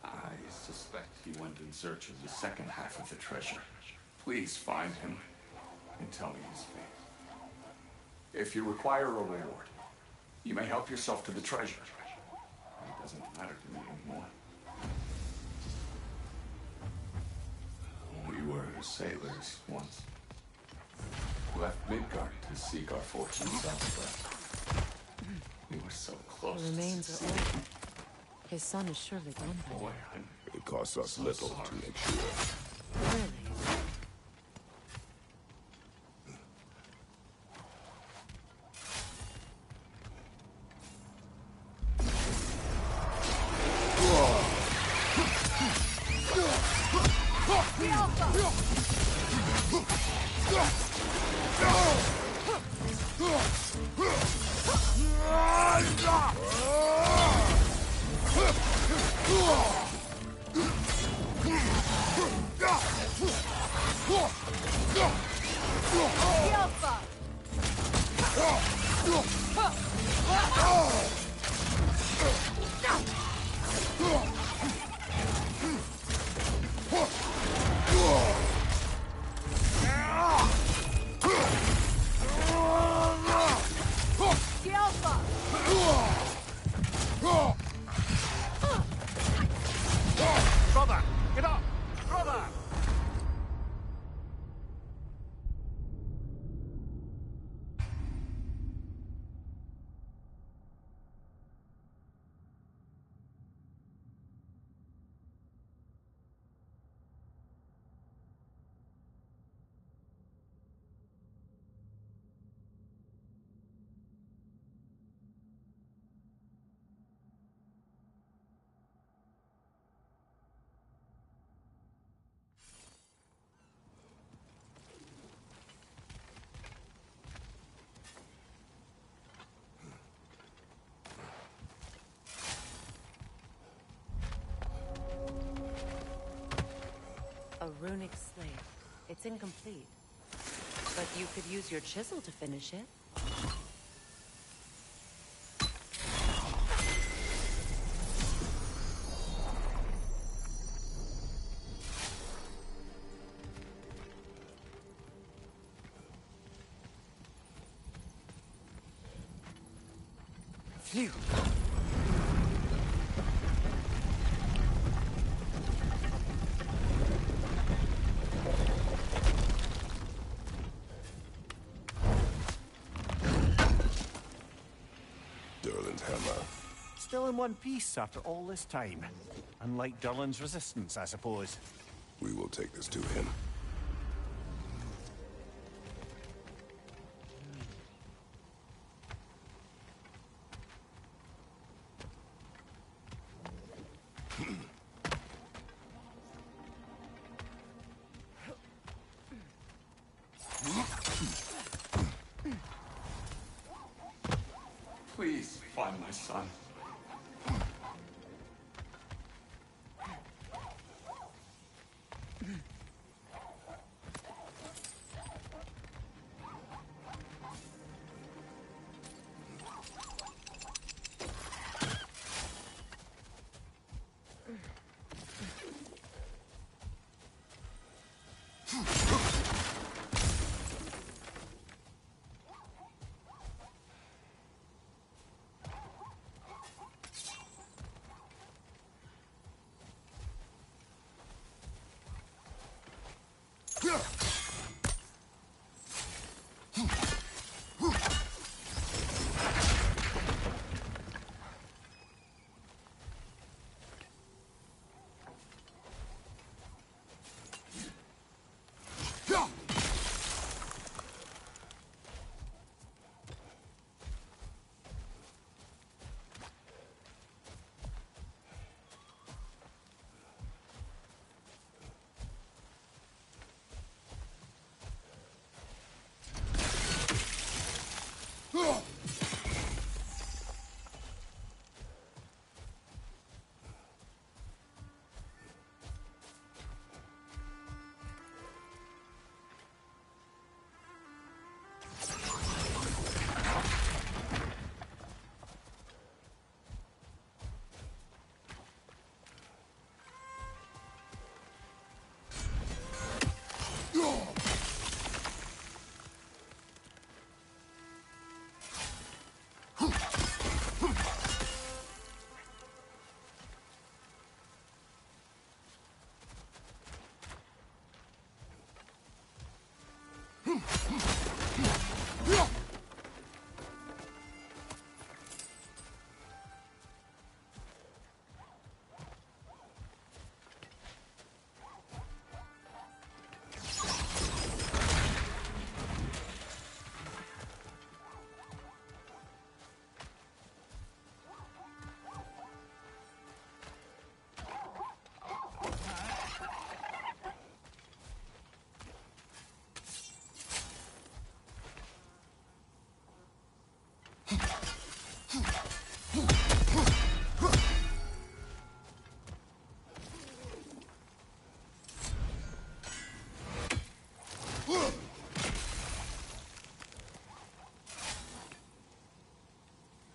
I suspect he went in search of the second half of the treasure. Please find him and tell me his fate. If you require a reward, you may help yourself to the treasure. It doesn't matter to me anymore. We were sailors once. Left Midgard to seek our fortunes elsewhere. We were so close. The remains are old. His son is surely gone by now. It costs us little to make sure. Really? Brother! Get up! Brother! A runic slate. It's incomplete. But you could use your chisel to finish it. Phew! Still in one piece after all this time. Unlike Durlin's resistance, I suppose. We will take this to him. son.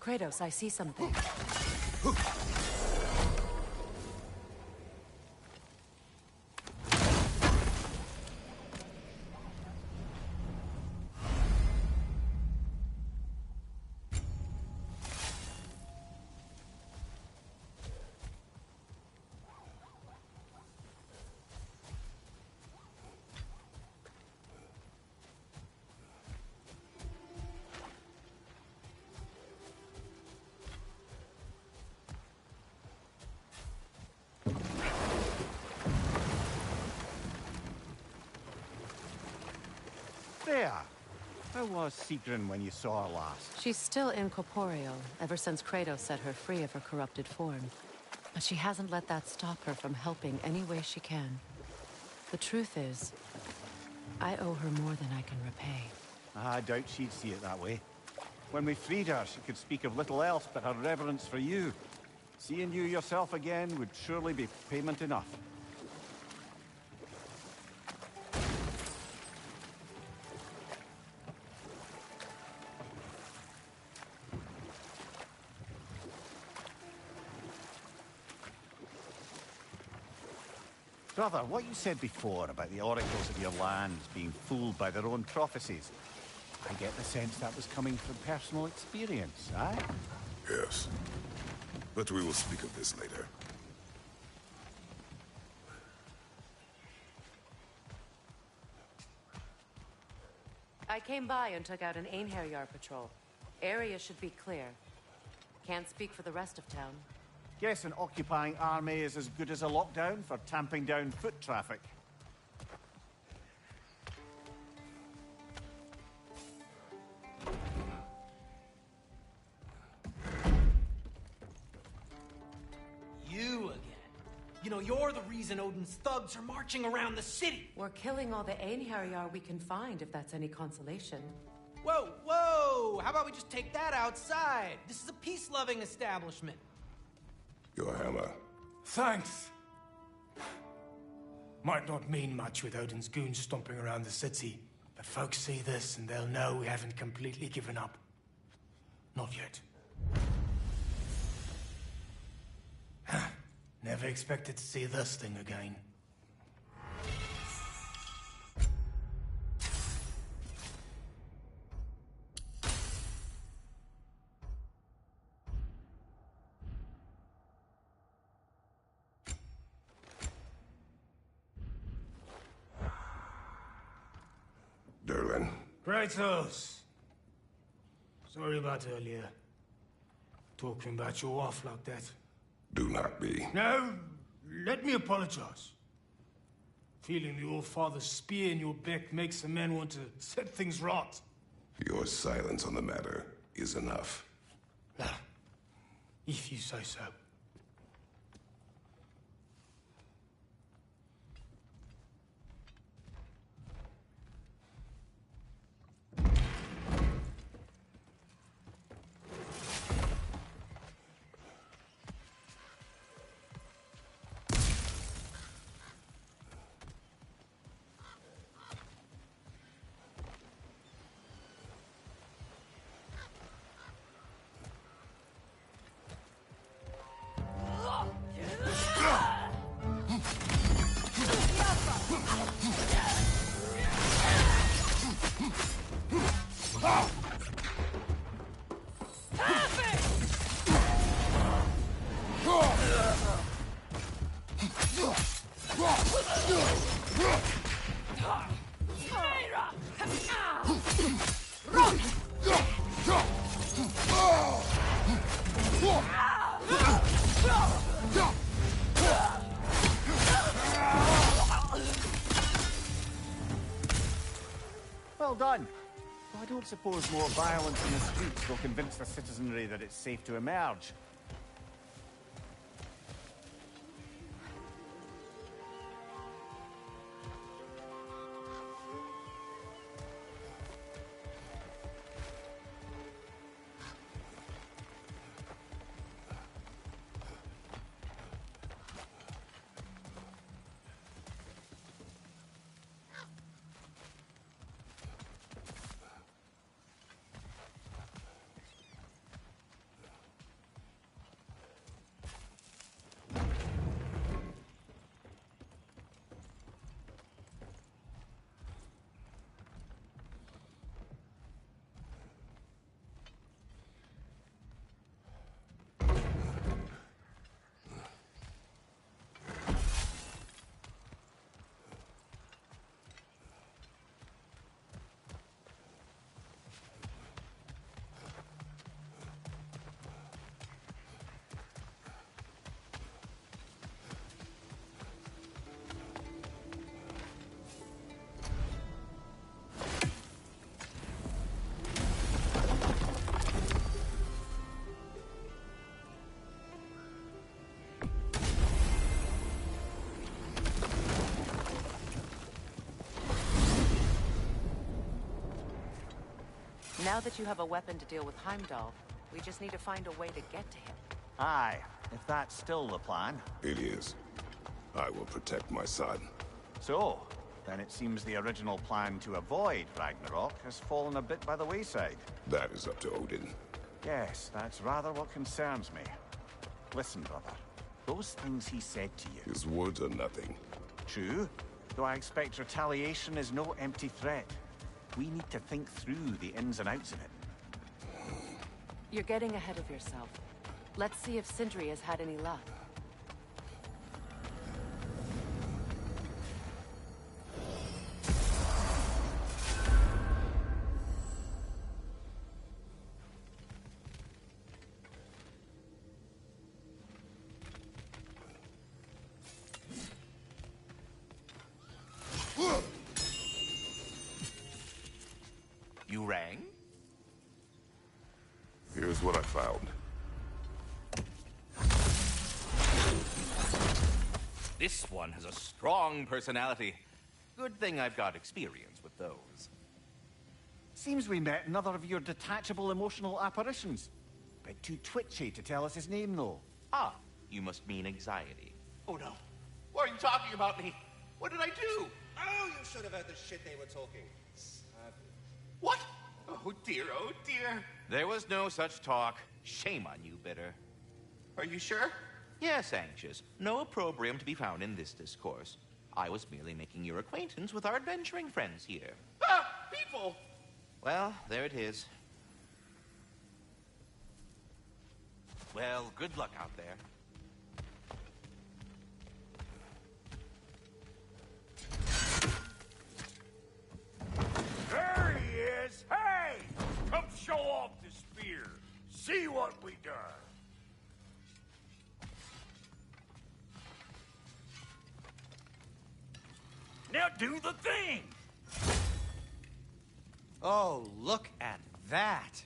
Kratos, I see something. There. How was Sigrun when you saw her last? She's still incorporeal, ever since Kratos set her free of her corrupted form. But she hasn't let that stop her from helping any way she can. The truth is, I owe her more than I can repay. I doubt she'd see it that way. When we freed her, she could speak of little else but her reverence for you. Seeing you yourself again would surely be payment enough. Brother, what you said before about the oracles of your lands being fooled by their own prophecies, I get the sense that was coming from personal experience, aye? Yes. But we will speak of this later. I came by and took out an Einherjar patrol. Area should be clear. Can't speak for the rest of town. Guess an occupying army is as good as a lockdown for tamping down foot traffic. You again. You know, you're the reason Odin's thugs are marching around the city. We're killing all the Einherjar we can find, if that's any consolation. Whoa, whoa! How about we just take that outside? This is a peace-loving establishment. Your hammer. Thanks. Might not mean much with Odin's goons stomping around the city, but folks see this and they'll know we haven't completely given up. Not yet. Never expected to see this thing again. Derlin. Kratos! Sorry about earlier. Talking about your wife like that. Do not be. No, let me apologize. Feeling the All-Father's spear in your back makes a man want to set things right. Your silence on the matter is enough. If you say so. Well done. I don't suppose more violence in the streets will convince the citizenry that it's safe to emerge. Now that you have a weapon to deal with Heimdall, we just need to find a way to get to him. Aye, if that's still the plan. It is. I will protect my son. So, then it seems the original plan to avoid Ragnarok has fallen a bit by the wayside. That is up to Odin. Yes, that's rather what concerns me. Listen, brother. Those things he said to you... His words are nothing. True, though I expect retaliation is no empty threat. We need to think through the ins and outs of it. You're getting ahead of yourself. Let's see if Sindri has had any luck. You rang? Here's what I found. This one has a strong personality. Good thing I've got experience with those. Seems we met another of your detachable emotional apparitions. Bit too twitchy to tell us his name, though. Ah, you must mean anxiety. Oh no. Why are you talking about me? What did I do? Oh, you should have heard the shit they were talking. What? Oh dear, oh dear. There was no such talk. Shame on you, Bitter. Are you sure? Yes, Anxious. No opprobrium to be found in this discourse. I was merely making your acquaintance with our adventuring friends here. Ah! People! Well, there it is. Well, good luck out there. There he is! Hey! Come show off the spear. See what we done. Now do the thing! Oh, look at that.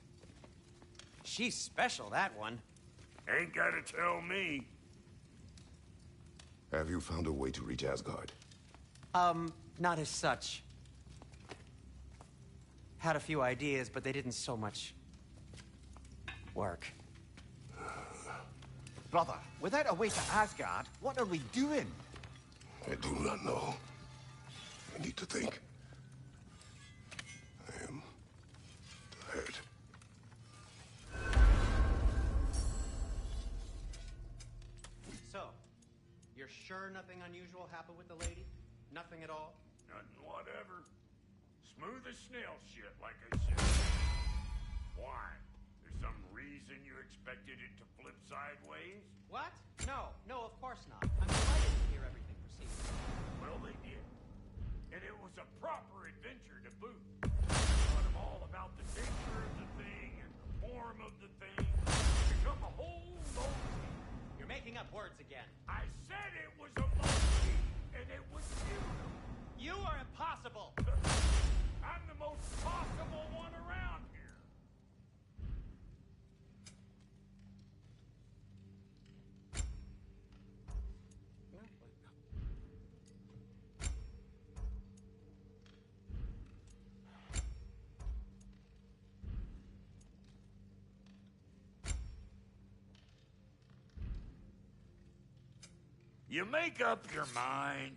She's special, that one. Ain't gotta tell me. Have you found a way to reach Asgard? Not as such. Had a few ideas, but they didn't so much work. Brother, without a way to Asgard, what are we doing? I do not know. I need to think. I am tired. So, you're sure nothing unusual happened with the lady? Nothing at all? Nothing whatever. Smooth as snail shit, like I said. Why? There's some reason you expected it to flip sideways? What? No, of course not. I'm delighted to hear everything proceed. Well, they did. And it was a proper adventure to boot. Taught them all about the nature of the thing and the form of the thing. Become a whole monkey. You're making up words again. I said it was a monkey, and it was beautiful. You are impossible. I'm the most possible one around here. You make up your mind.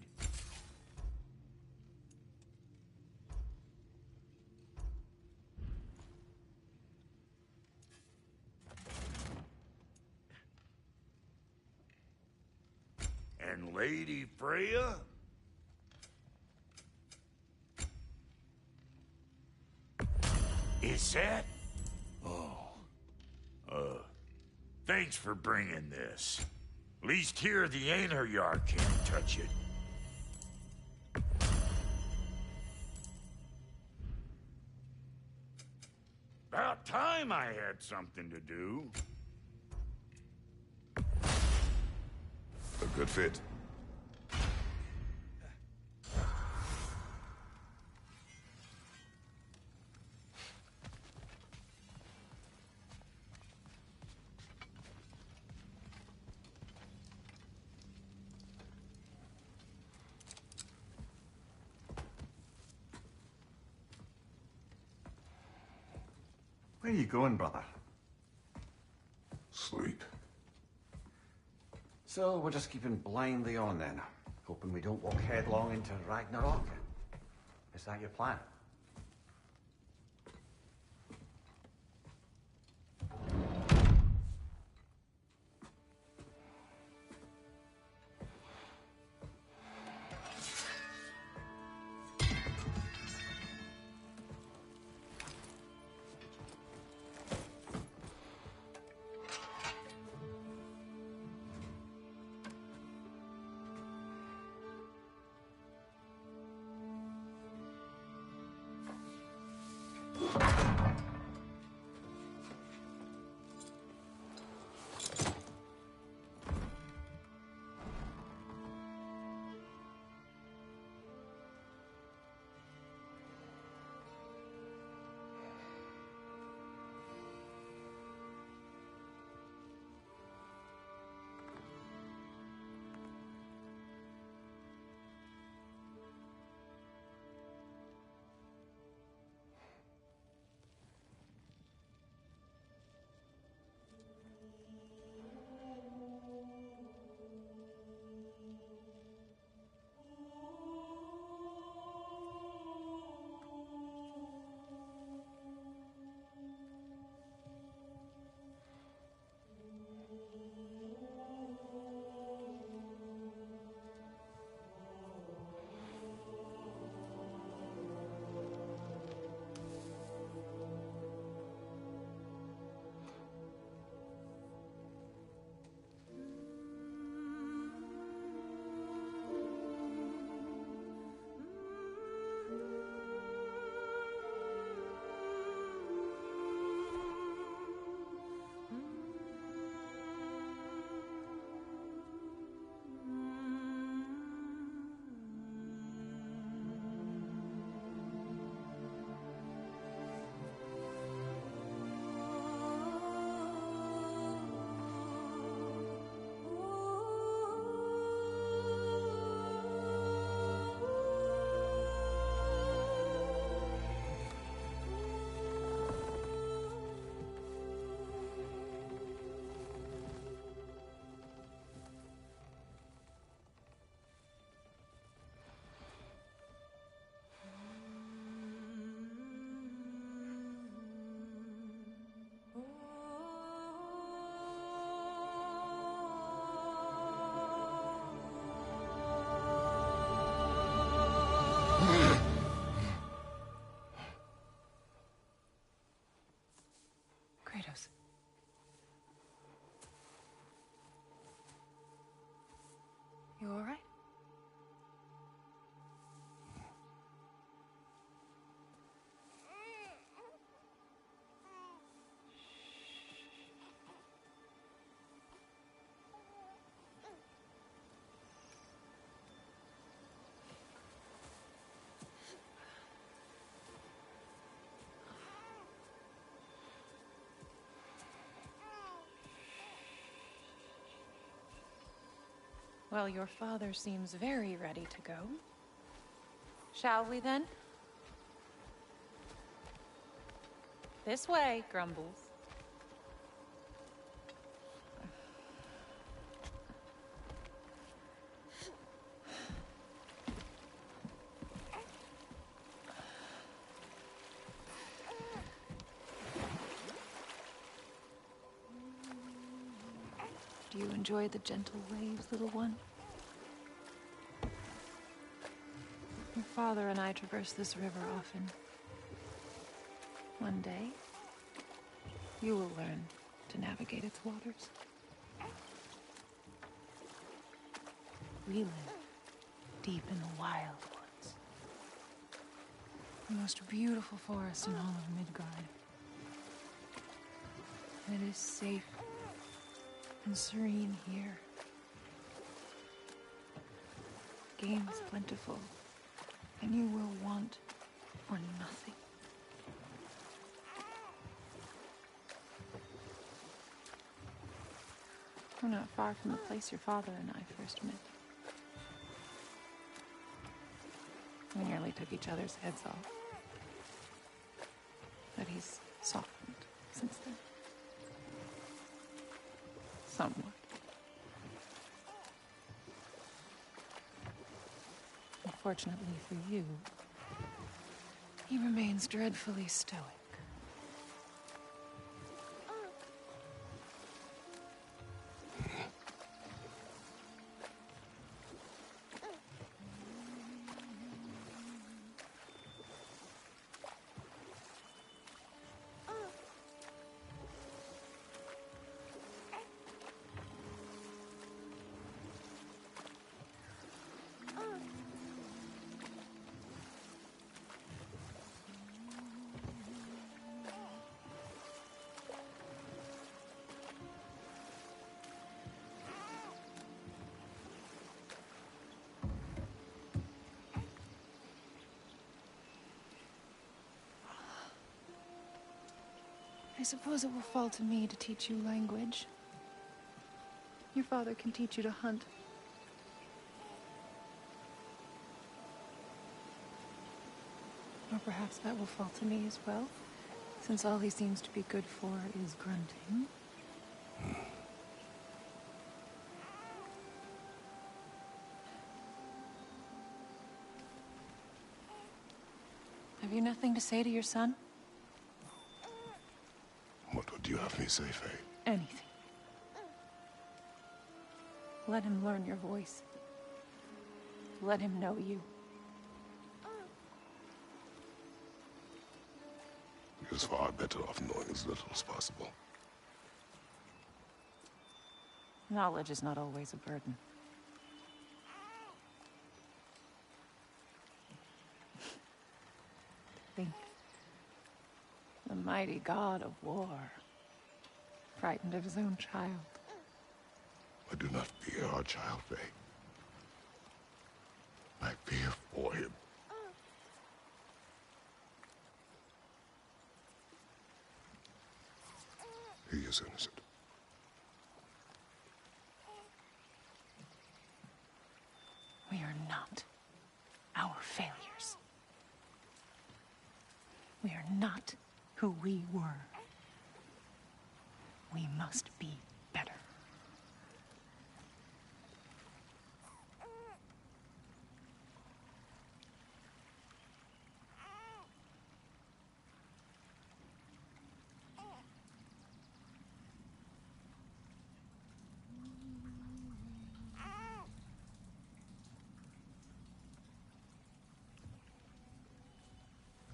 And Lady Freya? Is that? Oh. Thanks for bringing this. Least here the Einherjar can't touch it. About time I had something to do. A good fit. Where are you going, brother? Sleep. So we're just keeping blindly on then, hoping we don't walk headlong into Ragnarok. Is that your plan? Well, your father seems very ready to go. Shall we then? This way, Grumbles. Do you enjoy the gentle waves, little one? Your father and I traverse this river often. One day, you will learn to navigate its waters. We live deep in the wild woods. The most beautiful forest in all of Midgard. And it is safe and serene here. Game is plentiful, and you will want for nothing. We're not far from the place your father and I first met. We nearly took each other's heads off. But he's softened since then. Somewhat. Unfortunately for you, he remains dreadfully stoic. I suppose it will fall to me to teach you language. Your father can teach you to hunt. Or perhaps that will fall to me as well, since all he seems to be good for is grunting. Have you nothing to say to your son? What would you have me say, Faye? Anything. Let him learn your voice. Let him know you. He is far better off knowing as little as possible. Knowledge is not always a burden. Think. The mighty god of war, frightened of his own child. I do not fear our child, Faye. I fear for him. He is innocent. We are not our failures. We are not who we were. We must be better.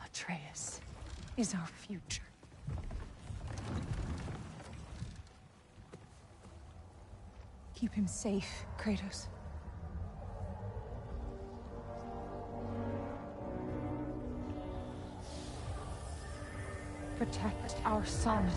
Atreus is our future. Keep him safe, Kratos. Protect our son.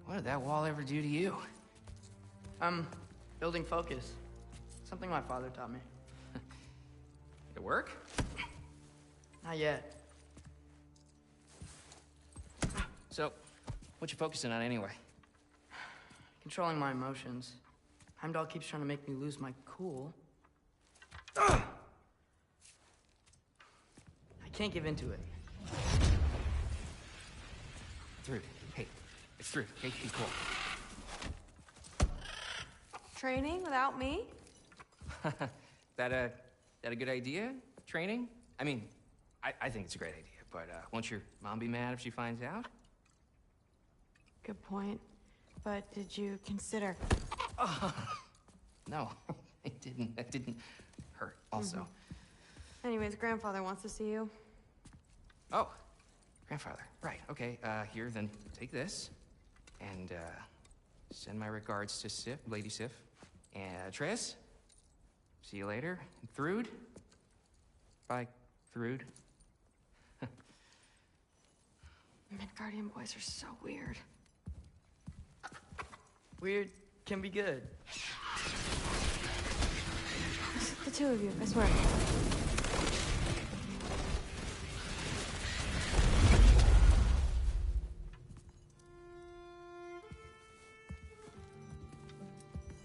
What did that wall ever do to you? Building focus. Something my father taught me. Did it work? Not yet. So, what you focusing on anyway? Controlling my emotions. Heimdall keeps trying to make me lose my cool. I can't give into it. Through. Hey, it's through. Hey, be cool. Training without me? That a good idea? Training? I mean, I think it's a great idea, but won't your mom be mad if she finds out? Good point. But did you consider... No, it didn't. That didn't hurt, also. Anyways, grandfather wants to see you. Oh, grandfather. Right, okay. Here, then take this. And, send my regards to Sif, Lady Sif. And Atreus. See you later. And Thrud. Bye, Thrud. Midgardian boys are so weird. Weird can be good. The two of you, I swear.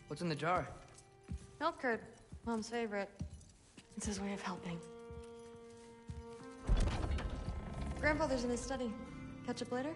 What's in the jar? Milk curd, Mom's favorite. It's his way of helping. Grandfather's in his study. Catch up later?